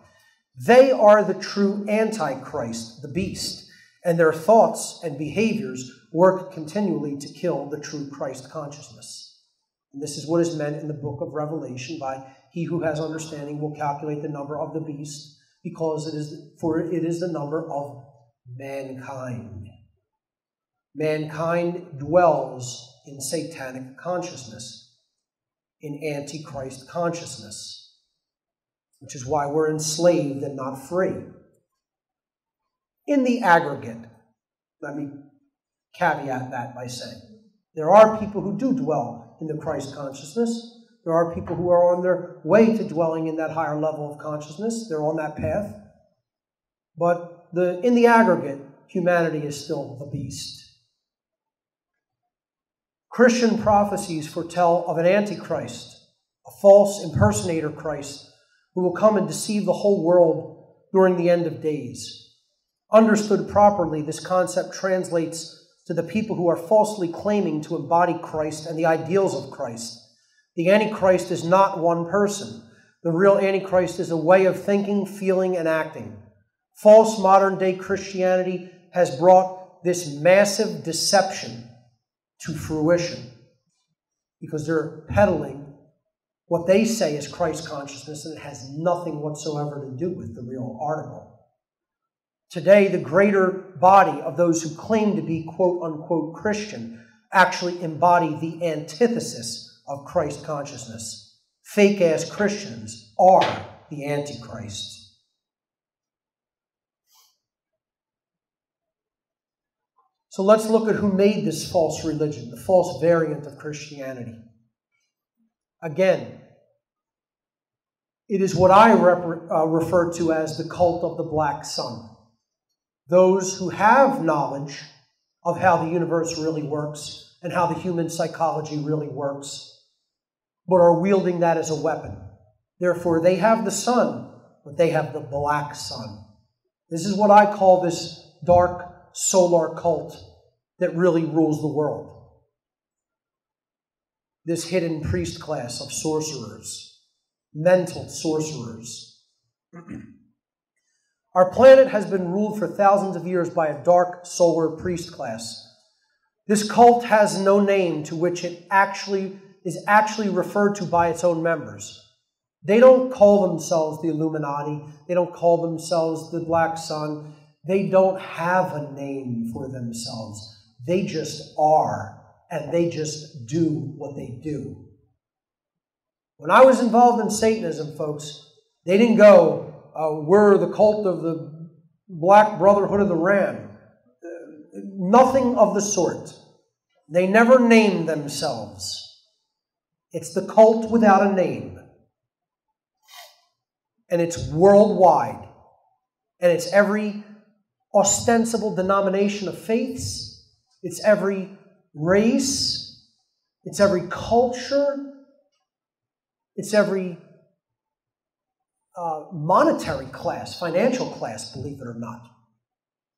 They are the true antichrist, the beast, and their thoughts and behaviors work continually to kill the true Christ consciousness. And this is what is meant in the book of Revelation by he who has understanding will calculate the number of the beast, because it is the number of mankind. Mankind dwells in satanic consciousness, in antichrist consciousness, which is why we're enslaved and not free. In the aggregate, let me caveat that by saying, there are people who do dwell in the Christ consciousness. There are people who are on their way to dwelling in that higher level of consciousness. They're on that path. But in the aggregate, humanity is still the beast. Christian prophecies foretell of an antichrist, a false impersonator Christ, who will come and deceive the whole world during the end of days. Understood properly, this concept translates to the people who are falsely claiming to embody Christ and the ideals of Christ. The Antichrist is not one person. The real Antichrist is a way of thinking, feeling, and acting. False modern-day Christianity has brought this massive deception to fruition because they're peddling what they say is Christ consciousness, and it has nothing whatsoever to do with the real article. Today, the greater body of those who claim to be quote-unquote Christian actually embody the antithesis of Christ consciousness. Fake-ass Christians are the Antichrist. So let's look at who made this false religion, the false variant of Christianity. Again, it is what I refer to as the cult of the black sun. Those who have knowledge of how the universe really works and how the human psychology really works, but are wielding that as a weapon. Therefore, they have the sun, but they have the black sun. This is what I call this dark solar cult that really rules the world. This hidden priest class of sorcerers, mental sorcerers. Our planet has been ruled for thousands of years by a dark solar priest class. This cult has no name to which it is actually referred to by its own members. They don't call themselves the Illuminati. They don't call themselves the Black Sun. They don't have a name for themselves. They just are, and they just do what they do. When I was involved in Satanism, folks, they didn't go, we're the cult of the Black Brotherhood of the Ram. Nothing of the sort. They never named themselves. It's the cult without a name. And it's worldwide. And it's every ostensible denomination of faiths. It's every race. It's every culture. It's every monetary class, financial class, believe it or not.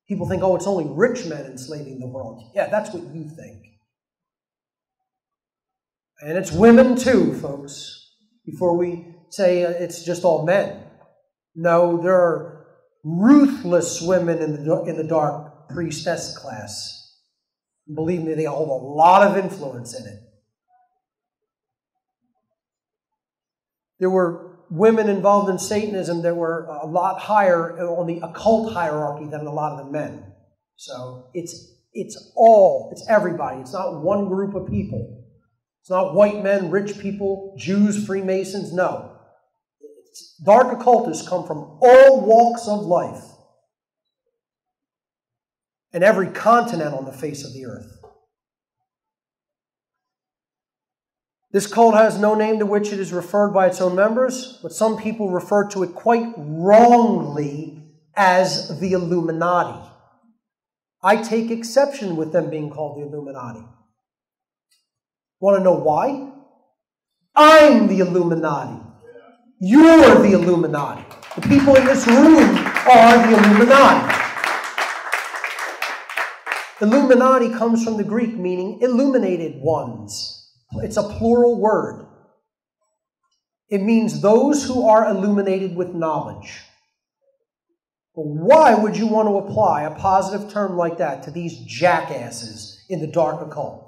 People think, oh, it's only rich men enslaving the world. Yeah, that's what you think. And it's women too, folks, before we say it's just all men. No, there are ruthless women in the dark priestess class. Believe me, they hold a lot of influence in it. There were women involved in Satanism that were a lot higher on the occult hierarchy than a lot of the men. So it's everybody. It's not one group of people. It's not white men, rich people, Jews, Freemasons. No. Dark occultists come from all walks of life and every continent on the face of the earth. This cult has no name to which it is referred by its own members, but some people refer to it quite wrongly as the Illuminati. I take exception with them being called the Illuminati. Want to know why? I'm the Illuminati. You're the Illuminati. The people in this room are the Illuminati. Illuminati comes from the Greek meaning illuminated ones. It's a plural word. It means those who are illuminated with knowledge. Why would you want to apply a positive term like that to these jackasses in the dark occult?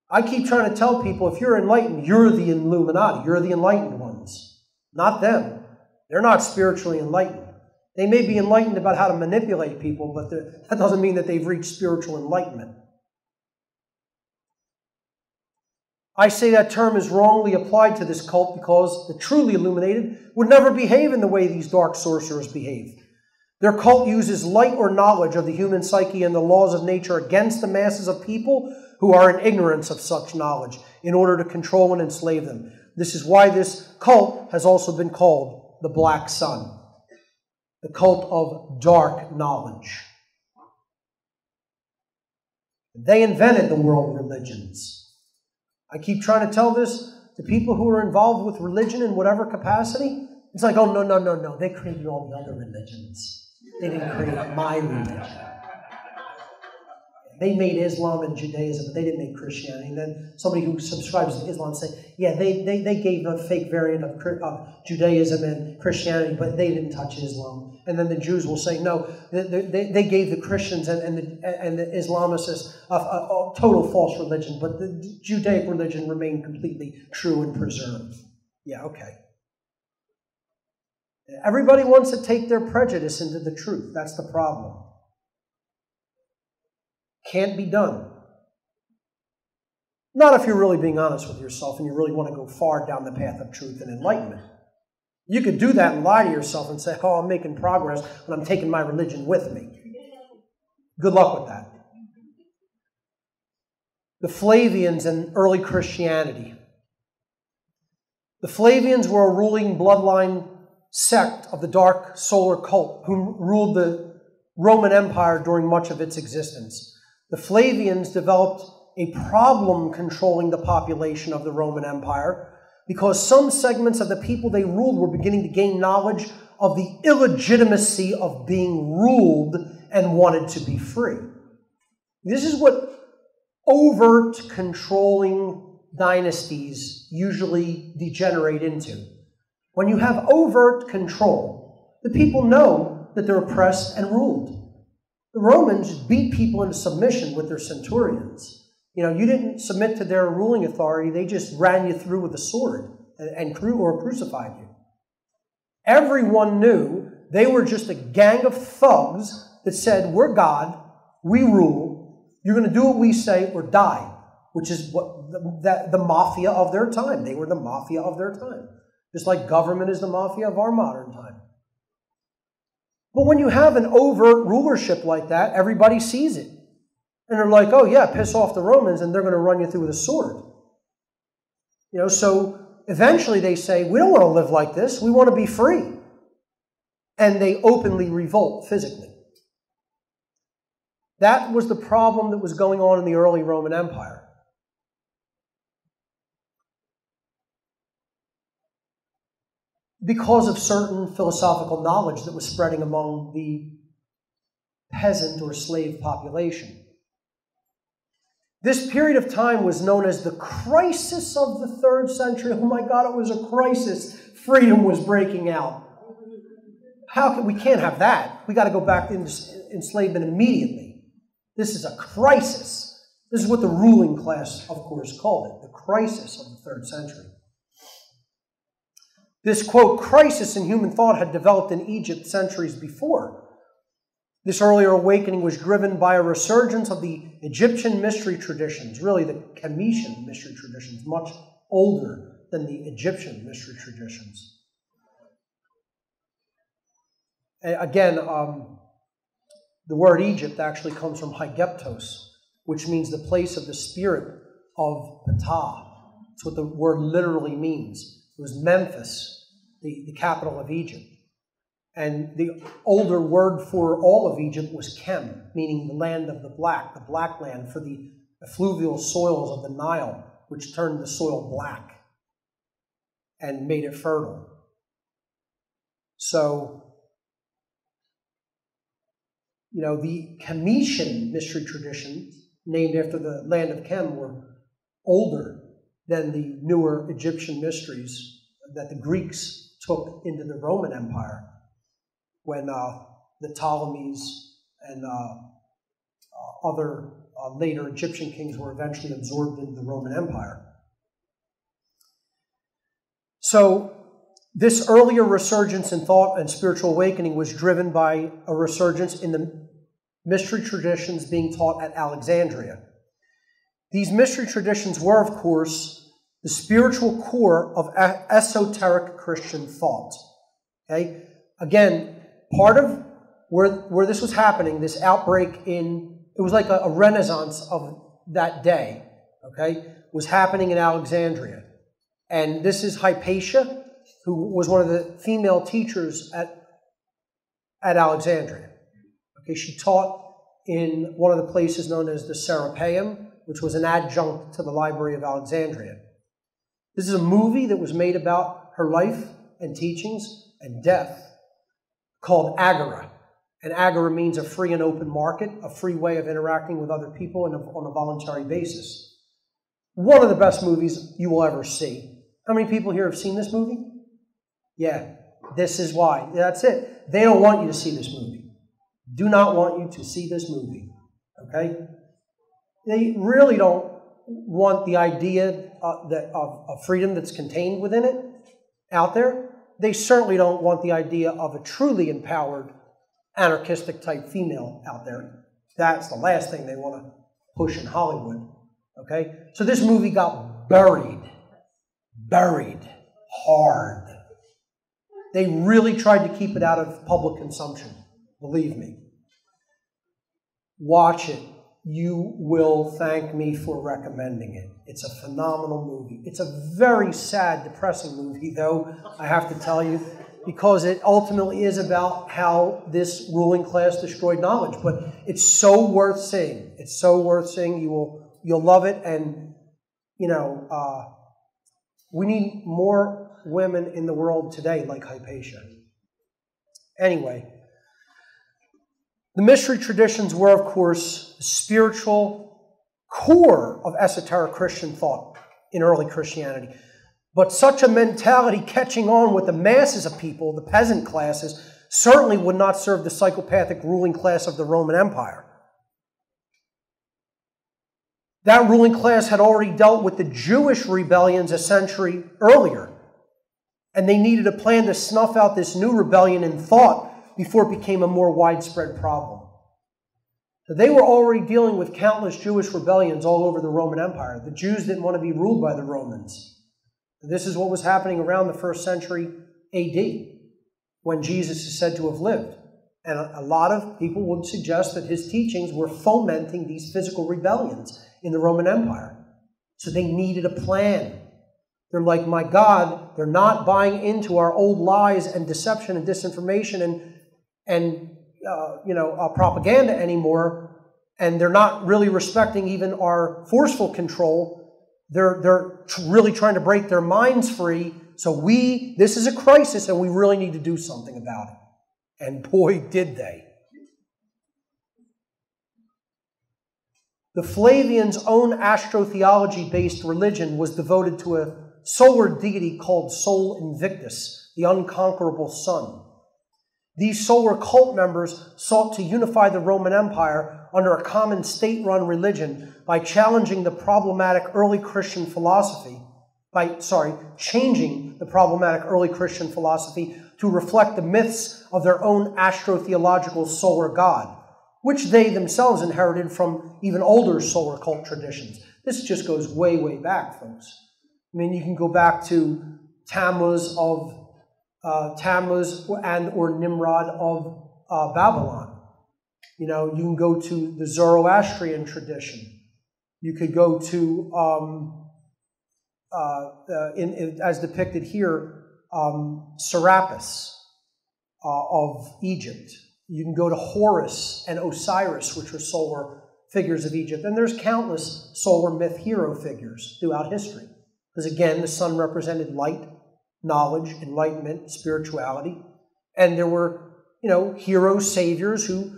I keep trying to tell people, if you're enlightened, you're the Illuminati. You're the enlightened ones, not them. They're not spiritually enlightened. They may be enlightened about how to manipulate people, but that doesn't mean that they've reached spiritual enlightenment. I say that term is wrongly applied to this cult because the truly illuminated would never behave in the way these dark sorcerers behave. Their cult uses light or knowledge of the human psyche and the laws of nature against the masses of people who are in ignorance of such knowledge in order to control and enslave them. This is why this cult has also been called the Black Sun, the cult of dark knowledge. They invented the world religions. I keep trying to tell this to people who are involved with religion in whatever capacity. It's like, oh, no. They created all the other religions. They didn't create my religion. They made Islam and Judaism, but they didn't make Christianity. And then somebody who subscribes to Islam say, yeah, they gave a fake variant of Judaism and Christianity, but they didn't touch Islam. And then the Jews will say, no, they gave the Christians and the Islamists a total false religion, but the Judaic religion remained completely true and preserved. Yeah, okay. Everybody wants to take their prejudice into the truth. That's the problem. Can't be done. Not if you're really being honest with yourself and you really want to go far down the path of truth and enlightenment. You could do that and lie to yourself and say, oh, I'm making progress, but I'm taking my religion with me. Good luck with that. The Flavians and early Christianity. The Flavians were a ruling bloodline sect of the dark solar cult who ruled the Roman Empire during much of its existence. The Flavians developed a problem controlling the population of the Roman Empire because some segments of the people they ruled were beginning to gain knowledge of the illegitimacy of being ruled and wanted to be free. This is what overt controlling dynasties usually degenerate into. When you have overt control, the people know that they're oppressed and ruled. The Romans beat people into submission with their centurions. You know, you didn't submit to their ruling authority. They just ran you through with a sword and crucified you. Everyone knew they were just a gang of thugs that said, we're God, we rule, you're going to do what we say or die, which is what the mafia of their time. They were the mafia of their time. Just like government is the mafia of our modern time. But when you have an overt rulership like that, everybody sees it. And they're like, oh yeah, piss off the Romans and they're going to run you through with a sword. You know, so eventually they say, we don't want to live like this. We want to be free. And they openly revolt physically. That was the problem that was going on in the early Roman Empire. Because of certain philosophical knowledge that was spreading among the peasant or slave population. This period of time was known as the crisis of the 3rd century. Oh my God, it was a crisis. Freedom was breaking out. We can't have that. We got to go back to enslavement immediately. This is a crisis. This is what the ruling class, of course, called it. The crisis of the 3rd century. This, quote, crisis in human thought had developed in Egypt centuries before. This earlier awakening was driven by a resurgence of the Egyptian mystery traditions, really the Kemetian mystery traditions, much older than the Egyptian mystery traditions. Again, the word Egypt actually comes from Haigeptos, which means the place of the spirit of Ptah. That's what the word literally means. It was Memphis, the capital of Egypt. And the older word for all of Egypt was Kem, meaning the land of the black land for the effluvial soils of the Nile, which turned the soil black and made it fertile. So, the Kemetian mystery traditions, named after the land of Kem, were older than the newer Egyptian mysteries that the Greeks took into the Roman Empire when the Ptolemies and other later Egyptian kings were eventually absorbed into the Roman Empire. So this earlier resurgence in thought and spiritual awakening was driven by a resurgence in the mystery traditions being taught at Alexandria. These mystery traditions were, of course, the spiritual core of esoteric Christian thought. Okay? Again, part of where this was happening, this outbreak it was like a renaissance of that day, okay, was happening in Alexandria. And this is Hypatia, who was one of the female teachers at Alexandria. Okay, she taught in one of the places known as the Serapeum, which was an adjunct to the Library of Alexandria. This is a movie that was made about her life and teachings and death called Agora. And Agora means a free and open market, a free way of interacting with other people on a voluntary basis. One of the best movies you will ever see. How many people here have seen this movie? Yeah, this is why. That's it. They don't want you to see this movie. Do not want you to see this movie. Okay? They really don't want the idea of freedom that's contained within it out there. They certainly don't want the idea of a truly empowered, anarchistic type female out there. That's the last thing they want to push in Hollywood. Okay? So this movie got buried hard. They really tried to keep it out of public consumption. Believe me. Watch it. You will thank me for recommending it. It's a phenomenal movie. It's a very sad, depressing movie, though, I have to tell you, because it ultimately is about how this ruling class destroyed knowledge. But it's so worth seeing. It's so worth seeing. You'll love it. And, we need more women in the world today like Hypatia. Anyway, the mystery traditions were, of course, the spiritual core of esoteric Christian thought in early Christianity. But such a mentality catching on with the masses of people, the peasant classes, certainly would not serve the psychopathic ruling class of the Roman Empire. That ruling class had already dealt with the Jewish rebellions a century earlier, and they needed a plan to snuff out this new rebellion in thought before it became a more widespread problem. So they were already dealing with countless Jewish rebellions all over the Roman Empire. The Jews didn't want to be ruled by the Romans. This is what was happening around the 1st century AD, when Jesus is said to have lived. And a lot of people would suggest that his teachings were fomenting these physical rebellions in the Roman Empire. So they needed a plan. They're like, my God, they're not buying into our old lies and deception and disinformation and propaganda anymore, and they're not really respecting even our forceful control. They're really trying to break their minds free. So this is a crisis, and we really need to do something about it. And boy, did they. The Flavians' own astrotheology-based religion was devoted to a solar deity called Sol Invictus, the unconquerable sun. These solar cult members sought to unify the Roman Empire under a common state-run religion by challenging the problematic early Christian philosophy changing the problematic early Christian philosophy to reflect the myths of their own astrotheological solar god, which they themselves inherited from even older solar cult traditions. This just goes way, way back, folks. I mean, you can go back to Tammuz and or Nimrod of Babylon. You know, you can go to the Zoroastrian tradition. You could go to, as depicted here, Serapis of Egypt. You can go to Horus and Osiris, which were solar figures of Egypt. And there's countless solar myth hero figures throughout history. Because again, the sun represented light, knowledge, enlightenment, spirituality. And there were, hero saviors who,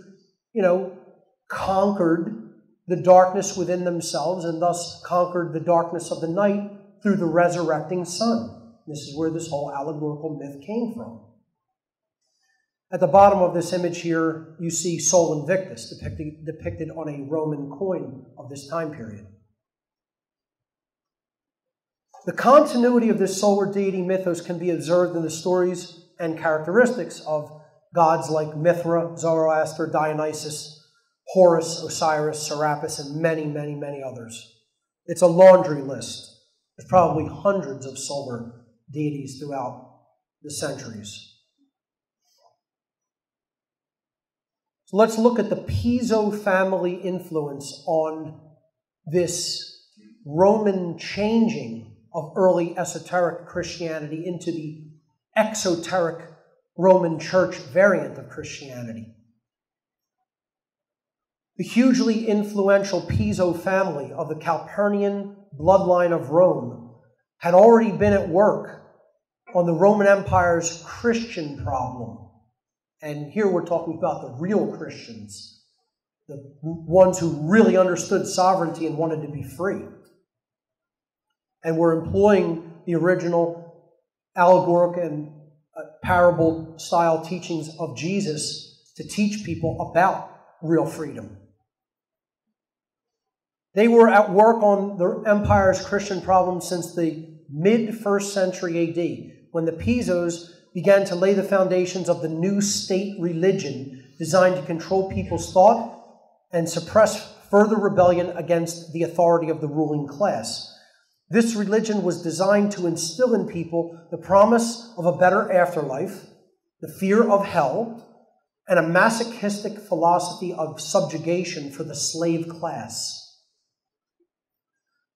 conquered the darkness within themselves and thus conquered the darkness of the night through the resurrecting sun. This is where this whole allegorical myth came from. At the bottom of this image here, you see Sol Invictus depicted on a Roman coin of this time period. The continuity of this solar deity mythos can be observed in the stories and characteristics of gods like Mithra, Zoroaster, Dionysus, Horus, Osiris, Serapis, and many, many, many others. It's a laundry list. There's probably hundreds of solar deities throughout the centuries. So let's look at the Piso family influence on this Roman changing of early esoteric Christianity into the exoteric Roman Church variant of Christianity. The hugely influential Piso family of the Calpurnian bloodline of Rome had already been at work on the Roman Empire's Christian problem. And here we're talking about the real Christians, the ones who really understood sovereignty and wanted to be free. And were employing the original allegoric and parable-style teachings of Jesus to teach people about real freedom. They were at work on the empire's Christian problem since the mid-1st century AD, when the Pisos began to lay the foundations of the new state religion designed to control people's thought and suppress further rebellion against the authority of the ruling class. This religion was designed to instill in people the promise of a better afterlife, the fear of hell, and a masochistic philosophy of subjugation for the slave class.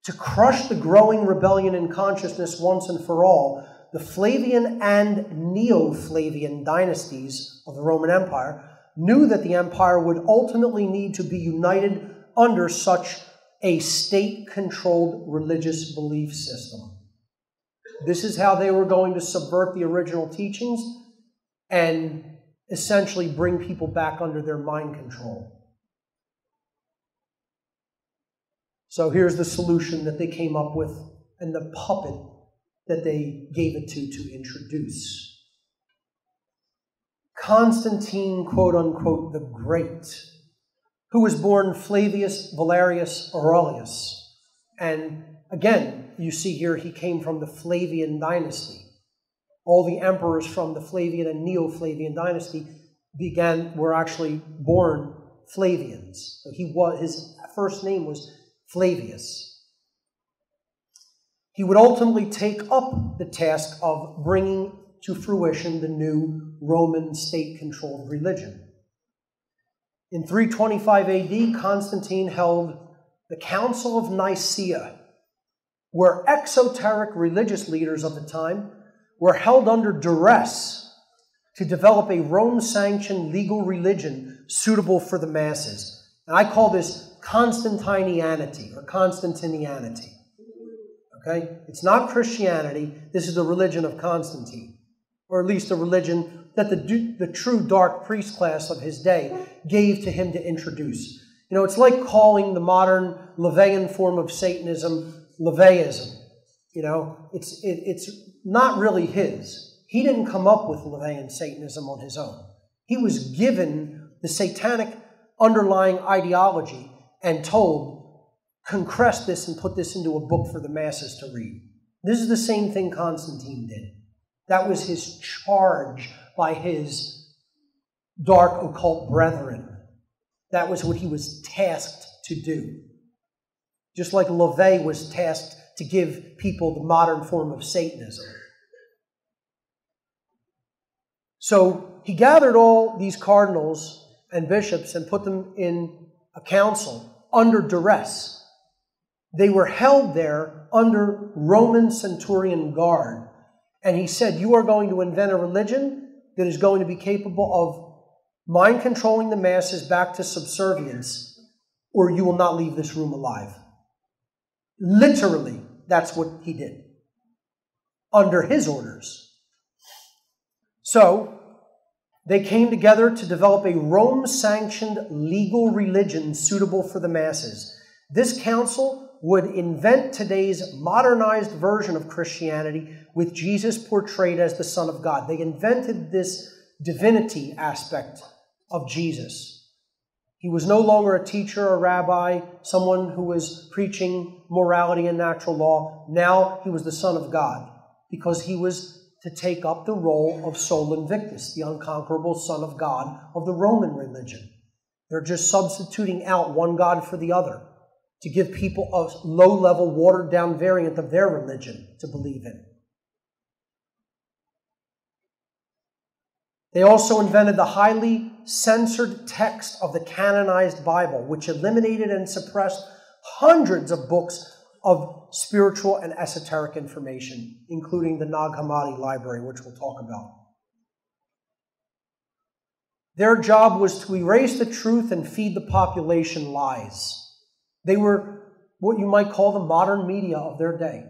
To crush the growing rebellion in consciousness once and for all, the Flavian and Neo-Flavian dynasties of the Roman Empire knew that the empire would ultimately need to be united under such a state-controlled religious belief system. This is how they were going to subvert the original teachings and essentially bring people back under their mind control. So here's the solution that they came up with and the puppet that they gave it to introduce. Constantine, quote-unquote, the Great, who was born Flavius Valerius Aurelius. And again, you see here he came from the Flavian dynasty. All the emperors from the Flavian and Neo-Flavian dynasty were actually born Flavians. So his first name was Flavius. He would ultimately take up the task of bringing to fruition the new Roman state-controlled religion. In 325 AD, Constantine held the Council of Nicaea, where exoteric religious leaders of the time were held under duress to develop a Rome-sanctioned legal religion suitable for the masses. And I call this Constantinianity or Constantinianity. Okay? It's not Christianity. This is the religion of Constantine, or at least a religion that the true dark priest class of his day gave to him to introduce. It's like calling the modern LaVeyan form of Satanism LaVeyism. It's not really his. He didn't come up with LaVeyan Satanism on his own. He was given the satanic underlying ideology and told, concrete this and put this into a book for the masses to read. This is the same thing Constantine did. That was his charge by his dark occult brethren. That was what he was tasked to do. Just like LaVey was tasked to give people the modern form of Satanism. So he gathered all these cardinals and bishops and put them in a council under duress. They were held there under Roman centurion guard. And he said, you are going to invent a religion that is going to be capable of mind controlling the masses back to subservience, or you will not leave this room alive. Literally, that's what he did. Under his orders. So, they came together to develop a Rome-sanctioned legal religion suitable for the masses. This council would invent today's modernized version of Christianity with Jesus portrayed as the Son of God. They invented this divinity aspect of Jesus. He was no longer a teacher, a rabbi, someone who was preaching morality and natural law. Now he was the Son of God because he was to take up the role of Sol Invictus, the unconquerable Son of God of the Roman religion. They're just substituting out one God for the other to give people a low-level, watered-down variant of their religion to believe in. They also invented the highly censored text of the canonized Bible, which eliminated and suppressed hundreds of books of spiritual and esoteric information, including the Nag Hammadi library, which we'll talk about. Their job was to erase the truth and feed the population lies. They were what you might call the modern media of their day.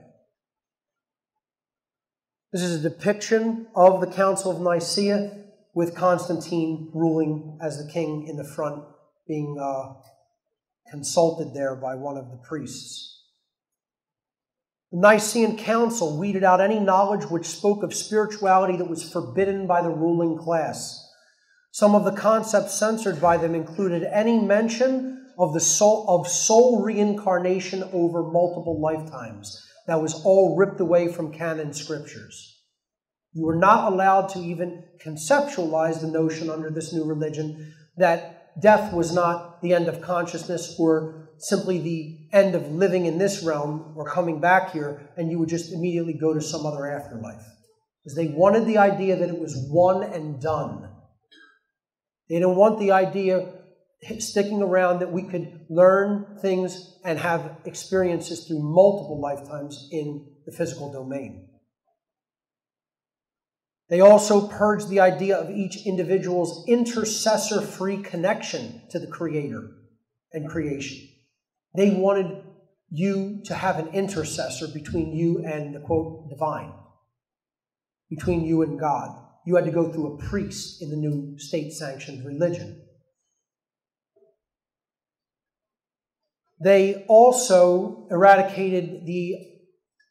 This is a depiction of the Council of Nicaea with Constantine ruling as the king in the front, being consulted there by one of the priests. The Nicene Council weeded out any knowledge which spoke of spirituality that was forbidden by the ruling class. Some of the concepts censored by them included any mention of soul reincarnation over multiple lifetimes. That was all ripped away from canon scriptures. You were not allowed to even conceptualize the notion under this new religion that death was not the end of consciousness or simply the end of living in this realm or coming back here, and you would just immediately go to some other afterlife. Because they wanted the idea that it was one and done. They didn't want the idea sticking around that we could learn things and have experiences through multiple lifetimes in the physical domain. They also purged the idea of each individual's intercessor-free connection to the Creator and creation. They wanted you to have an intercessor between you and the, quote, divine, between you and God. You had to go through a priest in the new state-sanctioned religion. They also eradicated the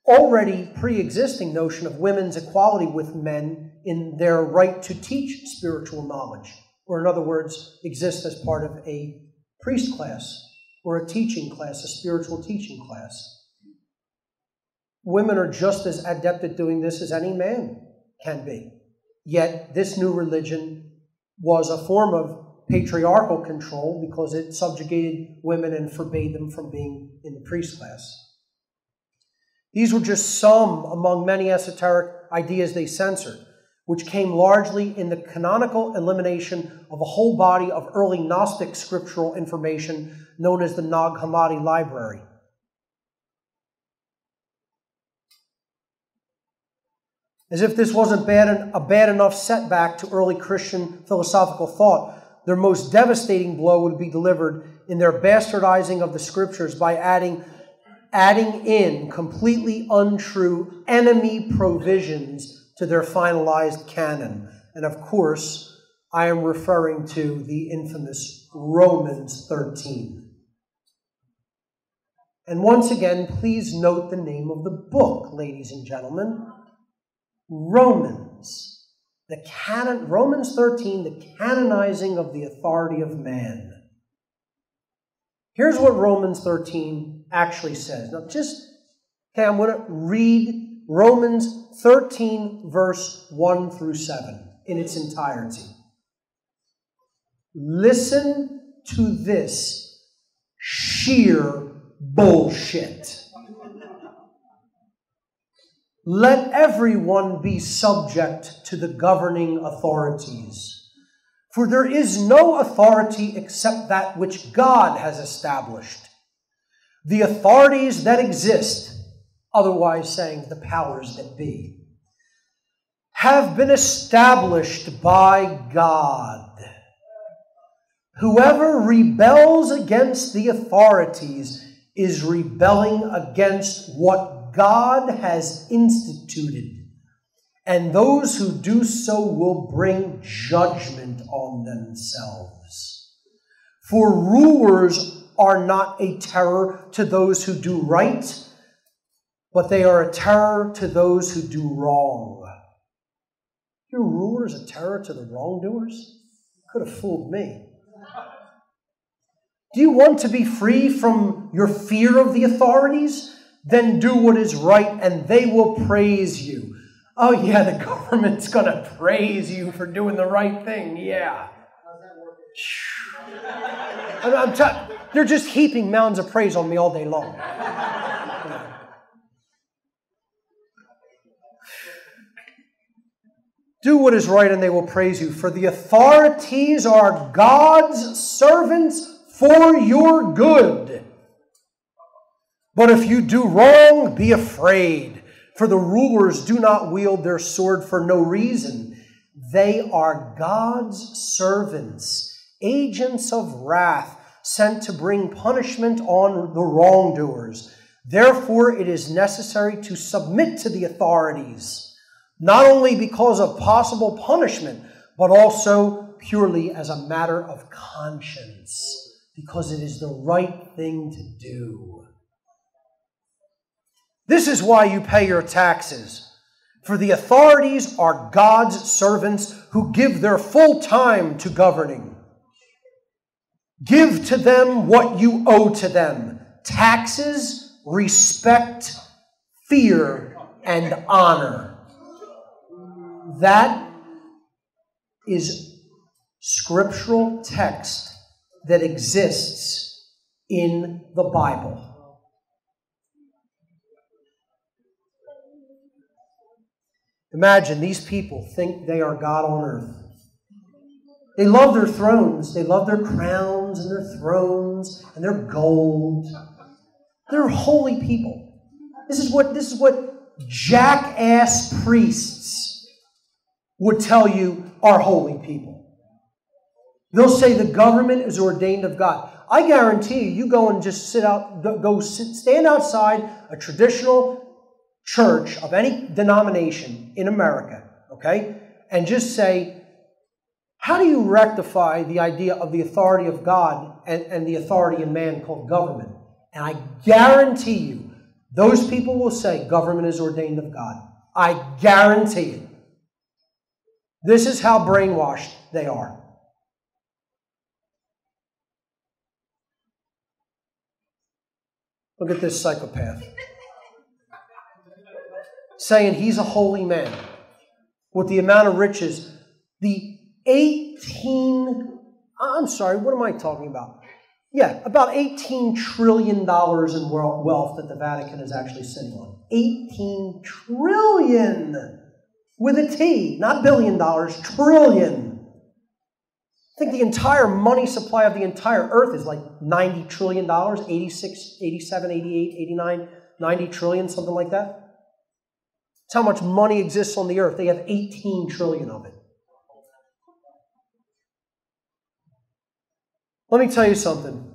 already pre-existing notion of women's equality with men in their right to teach spiritual knowledge, or in other words, exist as part of a priest class or a teaching class, a spiritual teaching class. Women are just as adept at doing this as any man can be. Yet this new religion was a form of patriarchal control because it subjugated women and forbade them from being in the priest class. These were just some among many esoteric ideas they censored, which came largely in the canonical elimination of a whole body of early Gnostic scriptural information known as the Nag Hammadi library. As if this wasn't a bad enough setback to early Christian philosophical thought, their most devastating blow would be delivered in their bastardizing of the scriptures by adding in completely untrue enemy provisions to their finalized canon. And of course, I am referring to the infamous Romans 13. And once again, please note the name of the book, ladies and gentlemen. Romans. Romans 13, the canonizing of the authority of man. Here's what Romans 13 actually says. Now I'm going to read Romans 13, verse 1 through 7 in its entirety. Listen to this sheer bullshit. Let everyone be subject to the governing authorities, for there is no authority except that which God has established. The authorities that exist, otherwise saying the powers that be, have been established by God. Whoever rebels against the authorities is rebelling against what God has instituted, and those who do so will bring judgment on themselves. For rulers are not a terror to those who do right, but they are a terror to those who do wrong. Your ruler is a terror to the wrongdoers? Could have fooled me. Do you want to be free from your fear of the authorities? Then do what is right and they will praise you. Oh yeah, the government's going to praise you for doing the right thing. Yeah. They're just heaping mounds of praise on me all day long. Do what is right and they will praise you, for the authorities are God's servants for your good. But if you do wrong, be afraid, for the rulers do not wield their sword for no reason. They are God's servants, agents of wrath, sent to bring punishment on the wrongdoers. Therefore, it is necessary to submit to the authorities, not only because of possible punishment, but also purely as a matter of conscience, because it is the right thing to do. This is why you pay your taxes, for the authorities are God's servants who give their full time to governing. Give to them what you owe to them: taxes, respect, fear, and honor. That is scriptural text that exists in the Bible. Imagine these people think they are God on earth. They love their thrones. They love their crowns and their thrones and their gold. They're holy people. This is what jackass priests would tell you are holy people. They'll say the government is ordained of God. I guarantee you go and just stand outside a traditional church of any denomination in America, okay, and just say, how do you rectify the idea of the authority of God and the authority in man called government? And I guarantee you, those people will say government is ordained of God. I guarantee it. This is how brainwashed they are. Look at this psychopath. Saying he's a holy man with the amount of riches, what am I talking about? Yeah, about $18 trillion in wealth that the Vatican is actually sitting on. 18 trillion with a T, not billion dollars, trillion. I think the entire money supply of the entire earth is like $90 trillion, 86, 87, 88, 89, 90 trillion, something like that. That's how much money exists on the earth. They have 18 trillion of it. Let me tell you something.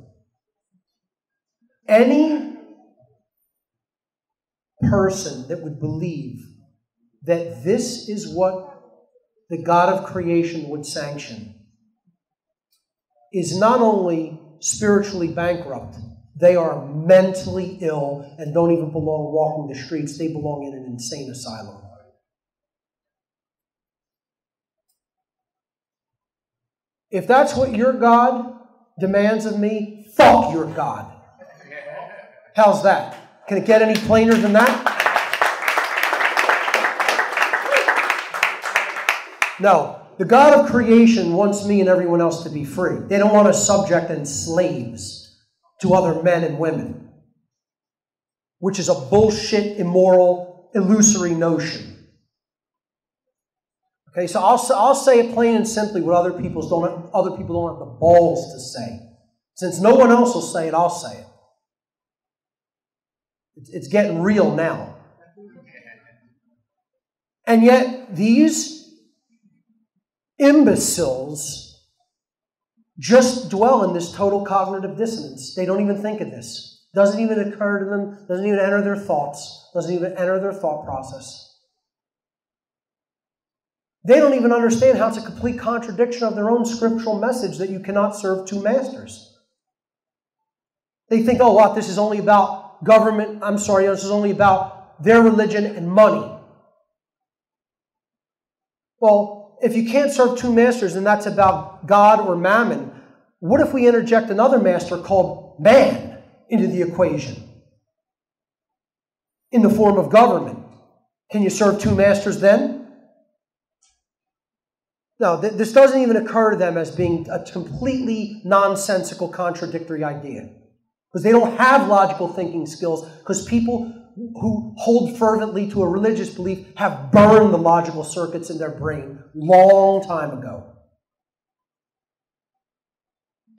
Any person that would believe that this is what the God of creation would sanction is not only spiritually bankrupt, they are mentally ill and don't even belong walking the streets. They belong in an insane asylum. If that's what your God demands of me, fuck your God. How's that? Can it get any plainer than that? No. The God of creation wants me and everyone else to be free. They don't want us subject and slaves to other men and women, which is a bullshit, immoral, illusory notion. Okay, so I'll say it plain and simply what other people don't have the balls to say. Since no one else will say it, I'll say it. It's getting real now. And yet, these imbeciles just dwell in this total cognitive dissonance. They don't even think of this. Doesn't even occur to them, doesn't even enter their thoughts, doesn't even enter their thought process. They don't even understand how it's a complete contradiction of their own scriptural message that you cannot serve two masters. They think, oh, what, this is only about government, this is only about their religion and money. Well, if you can't serve two masters and that's about God or mammon, what if we interject another master called man into the equation in the form of government? Can you serve two masters then? No, this doesn't even occur to them as being a completely nonsensical, contradictory idea. Because they don't have logical thinking skills, because people who hold fervently to a religious belief have burned the logical circuits in their brain long time ago.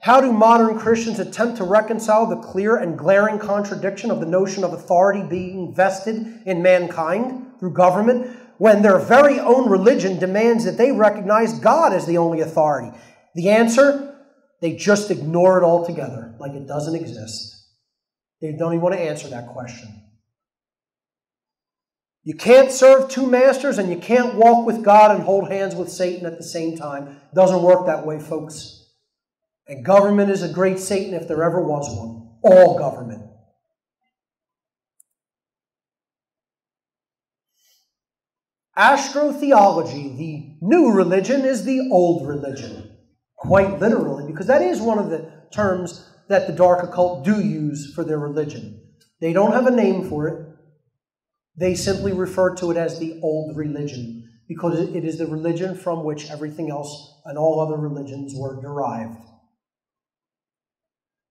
How do modern Christians attempt to reconcile the clear and glaring contradiction of the notion of authority being vested in mankind through government when their very own religion demands that they recognize God as the only authority? The answer? They just ignore it altogether, like it doesn't exist. They don't even want to answer that question. You can't serve two masters and you can't walk with God and hold hands with Satan at the same time. It doesn't work that way, folks. And government is a great Satan if there ever was one. All government. Astrotheology, the new religion, is the old religion. Quite literally, because that is one of the terms that the dark occult do use for their religion. They don't have a name for it. They simply refer to it as the old religion, because it is the religion from which everything else and all other religions were derived.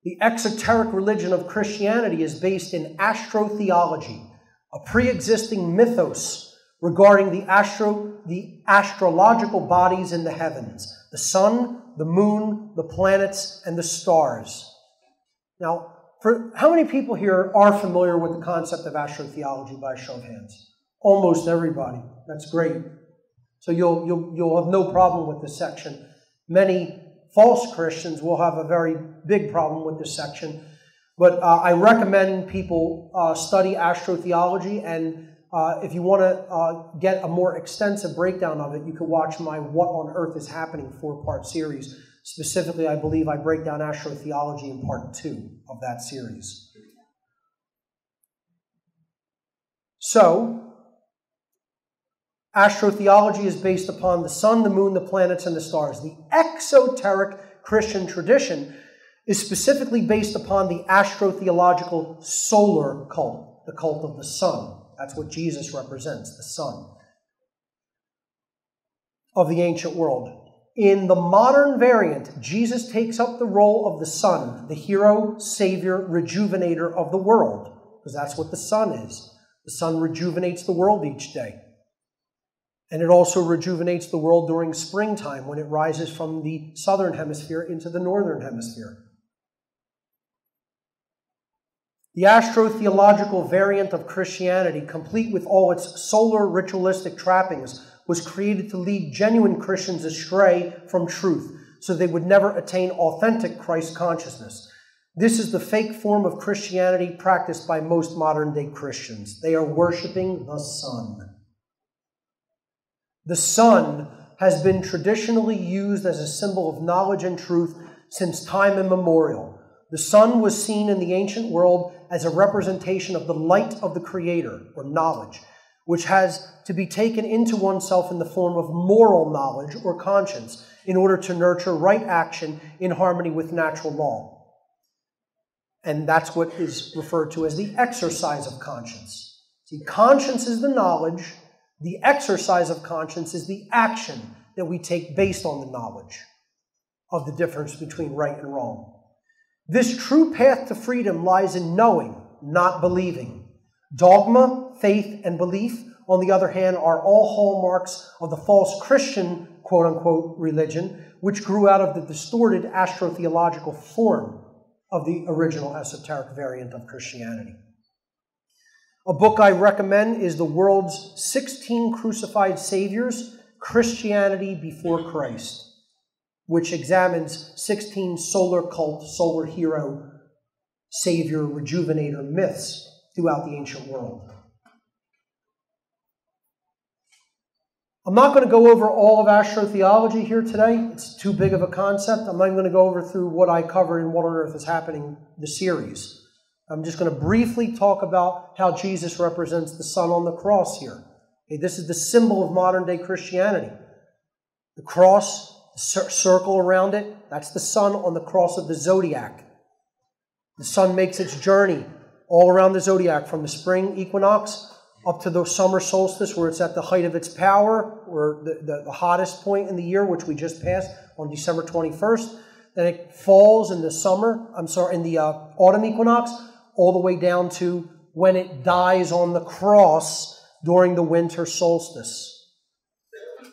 The exoteric religion of Christianity is based in astrotheology, a pre-existing mythos regarding the astrological bodies in the heavens, the sun, the moon, the planets, and the stars. Now, how many people here are familiar with the concept of astrotheology by a show of hands? Almost everybody. That's great. So you'll have no problem with this section. Many false Christians will have a very big problem with this section. But I recommend people study astrotheology, and if you want to get a more extensive breakdown of it, you can watch my What on Earth is Happening 4-part series. Specifically, I believe I break down astrotheology in part 2 of that series. So, astrotheology is based upon the sun, the moon, the planets, and the stars. The exoteric Christian tradition is specifically based upon the astrotheological solar cult, the cult of the sun. That's what Jesus represents, the sun of the ancient world. In the modern variant, Jesus takes up the role of the sun, the hero, savior, rejuvenator of the world, because that's what the sun is. The sun rejuvenates the world each day. And it also rejuvenates the world during springtime when it rises from the southern hemisphere into the northern hemisphere. The astrotheological variant of Christianity, complete with all its solar ritualistic trappings, was created to lead genuine Christians astray from truth, so they would never attain authentic Christ consciousness. This is the fake form of Christianity practiced by most modern-day Christians. They are worshiping the sun. The sun has been traditionally used as a symbol of knowledge and truth since time immemorial. The sun was seen in the ancient world as a representation of the light of the Creator, or knowledge, which has to be taken into oneself in the form of moral knowledge or conscience in order to nurture right action in harmony with natural law. And that's what is referred to as the exercise of conscience. See, conscience is the knowledge. The exercise of conscience is the action that we take based on the knowledge of the difference between right and wrong. This true path to freedom lies in knowing, not believing. Dogma, faith, and belief, on the other hand, are all hallmarks of the false Christian, quote-unquote, religion, which grew out of the distorted astrotheological form of the original esoteric variant of Christianity. A book I recommend is The World's 16 Crucified Saviors, Christianity Before Christ, which examines 16 solar cult, solar hero, savior, rejuvenator myths throughout the ancient world. I'm not going to go over all of astrotheology here today. It's too big of a concept. I'm not even going to go over through what I covered in What on Earth is Happening, the series. I'm just going to briefly talk about how Jesus represents the sun on the cross here. Okay, this is the symbol of modern-day Christianity. The cross, the circle around it, that's the sun on the cross of the zodiac. The sun makes its journey all around the zodiac from the spring equinox up to the summer solstice, where it's at the height of its power, or the hottest point in the year, which we just passed on December 21st. Then it falls in the in the autumn equinox, all the way down to when it dies on the cross during the winter solstice.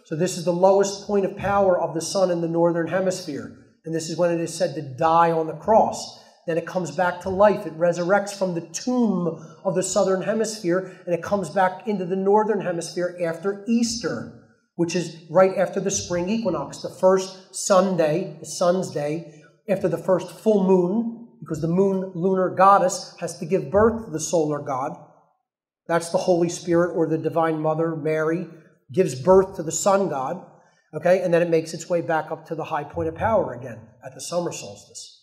So this is the lowest point of power of the sun in the northern hemisphere. And this is when it is said to die on the cross. Then it comes back to life. It resurrects from the tomb of the southern hemisphere, and it comes back into the northern hemisphere after Easter, which is right after the spring equinox, the first Sunday, the sun's day, after the first full moon, because the moon, lunar goddess, has to give birth to the solar god. That's the Holy Spirit, or the Divine Mother, Mary, gives birth to the sun god, okay? And then it makes its way back up to the high point of power again at the summer solstice.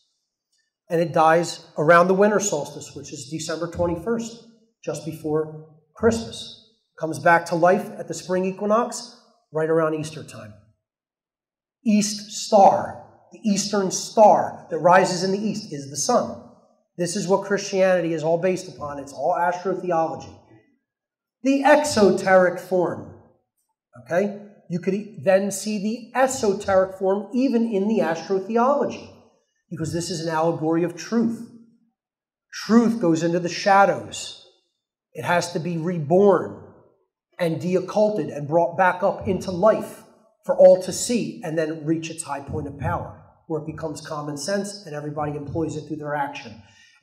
And it dies around the winter solstice, which is December 21st, just before Christmas. Comes back to life at the spring equinox, right around Easter time. East star, the eastern star that rises in the east, is the sun. This is what Christianity is all based upon. It's all astrotheology. The exoteric form, okay? You could then see the esoteric form even in the astrotheology, because this is an allegory of truth. Truth goes into the shadows. It has to be reborn and deocculted and brought back up into life for all to see, and then reach its high point of power, where it becomes common sense and everybody employs it through their action.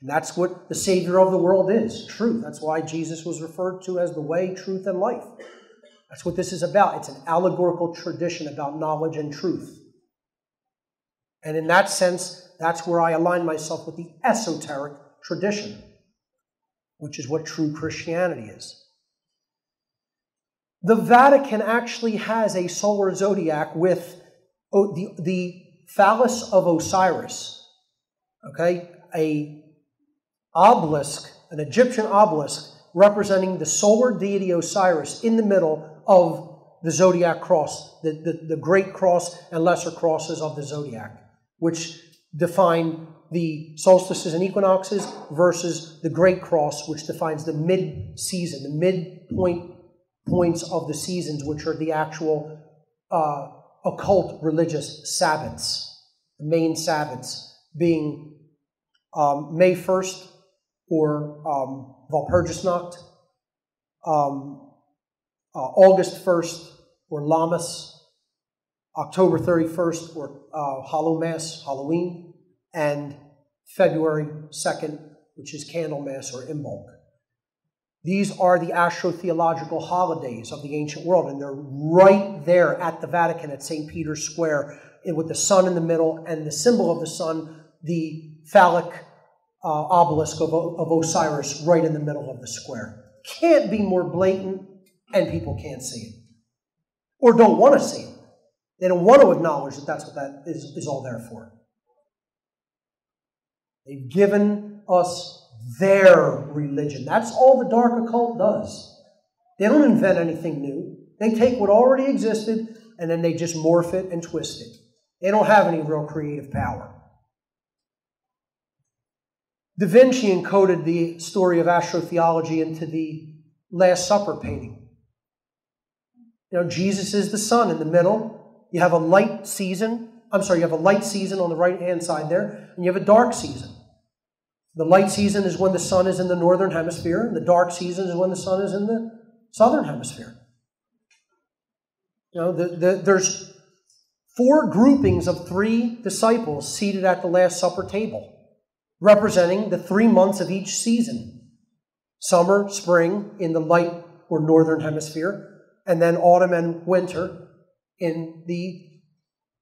And that's what the Savior of the world is, truth. That's why Jesus was referred to as the way, truth, and life. That's what this is about. It's an allegorical tradition about knowledge and truth. And in that sense, that's where I align myself with the esoteric tradition, which is what true Christianity is. The Vatican actually has a solar zodiac with the phallus of Osiris, okay? An Egyptian obelisk representing the solar deity Osiris in the middle of the zodiac cross, the great cross and lesser crosses of the zodiac, which define the solstices and equinoxes versus the great cross, which defines the mid-season, the midpoint points of the seasons, which are the actual occult religious Sabbats. The main Sabbats being May 1st, or Walpurgisnacht, August 1st, or Lammas, October 31st, or Hallowmass, Halloween, and February 2nd, which is Candlemas or Imbolc. These are the astrotheological holidays of the ancient world, and they're right there at the Vatican at St. Peter's Square, with the sun in the middle, and the symbol of the sun, the phallic obelisk of Osiris, right in the middle of the square. Can't be more blatant, and people can't see it, or don't want to see it. They don't want to acknowledge that that's what that is all there for. They've given us their religion. That's all the dark occult does. They don't invent anything new. They take what already existed and then they just morph it and twist it. They don't have any real creative power. Da Vinci encoded the story of astrotheology into the Last Supper painting. You know, Jesus is the sun in the middle. You have a light season. You have a light season on the right-hand side there, and you have a dark season. The light season is when the sun is in the northern hemisphere, and the dark season is when the sun is in the southern hemisphere. There's 4 groupings of 3 disciples seated at the Last Supper table, representing the 3 months of each season. Summer, spring in the light or northern hemisphere, and then autumn and winter in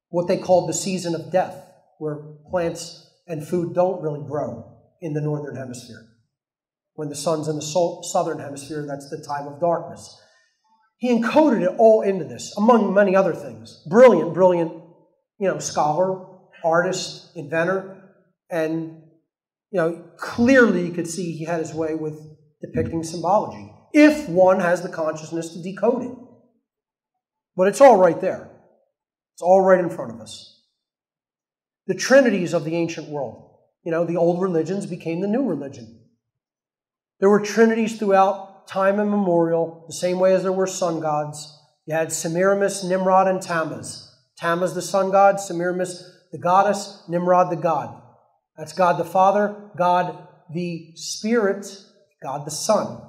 what they called the season of death, where plants and food don't really grow in the northern hemisphere. When the sun's in the southern hemisphere, that's the time of darkness. He encoded it all into this, among many other things. Brilliant, scholar, artist, inventor, and, clearly you could see he had his way with depicting symbology, if one has the consciousness to decode it. But it's all right there. It's all right in front of us. The trinities of the ancient world. The old religions became the new religion. There were trinities throughout time immemorial, the same way as there were sun gods. You had Semiramis, Nimrod, and Tammuz. Tammuz the sun god, Semiramis the goddess, Nimrod the god. That's God the Father, God the Spirit, God the Son.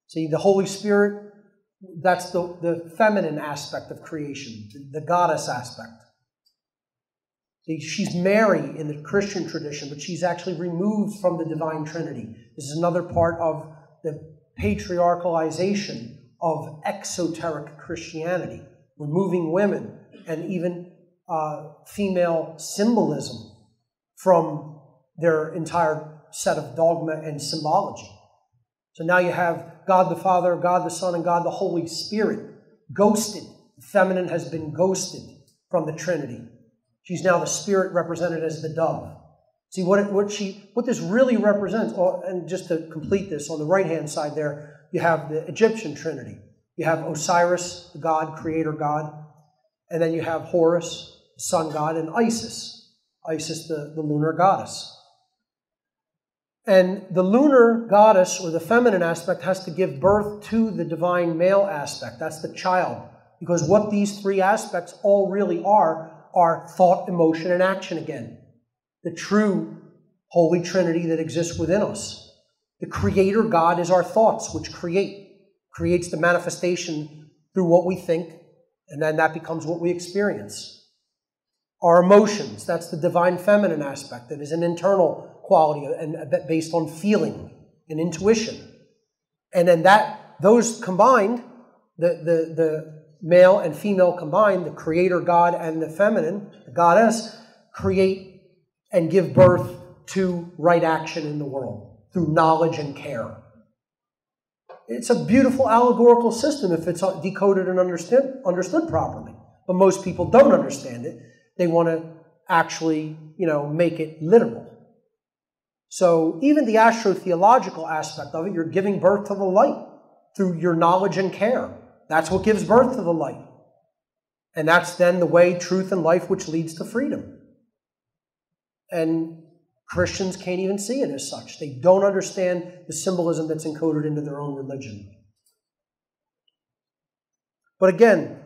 See, the Holy Spirit, that's the feminine aspect of creation, the goddess aspect. See, she's Mary in the Christian tradition, but she's actually removed from the divine Trinity. This is another part of the patriarchalization of exoteric Christianity, removing women and even female symbolism from their entire set of dogma and symbology. So now you have God the Father, God the Son, and God the Holy Spirit ghosted. The feminine has been ghosted from the Trinity. She's now the Spirit represented as the dove. See, what this really represents, and just to complete this, on the right-hand side there, you have the Egyptian Trinity. You have Osiris, the god, creator god, and then you have Horus, the sun god, and Isis, the lunar goddess. And the lunar goddess, or the feminine aspect, has to give birth to the divine male aspect. That's the child. Because what these 3 aspects all really are thought, emotion, and action again. The true Holy Trinity that exists within us. The Creator God is our thoughts, which creates the manifestation through what we think, and then that becomes what we experience. Our emotions, that's the divine feminine aspect, that is an internal quality and based on feeling and intuition. And then those combined, the male and female combined, the Creator God and the feminine, the goddess, create and give birth to right action in the world through knowledge and care. It's a beautiful allegorical system if it's decoded and understood properly. But most people don't understand it. They want to actually, make it literal. So even the astrotheological aspect of it, you're giving birth to the light through your knowledge and care. That's what gives birth to the light. And that's then the way, truth, and life, which leads to freedom. And Christians can't even see it as such. They don't understand the symbolism that's encoded into their own religion. But again,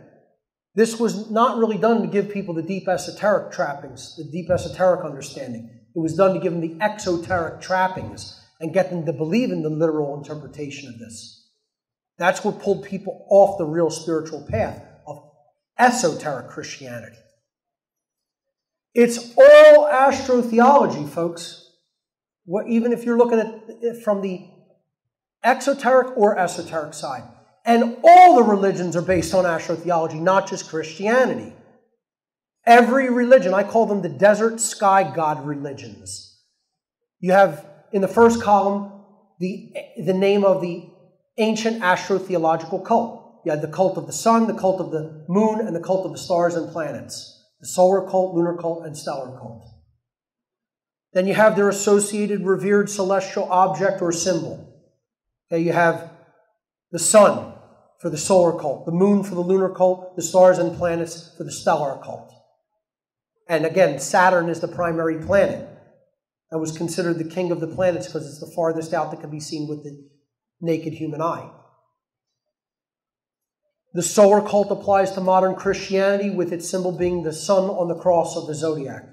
this was not really done to give people the deep esoteric trappings, the deep esoteric understanding. It was done to give them the exoteric trappings and get them to believe in the literal interpretation of this. That's what pulled people off the real spiritual path of esoteric Christianity. It's all astrotheology, folks. Even if you're looking at it from the exoteric or esoteric side. And all the religions are based on astrotheology, not just Christianity. Every religion, I call them the desert sky god religions. You have, in the first column, the name of the ancient astrotheological cult. You had the cult of the sun, the cult of the moon, and the cult of the stars and planets. The solar cult, lunar cult, and stellar cult. Then you have their associated revered celestial object or symbol. Okay, you have the sun for the solar cult, the moon for the lunar cult, the stars and planets for the stellar cult. And again, Saturn is the primary planet. That was considered the king of the planets because it's the farthest out that can be seen with the naked human eye. The solar cult applies to modern Christianity, with its symbol being the sun on the cross of the zodiac.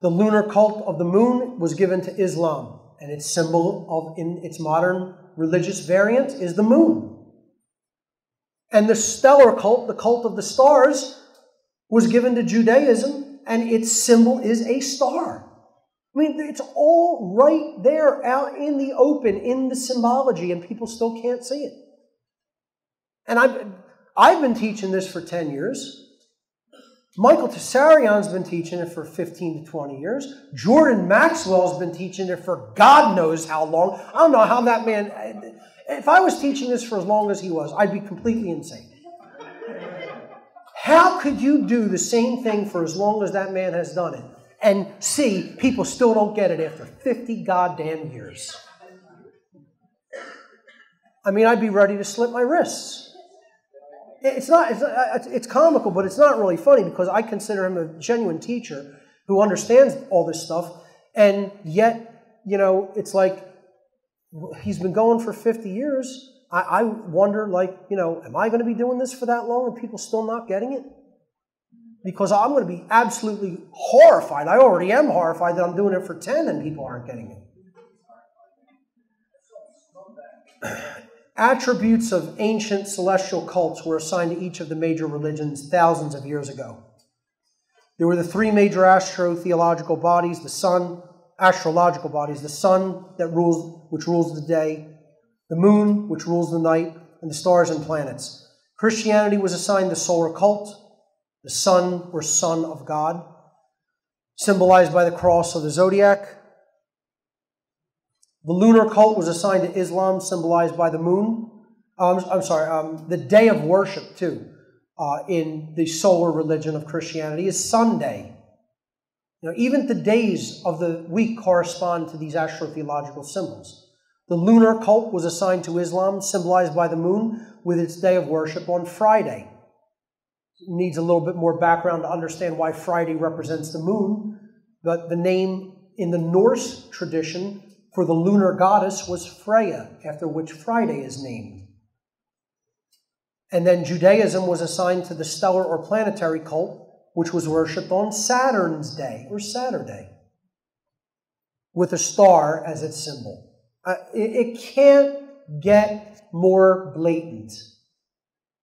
The lunar cult of the moon was given to Islam, and its symbol in its modern religious variant is the moon. And the stellar cult, the cult of the stars, was given to Judaism, and its symbol is a star. I mean, it's all right there out in the open, in the symbology, and people still can't see it. And I've been teaching this for 10 years. Michael Tessarion's been teaching it for 15 to 20 years. Jordan Maxwell's been teaching it for God knows how long. I don't know how that man... If I was teaching this for as long as he was, I'd be completely insane. How could you do the same thing for as long as that man has done it and see people still don't get it after 50 goddamn years? I mean, I'd be ready to slit my wrists. It's comical, but it's not really funny, because I consider him a genuine teacher who understands all this stuff, and yet, it's like he's been going for 50 years. I wonder, am I going to be doing this for that long and people still not getting it? Because I'm going to be absolutely horrified. I already am horrified that I'm doing it for 10 and people aren't getting it. Attributes of ancient celestial cults were assigned to each of the major religions thousands of years ago. There were the three major astrotheological bodies, the sun which rules the day, the moon, which rules the night, and the stars and planets. Christianity was assigned the solar cult, the sun or son of God, symbolized by the cross of the zodiac. The lunar cult was assigned to Islam, symbolized by the moon. The day of worship, too, in the solar religion of Christianity is Sunday. Even the days of the week correspond to these astrotheological symbols. The lunar cult was assigned to Islam, symbolized by the moon, with its day of worship on Friday. It needs a little bit more background to understand why Friday represents the moon, but the name in the Norse tradition for the lunar goddess was Freya, after which Friday is named. And then Judaism was assigned to the stellar or planetary cult, which was worshipped on Saturn's day, or Saturday, with a star as its symbol. It can't get more blatant,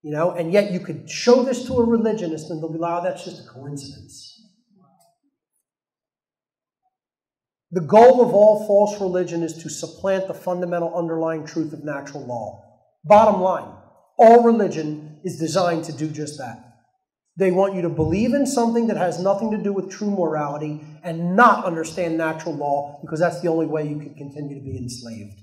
and yet you could show this to a religionist and they'll be like, oh, that's just a coincidence. The goal of all false religion is to supplant the fundamental underlying truth of natural law. Bottom line, all religion is designed to do just that. They want you to believe in something that has nothing to do with true morality and not understand natural law, because that's the only way you can continue to be enslaved.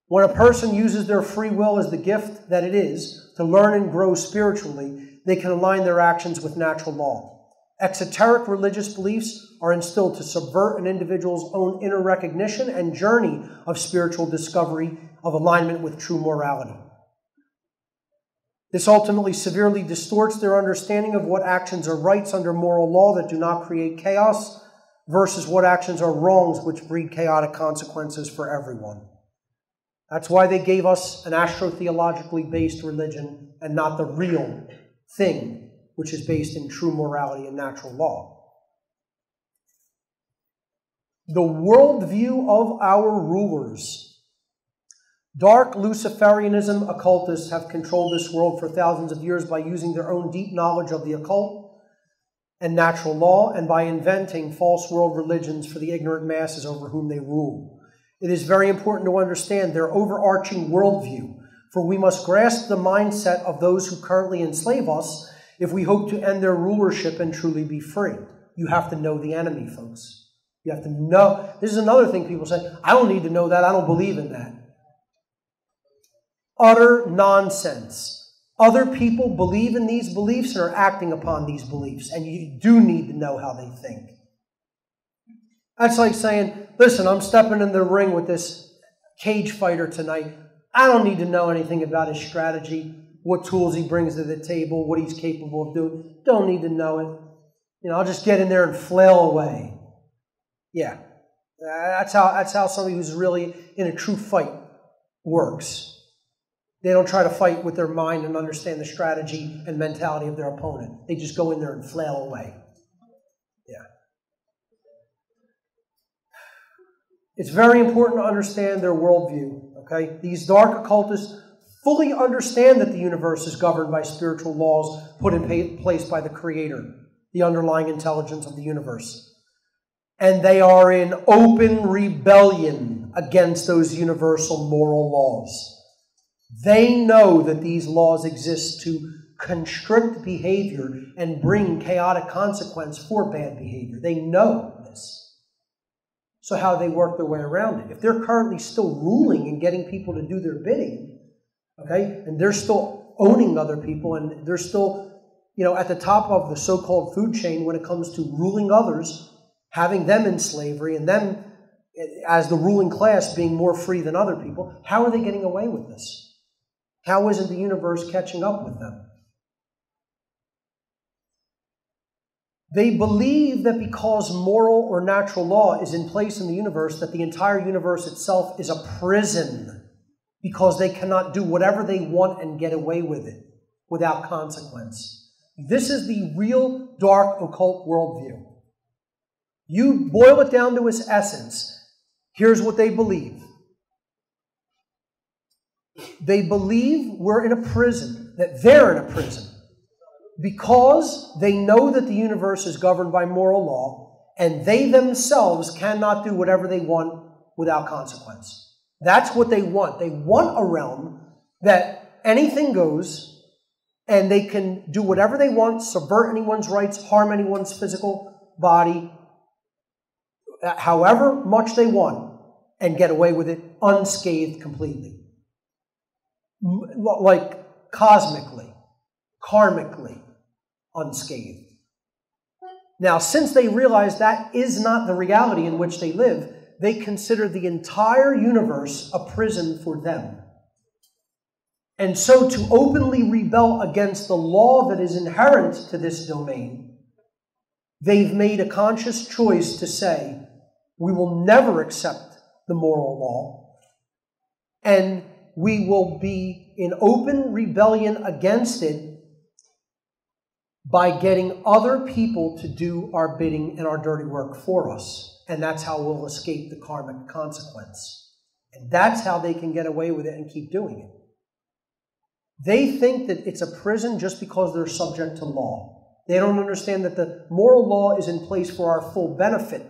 When a person uses their free will as the gift that it is to learn and grow spiritually, they can align their actions with natural law. Exoteric religious beliefs are instilled to subvert an individual's own inner recognition and journey of spiritual discovery of alignment with true morality. This ultimately severely distorts their understanding of what actions are rights under moral law that do not create chaos versus what actions are wrongs which breed chaotic consequences for everyone. That's why they gave us an astrotheologically based religion and not the real thing, which is based in true morality and natural law. The worldview of our rulers. Dark Luciferianism occultists have controlled this world for thousands of years by using their own deep knowledge of the occult and natural law, and by inventing false world religions for the ignorant masses over whom they rule. It is very important to understand their overarching worldview, for we must grasp the mindset of those who currently enslave us if we hope to end their rulership and truly be free. You have to know the enemy, folks. You have to know. This is another thing people say, I don't need to know that, I don't believe in that. Utter nonsense. Other people believe in these beliefs and are acting upon these beliefs, and you do need to know how they think. That's like saying, listen, I'm stepping in the ring with this cage fighter tonight. I don't need to know anything about his strategy, what tools he brings to the table, what he's capable of doing. Don't need to know it. I'll just get in there and flail away. Yeah, that's how somebody who's really in a true fight works. They don't try to fight with their mind and understand the strategy and mentality of their opponent. They just go in there and flail away. Yeah. It's very important to understand their worldview, okay? These dark occultists fully understand that the universe is governed by spiritual laws put in place by the Creator, the underlying intelligence of the universe. And they are in open rebellion against those universal moral laws. They know that these laws exist to constrict behavior and bring chaotic consequence for bad behavior. They know this. So how do they work their way around it? If they're currently still ruling and getting people to do their bidding, okay, and they're still owning other people, and they're still, at the top of the so-called food chain when it comes to ruling others, having them in slavery, and them as the ruling class being more free than other people, how are they getting away with this? How isn't the universe catching up with them? They believe that because moral or natural law is in place in the universe, that the entire universe itself is a prison, because they cannot do whatever they want and get away with it without consequence. This is the real dark occult worldview. You boil it down to its essence. Here's what they believe. They believe we're in a prison, that they're in a prison, because they know that the universe is governed by moral law, and they themselves cannot do whatever they want without consequence. That's what they want. They want a realm that anything goes, and they can do whatever they want, subvert anyone's rights, harm anyone's physical body, however much they want, and get away with it unscathed completely. Like cosmically, karmically unscathed. Now, since they realize that is not the reality in which they live, they consider the entire universe a prison for them. And so to openly rebel against the law that is inherent to this domain, they've made a conscious choice to say, we will never accept the moral law, and we will be in open rebellion against it by getting other people to do our bidding and our dirty work for us. And that's how we'll escape the karmic consequence. And that's how they can get away with it and keep doing it. They think that it's a prison just because they're subject to law. They don't understand that the moral law is in place for our full benefit,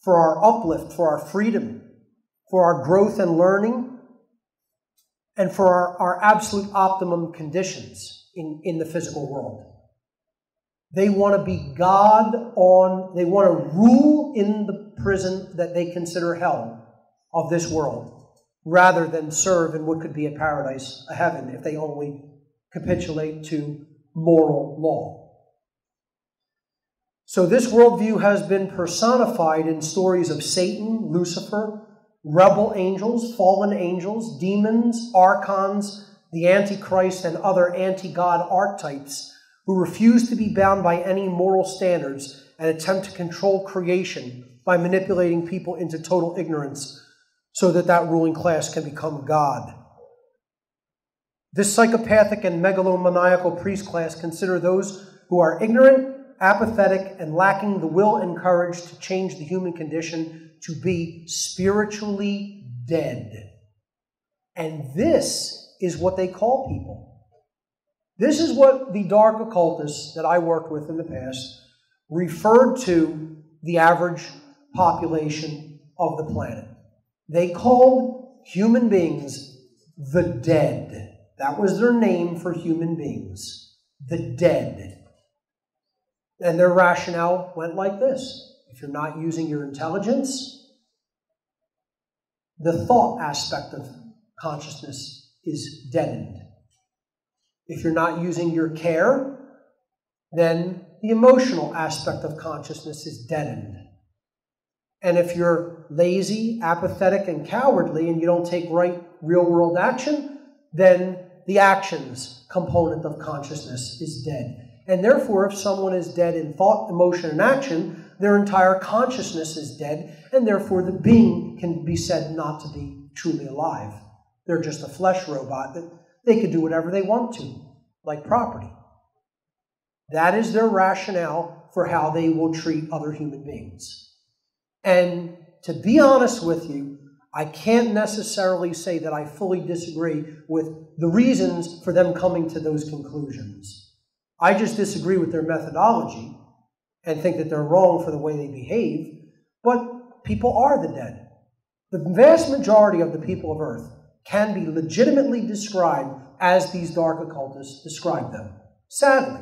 for our uplift, for our freedom, for our growth and learning, and for our absolute optimum conditions in the physical world. They want to be God they want to rule in the prison that they consider hell of this world, rather than serve in what could be a paradise, a heaven, if they only capitulate to moral law. So this worldview has been personified in stories of Satan, Lucifer, rebel angels, fallen angels, demons, archons, the Antichrist, and other anti-God archetypes who refuse to be bound by any moral standards and attempt to control creation by manipulating people into total ignorance so that that ruling class can become God. This psychopathic and megalomaniacal priest class consider those who are ignorant, apathetic, and lacking the will and courage to change the human condition to be spiritually dead. And this is what they call people. This is what the dark occultists that I worked with in the past referred to the average population of the planet. They called human beings the dead. That was their name for human beings, the dead. And their rationale went like this. If you're not using your intelligence, the thought aspect of consciousness is deadened. If you're not using your care, then the emotional aspect of consciousness is deadened. And if you're lazy, apathetic, and cowardly, and you don't take right real-world action, then the actions component of consciousness is dead. And therefore, if someone is dead in thought, emotion, and action, their entire consciousness is dead, and therefore the being can be said not to be truly alive. They're just a flesh robot that they could do whatever they want to, like property. That is their rationale for how they will treat other human beings. And to be honest with you, I can't necessarily say that I fully disagree with the reasons for them coming to those conclusions. I just disagree with their methodology and think that they're wrong for the way they behave, but people are the dead. The vast majority of the people of Earth can be legitimately described as these dark occultists describe them. Sadly.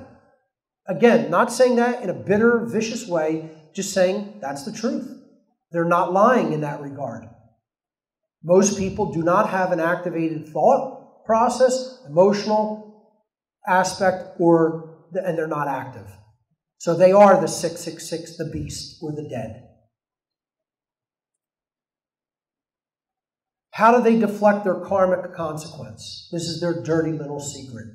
Again, not saying that in a bitter, vicious way, just saying that's the truth. They're not lying in that regard. Most people do not have an activated thought process, emotional aspect, and they're not active. So they are the 666, the beast, or the dead. How do they deflect their karmic consequence? This is their dirty little secret.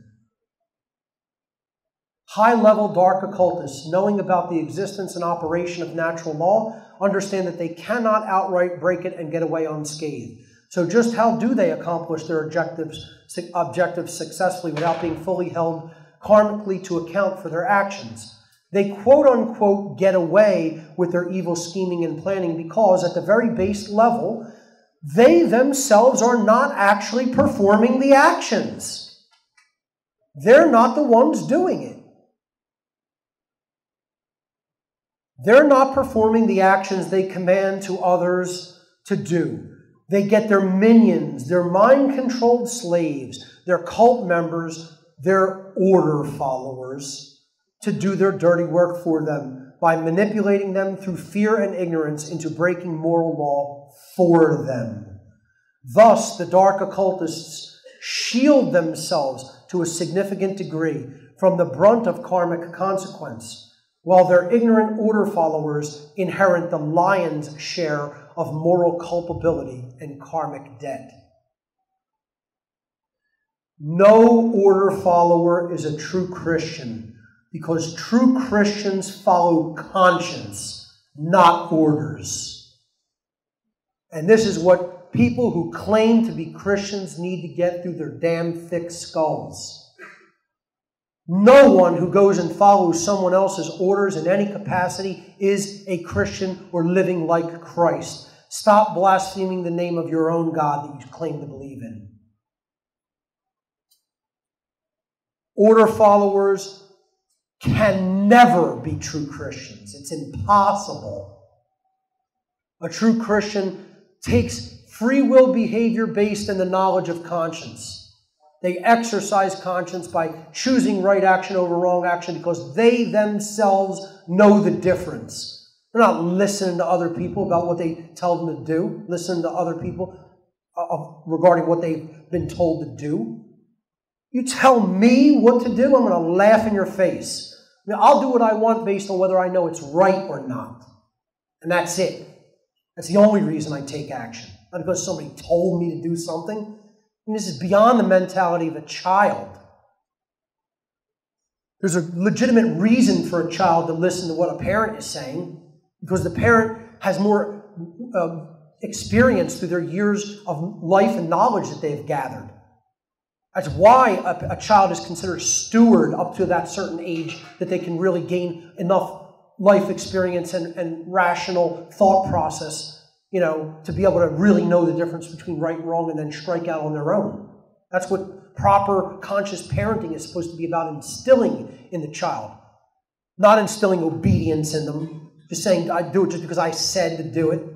High-level dark occultists, knowing about the existence and operation of natural law, understand that they cannot outright break it and get away unscathed. So just how do they accomplish their objectives successfully without being fully held karmically to account for their actions? They quote-unquote get away with their evil scheming and planning because at the very base level, they themselves are not actually performing the actions. They're not the ones doing it. They're not performing the actions they command to others to do. They get their minions, their mind-controlled slaves, their cult members, their order followers to do their dirty work for them by manipulating them through fear and ignorance into breaking moral law for them. Thus, the dark occultists shield themselves to a significant degree from the brunt of karmic consequence, while their ignorant order followers inherit the lion's share of moral culpability and karmic debt. No order follower is a true Christian because true Christians follow conscience, not orders. And this is what people who claim to be Christians need to get through their damn thick skulls. No one who goes and follows someone else's orders in any capacity is a Christian or living like Christ. Stop blaspheming the name of your own God that you claim to believe in. Order followers can never be true Christians. It's impossible. A true Christian takes free will behavior based in the knowledge of conscience. They exercise conscience by choosing right action over wrong action because they themselves know the difference. They're not listening to other people about what they tell them to do, listening to other people regarding what they've been told to do. You tell me what to do, I'm going to laugh in your face. I mean, I'll do what I want based on whether I know it's right or not. And that's it. That's the only reason I take action. Not because somebody told me to do something. And this is beyond the mentality of a child. There's a legitimate reason for a child to listen to what a parent is saying because the parent has more experience through their years of life and knowledge that they've gathered. That's why a child is considered a steward up to that certain age that they can really gain enough life experience and rational thought process, to be able to really know the difference between right and wrong and then strike out on their own. That's what proper conscious parenting is supposed to be about, instilling in the child. Not instilling obedience in them, just saying, I do it just because I said to do it.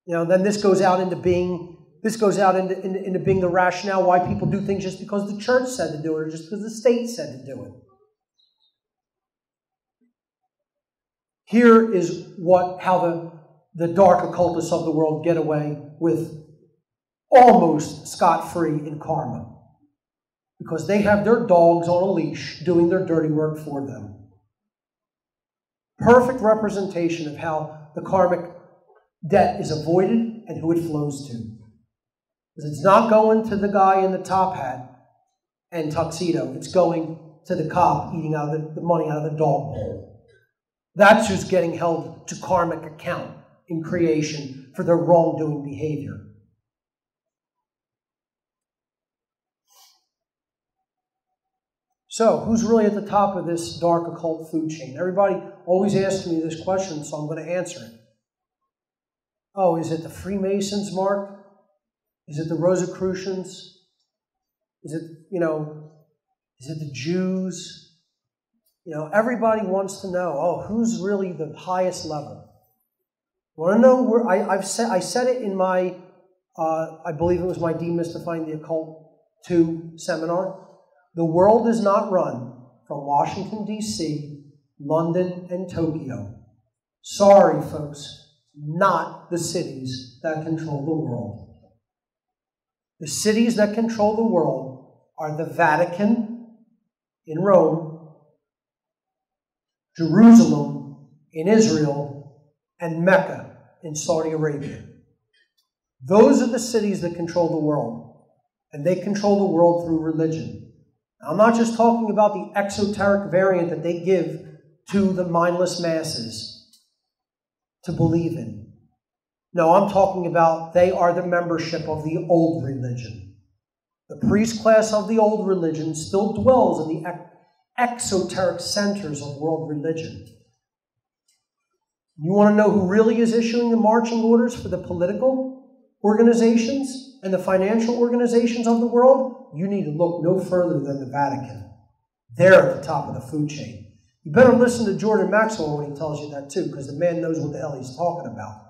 Then this goes out into being the rationale why people do things just because the church said to do it or just because the state said to do it. Here is how the dark occultists of the world get away with almost scot-free in karma. Because they have their dogs on a leash doing their dirty work for them. Perfect representation of how the karmic debt is avoided and who it flows to. Because it's not going to the guy in the top hat and tuxedo. It's going to the cop eating out of the money out of the dog bowl. That's who's getting held to karmic account in creation for their wrongdoing behavior. So, who's really at the top of this dark occult food chain? Everybody always asks me this question, so I'm going to answer it. Oh, is it the Freemasons, Mark? Is it the Rosicrucians? Is it, is it the Jews? Everybody wants to know, oh, who's really the highest level? Want to know where? I said it in my, I believe it was my Demystifying the Occult 2 seminar. The world is not run from Washington, D.C., London, and Tokyo. Sorry, folks, not the cities that control the world. The cities that control the world are the Vatican in Rome, Jerusalem in Israel, and Mecca in Saudi Arabia. Those are the cities that control the world, and they control the world through religion. Now, I'm not just talking about the exoteric variant that they give to the mindless masses to believe in. No, I'm talking about they are the membership of the old religion. The priest class of the old religion still dwells in the exoteric centers of world religion. You want to know who really is issuing the marching orders for the political organizations and the financial organizations of the world? You need to look no further than the Vatican. They're at the top of the food chain. You better listen to Jordan Maxwell when he tells you that too, because the man knows what the hell he's talking about.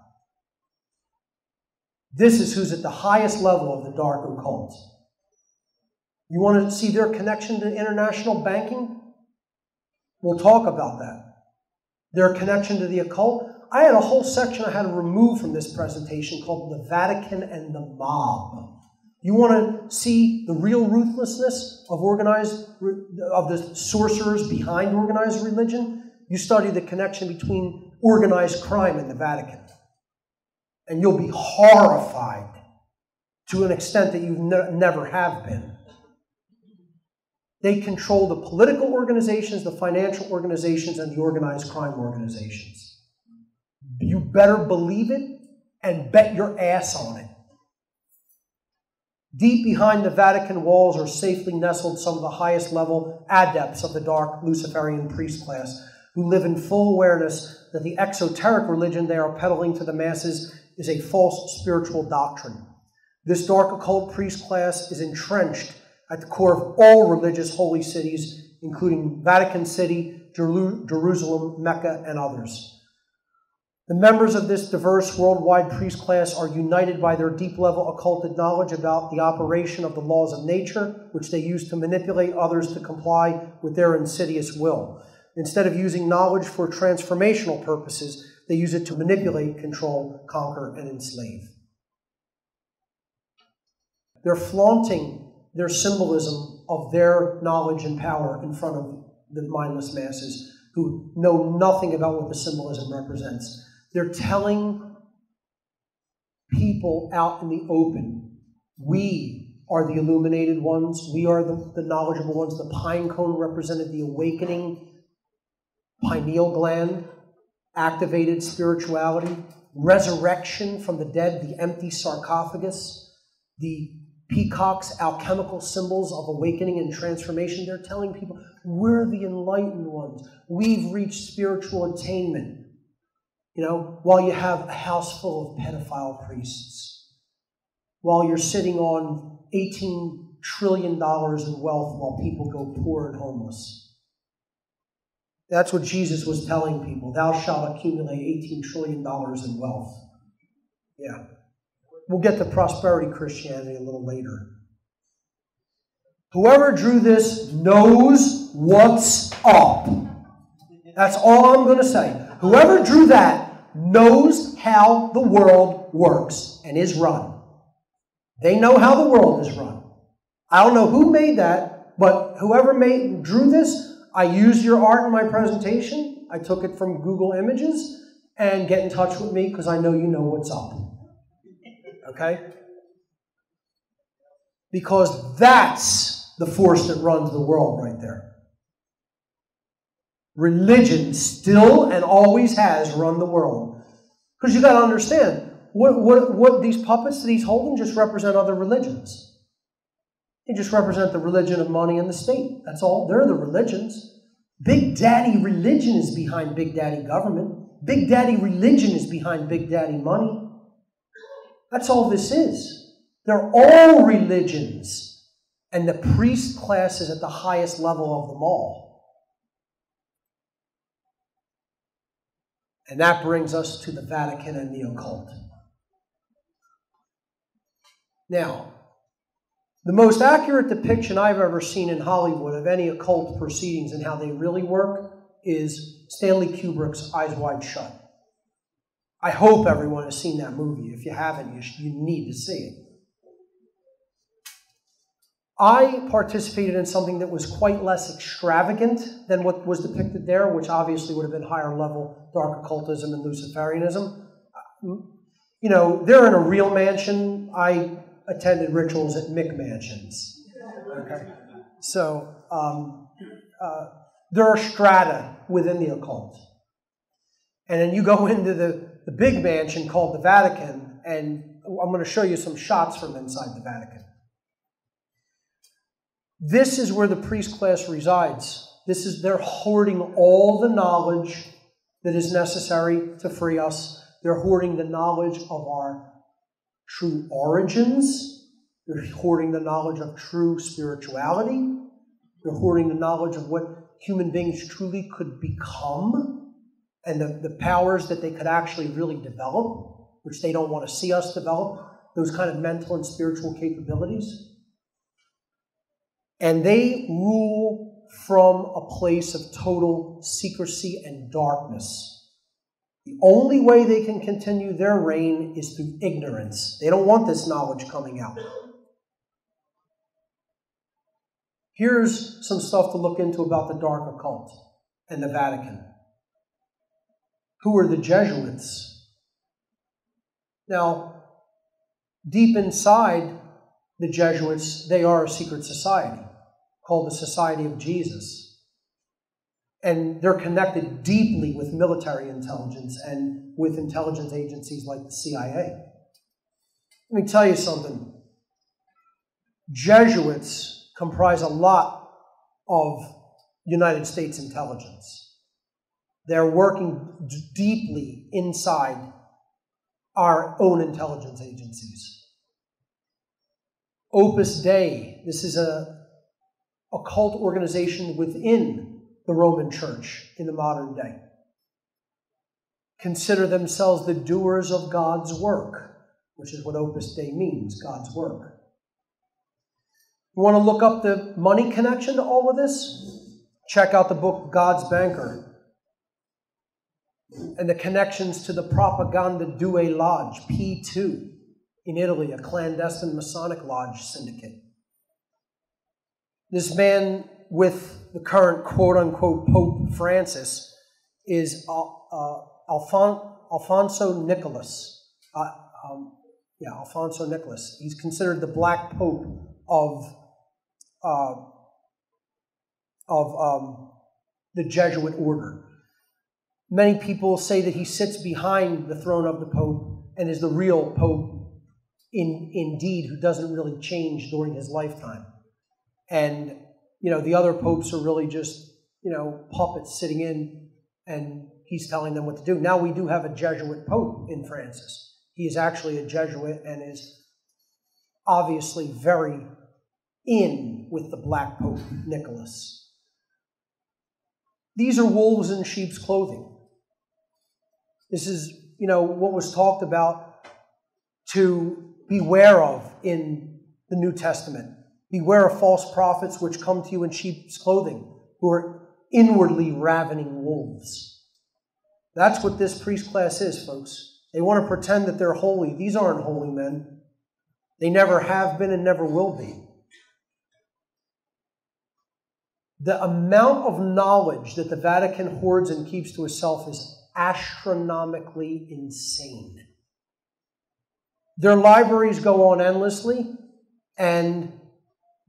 This is who's at the highest level of the dark occult. You want to see their connection to international banking? We'll talk about that. Their connection to the occult. I had a whole section I had to remove from this presentation called The Vatican and the Mob. You want to see the real ruthlessness of the sorcerers behind organized religion? You study the connection between organized crime and the Vatican. And you'll be horrified to an extent that you never have been. They control the political organizations, the financial organizations, and the organized crime organizations. You better believe it and bet your ass on it. Deep behind the Vatican walls are safely nestled some of the highest level adepts of the dark Luciferian priest class who live in full awareness that the exoteric religion they are peddling to the masses is a false spiritual doctrine. This dark occult priest class is entrenched at the core of all religious holy cities, including Vatican City, Jerusalem, Mecca, and others. The members of this diverse worldwide priest class are united by their deep-level occulted knowledge about the operation of the laws of nature, which they use to manipulate others to comply with their insidious will. Instead of using knowledge for transformational purposes, they use it to manipulate, control, conquer, and enslave. They're flaunting their symbolism of their knowledge and power in front of the mindless masses who know nothing about what the symbolism represents. They're telling people out in the open, we are the illuminated ones, we are the knowledgeable ones. The pine cone represented the awakening pineal gland, activated spirituality, resurrection from the dead, the empty sarcophagus, the peacock's alchemical symbols of awakening and transformation. They're telling people, we're the enlightened ones. We've reached spiritual attainment. While you have a house full of pedophile priests, while you're sitting on $18 trillion in wealth while people go poor and homeless. That's what Jesus was telling people. Thou shalt accumulate $18 trillion in wealth. Yeah. We'll get to prosperity Christianity a little later. Whoever drew this knows what's up. That's all I'm going to say. Whoever drew that knows how the world works and is run. They know how the world is run. I don't know who made that, but whoever drew this, I used your art in my presentation. I took it from Google Images, and get in touch with me because I know you know what's up. Okay? Because that's the force that runs the world right there. Religion still and always has run the world. Because you got to understand, what these puppets that he's holding just represent other religions. They just represent the religion of money and the state. That's all. They're the religions. Big Daddy religion is behind Big Daddy government. Big Daddy religion is behind Big Daddy money. That's all this is. They're all religions. And the priest class is at the highest level of them all. And that brings us to the Vatican and the occult. Now, the most accurate depiction I've ever seen in Hollywood of any occult proceedings and how they really work is Stanley Kubrick's Eyes Wide Shut. I hope everyone has seen that movie. If you haven't, you need to see it. I participated in something that was quite less extravagant than what was depicted there, which obviously would have been higher level dark occultism and Luciferianism. You know, they're in a real mansion. I attended rituals at McMansions. Okay? So there are strata within the occult. And then you go into the big mansion called the Vatican, and I'm going to show you some shots from inside the Vatican. This is where the priest class resides. They're hoarding all the knowledge that is necessary to free us. They're hoarding the knowledge of our true origins. They're hoarding the knowledge of true spirituality. They're hoarding the knowledge of what human beings truly could become and the powers that they could actually really develop, which they don't want to see us develop, those kind of mental and spiritual capabilities. And they rule from a place of total secrecy and darkness. The only way they can continue their reign is through ignorance. They don't want this knowledge coming out. Here's some stuff to look into about the dark occult and the Vatican. Who are the Jesuits? Now, deep inside the Jesuits, they are a secret society called the Society of Jesus. And they're connected deeply with military intelligence and with intelligence agencies like the CIA. Let me tell you something. Jesuits comprise a lot of United States intelligence. They're working deeply inside our own intelligence agencies. Opus Dei, this is a occult organization within the Roman Church in the modern day. Consider themselves the doers of God's work, which is what Opus Dei means, God's work. You want to look up the money connection to all of this? Check out the book God's Banker and the connections to the Propaganda Due Lodge, P2, in Italy, a clandestine Masonic lodge syndicate. This man with the current quote-unquote Pope Francis is Alfonso Nicholas. Alfonso Nicholas. He's considered the Black Pope of the Jesuit order. Many people say that he sits behind the throne of the Pope and is the real Pope indeed, who doesn't really change during his lifetime. And, you know, the other popes are really just, you know, puppets sitting in, and he's telling them what to do. Now we do have a Jesuit Pope in Francis. He is actually a Jesuit and is obviously very in with the Black Pope, Nicholas. These are wolves in sheep's clothing. This is, you know, what was talked about to beware of in the New Testament. Beware of false prophets which come to you in sheep's clothing, who are inwardly ravening wolves. That's what this priest class is, folks. They want to pretend that they're holy. These aren't holy men. They never have been and never will be. The amount of knowledge that the Vatican hoards and keeps to itself is astronomically insane. Their libraries go on endlessly, and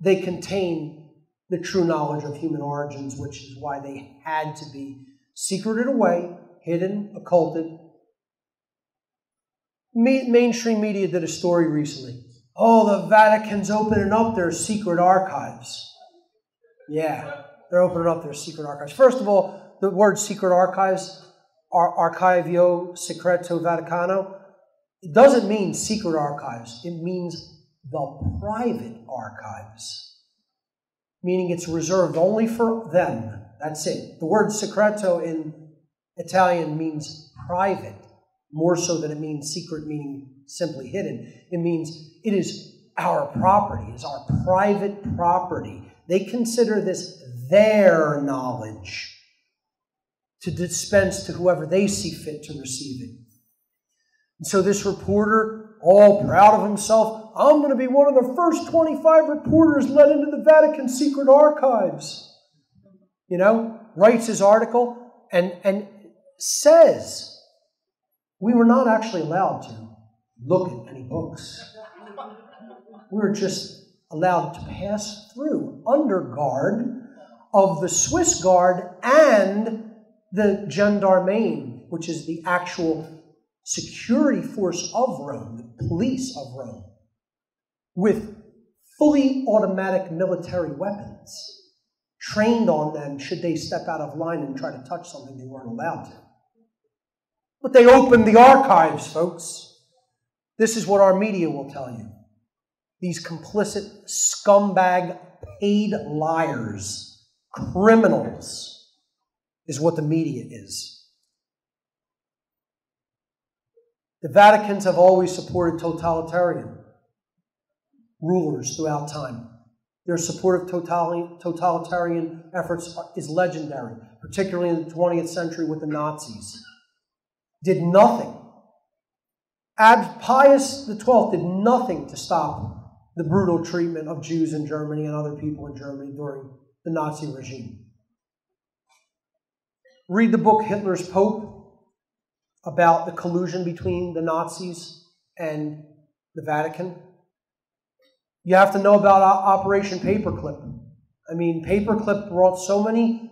they contain the true knowledge of human origins, which is why they had to be secreted away, hidden, occulted. Mainstream media did a story recently Oh, the Vatican's opening up their secret archives. Yeah, they're opening up their secret archives. First of all, the word secret archives, Archivio Secreto Vaticano, it doesn't mean secret archives. It means the private archives, meaning it's reserved only for them. That's it. The word secreto in Italian means private, more so than it means secret, meaning simply hidden. It means it is our property, it's our private property. They consider this their knowledge to dispense to whoever they see fit to receive it. And so this reporter, all proud of himself, I'm going to be one of the first 25 reporters let into the Vatican secret archives. You know, writes his article and says, we were not actually allowed to look at any books. We were just allowed to pass through under guard of the Swiss Guard and the Gendarmerie, which is the actual security force of Rome, the police of Rome, with fully automatic military weapons, trained on them should they step out of line and try to touch something they weren't allowed to. But they opened the archives, folks. This is what our media will tell you. These complicit, scumbag, paid liars, criminals, is what the media is. The Vaticans have always supported totalitarian rulers throughout time. Their support of totalitarian efforts is legendary, particularly in the 20th century with the Nazis. Did nothing. Pius XII did nothing to stop the brutal treatment of Jews in Germany and other people in Germany during the Nazi regime. Read the book Hitler's Pope about the collusion between the Nazis and the Vatican. You have to know about Operation Paperclip. I mean, Paperclip brought so many,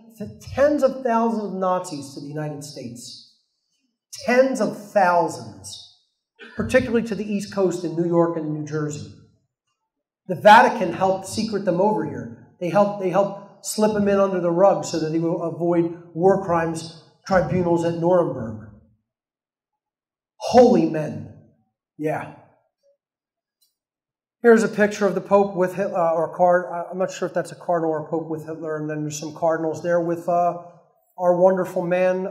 tens of thousands of Nazis to the United States. Tens of thousands. Particularly to the East Coast in New York and New Jersey. The Vatican helped secret them over here. They helped slip them in under the rug so that they would avoid war crimes tribunals at Nuremberg. Holy men. Yeah. Here's a picture of the Pope with Hitler, I'm not sure if that's a cardinal or a Pope with Hitler, and then there's some cardinals there with our wonderful man,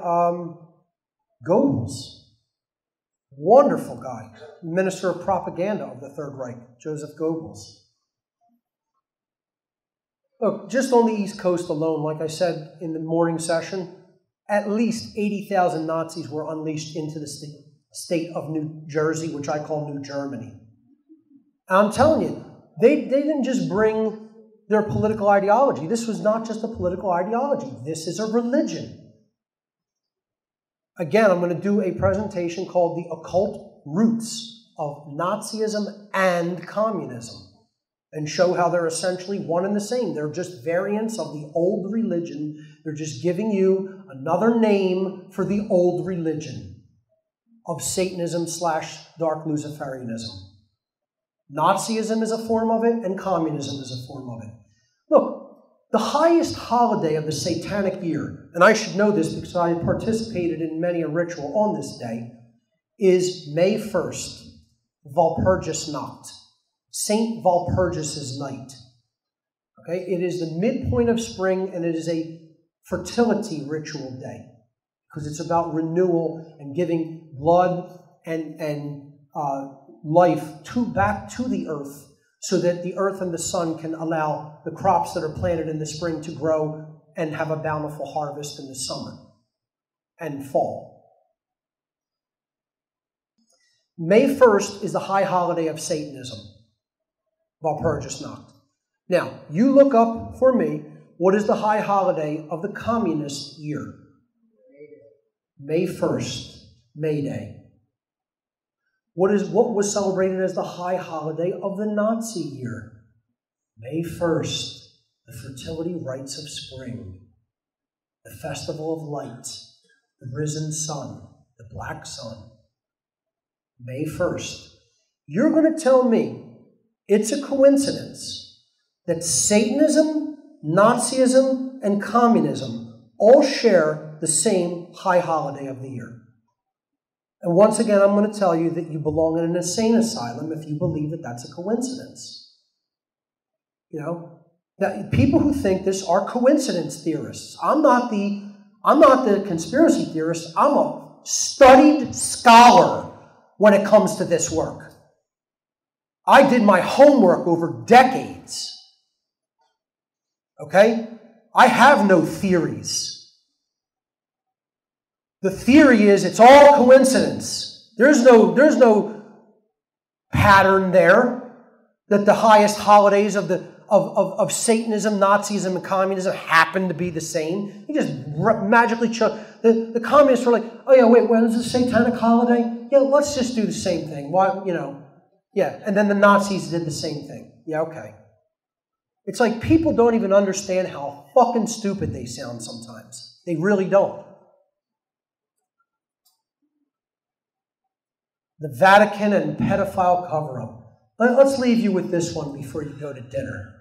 Goebbels. Wonderful guy. Minister of Propaganda of the Third Reich, Joseph Goebbels. Look, just on the East Coast alone, like I said in the morning session, at least 80,000 Nazis were unleashed into the state of New Jersey, which I call New Germany. And I'm telling you, they didn't just bring their political ideology. This was not just a political ideology. This is a religion. Again, I'm going to do a presentation called The Occult Roots of Nazism and Communism and show how they're essentially one and the same. They're just variants of the old religion. They're just giving you another name for the old religion of Satanism / dark Luciferianism. Nazism is a form of it, and communism is a form of it. Look, the highest holiday of the Satanic year, and I should know this because I participated in many a ritual on this day, is May 1st, Walpurgisnacht, Saint Walpurgis's night. Okay, it is the midpoint of spring, and it is a fertility ritual day because it's about renewal and giving blood and life back to the earth, so that the earth and the sun can allow the crops that are planted in the spring to grow and have a bountiful harvest in the summer and fall. May 1st is the high holiday of Satanism, Walpurgisnacht. Now, you look up for me, what is the high holiday of the communist year? May 1st, May Day. What was celebrated as the high holiday of the Nazi year? May 1st, the fertility rites of spring, the festival of lights, the risen sun, the black sun. May 1st. You're going to tell me it's a coincidence that Satanism, Nazism, and communism all share the same high holiday of the year. And once again, I'm going to tell you that you belong in an insane asylum if you believe that that's a coincidence. You know, now, people who think this are coincidence theorists. I'm not the conspiracy theorist. I'm a studied scholar when it comes to this work. I did my homework over decades. Okay? I have no theories. The theory is it's all coincidence. There's no pattern there that the highest holidays of Satanism, Nazism, and communism happen to be the same. You just magically chose. The communists were like, oh yeah, wait, when is the satanic holiday? Yeah, let's just do the same thing. Why, you know? Yeah, and then the Nazis did the same thing. Yeah, okay. It's like people don't even understand how fucking stupid they sound sometimes. They really don't. The Vatican and pedophile cover-up. Let's leave you with this one before you go to dinner.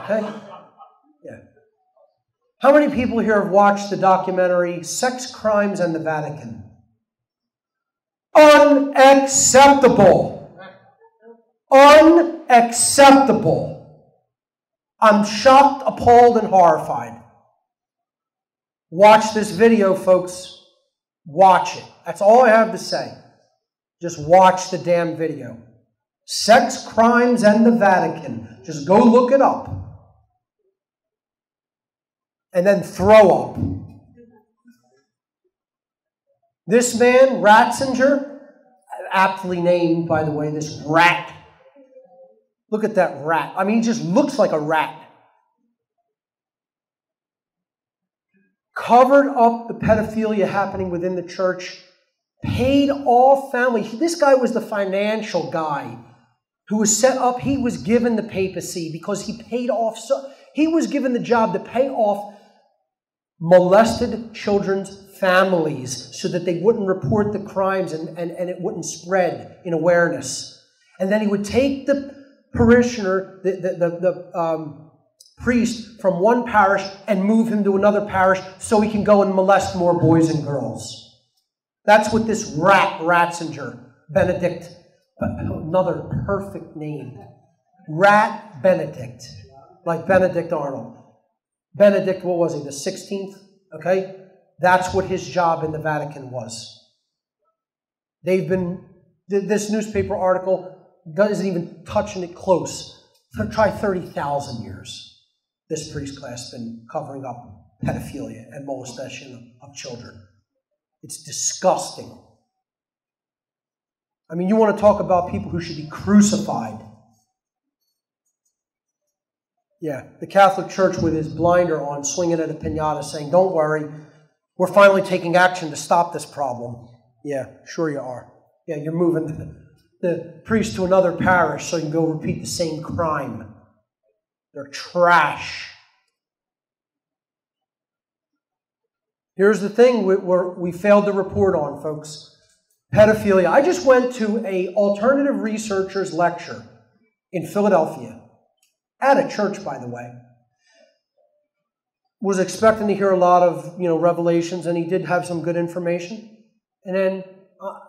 Okay? Yeah. How many people here have watched the documentary Sex Crimes and the Vatican? Unacceptable. Unacceptable. I'm shocked, appalled, and horrified. Watch this video, folks. Watch it. That's all I have to say. Just watch the damn video. Sex Crimes and the Vatican. Just go look it up. And then throw up. This man, Ratzinger, aptly named, by the way, this rat. Look at that rat. I mean, he just looks like a rat. Covered up the pedophilia happening within the church, paid off family. This guy was the financial guy who was set up. He was given the papacy because he paid off. He was given the job to pay off molested children's families so that they wouldn't report the crimes and it wouldn't spread in awareness. And then he would take the parishioner, the priest from one parish and move him to another parish so he can go and molest more boys and girls. That's what this rat, Ratzinger, Benedict, another perfect name. Rat Benedict, like Benedict Arnold. Benedict, what was he, the 16th? Okay? That's what his job in the Vatican was. This newspaper article isn't even touching it close. Try 30,000 years. This priest class has been covering up pedophilia and molestation of children. It's disgusting. I mean, you want to talk about people who should be crucified. Yeah, the Catholic Church with his blinder on, swinging at a piñata, saying, don't worry, we're finally taking action to stop this problem. Yeah, sure you are. Yeah, you're moving the priest to another parish so you can go repeat the same crime. They're trash. Here's the thing we failed to report on, folks. Pedophilia. I just went to an alternative researchers lecture in Philadelphia. At a church, by the way. Was expecting to hear a lot of, revelations, and he did have some good information. And then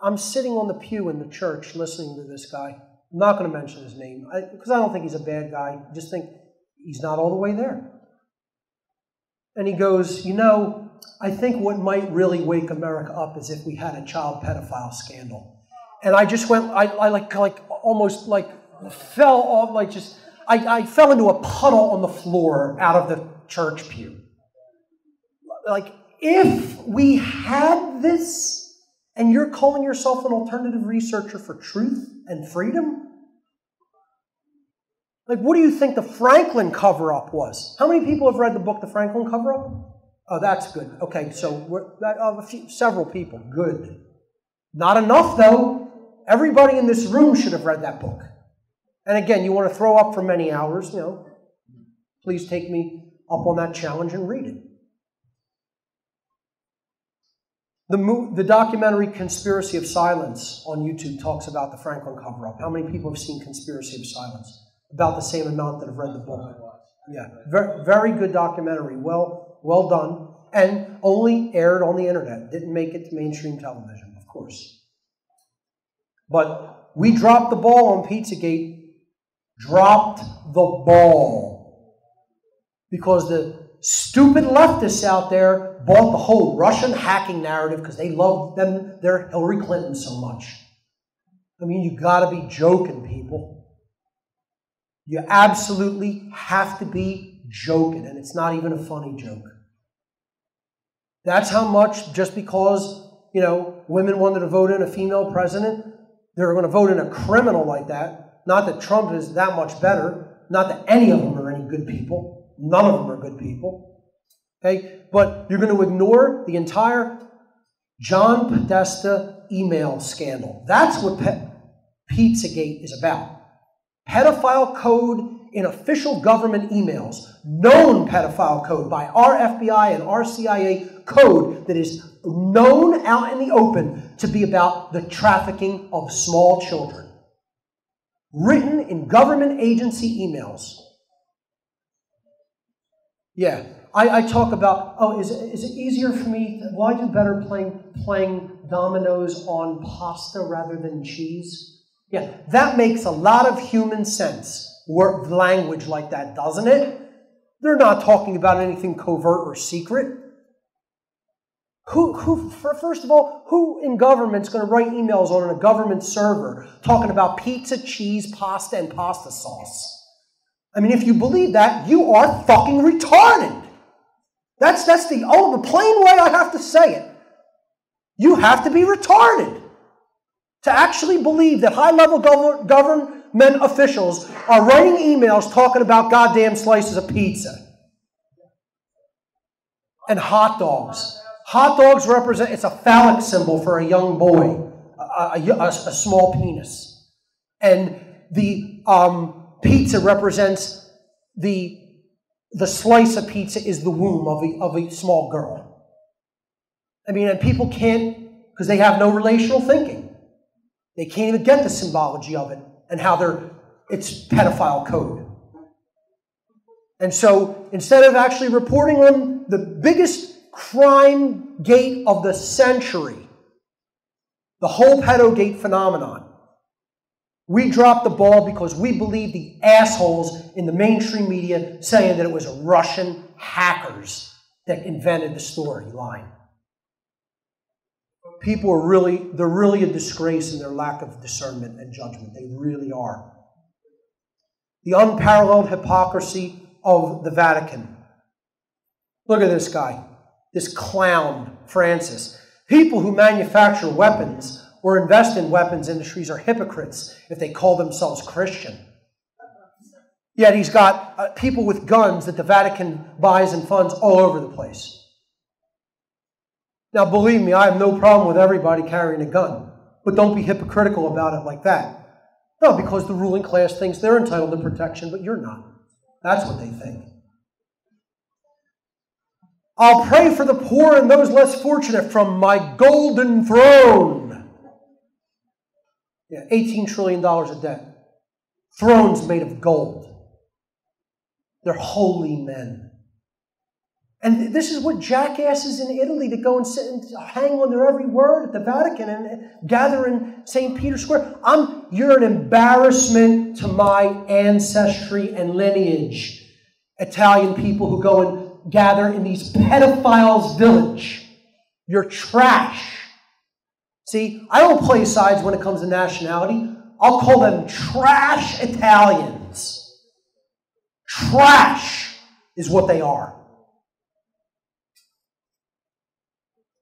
I'm sitting on the pew in the church listening to this guy. I'm not going to mention his name because I don't think he's a bad guy. I just think he's not all the way there. And he goes, I think what might really wake America up is if we had a child pedophile scandal. And I just went, I almost fell off, I fell into a puddle on the floor out of the church pew. If we had this, and you're calling yourself an alternative researcher for truth and freedom? What do you think the Franklin cover-up was? How many people have read the book, The Franklin Cover-Up? Oh, that's good. Okay, so several people. Good. Not enough, though. Everybody in this room should have read that book. And again, you want to throw up for many hours, please take me up on that challenge and read it. The documentary Conspiracy of Silence on YouTube talks about the Franklin cover-up. How many people have seen Conspiracy of Silence? About the same amount that have read the book. Yeah, very, very good documentary. Well done. And only aired on the internet. Didn't make it to mainstream television, of course. But we dropped the ball on Pizzagate. Dropped the ball. Because the stupid leftists out there bought the whole Russian hacking narrative because they love their Hillary Clinton so much. I mean, you got to be joking, people. You absolutely have to be joking, and it's not even a funny joke. That's how much, just because, women wanted to vote in a female president, they're going to vote in a criminal like that. Not that Trump is that much better. Not that any of them are any good people. None of them are good people. Okay? But you're going to ignore the entire John Podesta email scandal. That's what Pizzagate is about. Pedophile code in official government emails. Known pedophile code by our FBI and our CIA, code that is known out in the open to be about the trafficking of small children. Written in government agency emails. Yeah, I talk about, is it easier for me, will I do better playing dominoes on pasta rather than cheese? Yeah, that makes a lot of human sense. Language like that, doesn't it? They're not talking about anything covert or secret. First of all, who in government's going to write emails on a government server talking about pizza, cheese, pasta, and pasta sauce? I mean, if you believe that, you are fucking retarded. That's the plain way I have to say it. You have to be retarded to actually believe that high-level government officials are writing emails talking about goddamn slices of pizza and hot dogs. Hot dogs represent, it's a phallic symbol for a young boy, a small penis. And the pizza represents the slice of pizza is the womb of a small girl. I mean, and people can't, because they have no relational thinking. They can't even get the symbology of it and how it's pedophile code. And so instead of actually reporting on the biggest crime gate of the century, the whole pedogate phenomenon, we dropped the ball because we believe the assholes in the mainstream media saying that it was Russian hackers that invented the storyline. People are they're really a disgrace in their lack of discernment and judgment. They really are. The unparalleled hypocrisy of the Vatican. Look at this guy, this clown, Francis. People who manufacture weapons or invest in weapons industries are hypocrites if they call themselves Christian. Yet he's got people with guns that the Vatican buys and funds all over the place. Now, believe me, I have no problem with everybody carrying a gun, but don't be hypocritical about it like that. No, because the ruling class thinks they're entitled to protection, but you're not. That's what they think. I'll pray for the poor and those less fortunate from my golden throne. Yeah, $18 trillion of debt. Thrones made of gold. They're holy men. And this is what jackasses in Italy that go and sit and hang on their every word at the Vatican and gather in St. Peter's Square. You're an embarrassment to my ancestry and lineage. Italian people who go and gather in these pedophiles' village. You're trash. See, I don't play sides when it comes to nationality. I'll call them trash Italians. Trash is what they are.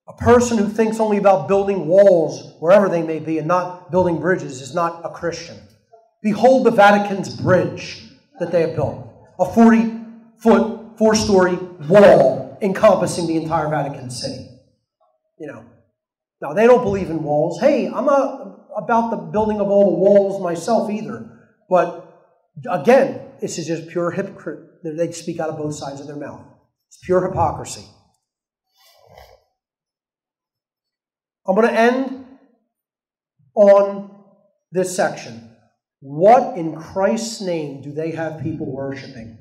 A person who thinks only about building walls, wherever they may be, and not building bridges is not a Christian. Behold the Vatican's bridge that they have built. A 40-foot, 4-story wall encompassing the entire Vatican City. Now, they don't believe in walls. Hey, I'm not about the building of all the walls myself either. But, again, this is just pure hypocrite. They speak out of both sides of their mouth. It's pure hypocrisy. I'm going to end on this section. What in Christ's name do they have people worshiping?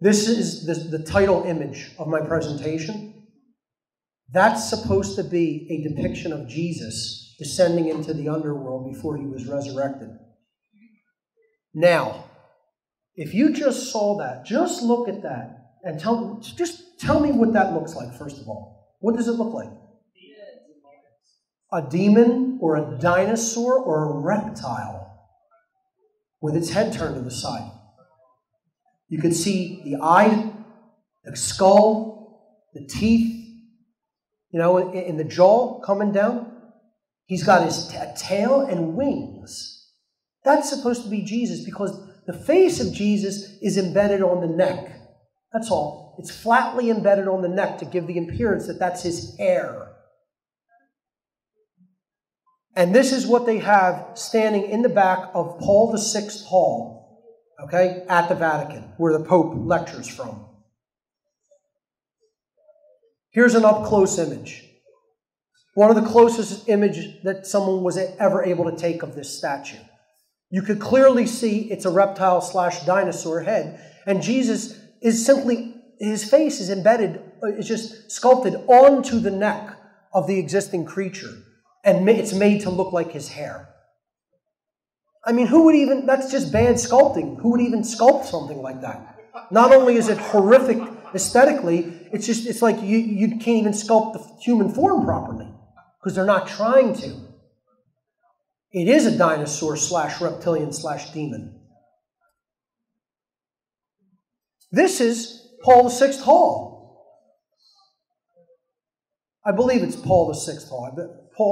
This is the title image of my presentation. That's supposed to be a depiction of Jesus descending into the underworld before he was resurrected. Now, if you just saw that, just look at that and just tell me what that looks like, first of all. What does it look like? A demon or a dinosaur or a reptile with its head turned to the side. You could see the eye, the skull, the teeth, in the jaw coming down. He's got his tail and wings. That's supposed to be Jesus because the face of Jesus is embedded on the neck. That's all. It's flatly embedded on the neck to give the appearance that that's his hair. And this is what they have standing in the back of Paul VI Hall, okay, at the Vatican, where the Pope lectures from. Here's an up-close image. One of the closest images that someone was ever able to take of this statue. You could clearly see it's a reptile/dinosaur head, and Jesus is simply, his face is embedded, it's just sculpted onto the neck of the existing creature. And it's made to look like his hair. I mean, that's just bad sculpting. Who would even sculpt something like that? Not only is it horrific aesthetically, it's like you can't even sculpt the human form properly because they're not trying to. It is a dinosaur/reptilian/demon. This is Paul VI Hall. I believe it's Paul VI Hall.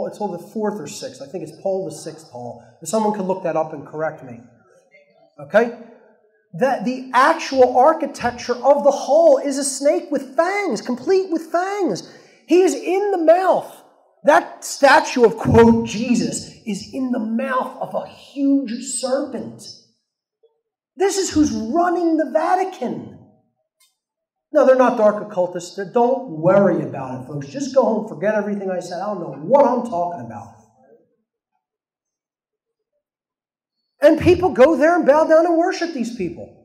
It's all the 4th or 6th. I think it's Paul VI Hall. If someone could look that up and correct me. Okay? That the actual architecture of the hall is a snake with fangs, complete with fangs. He is in the mouth. That statue of, quote, Jesus is in the mouth of a huge serpent. This is who's running the Vatican. No, they're not dark occultists. Don't worry about it, folks. Just go home, forget everything I said. I don't know what I'm talking about. And people go there and bow down and worship these people.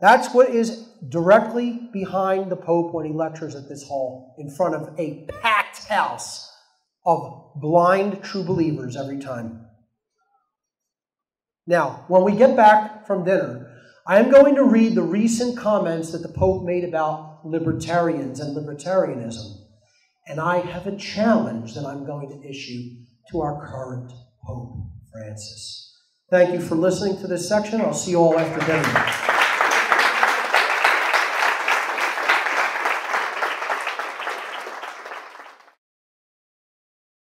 That's what is directly behind the Pope when he lectures at this hall in front of a packed house of blind true believers every time. Now, when we get back from dinner, I am going to read the recent comments that the Pope made about libertarians and libertarianism. And I have a challenge that I'm going to issue to our current Pope Francis. Thank you for listening to this section. I'll see you all after dinner.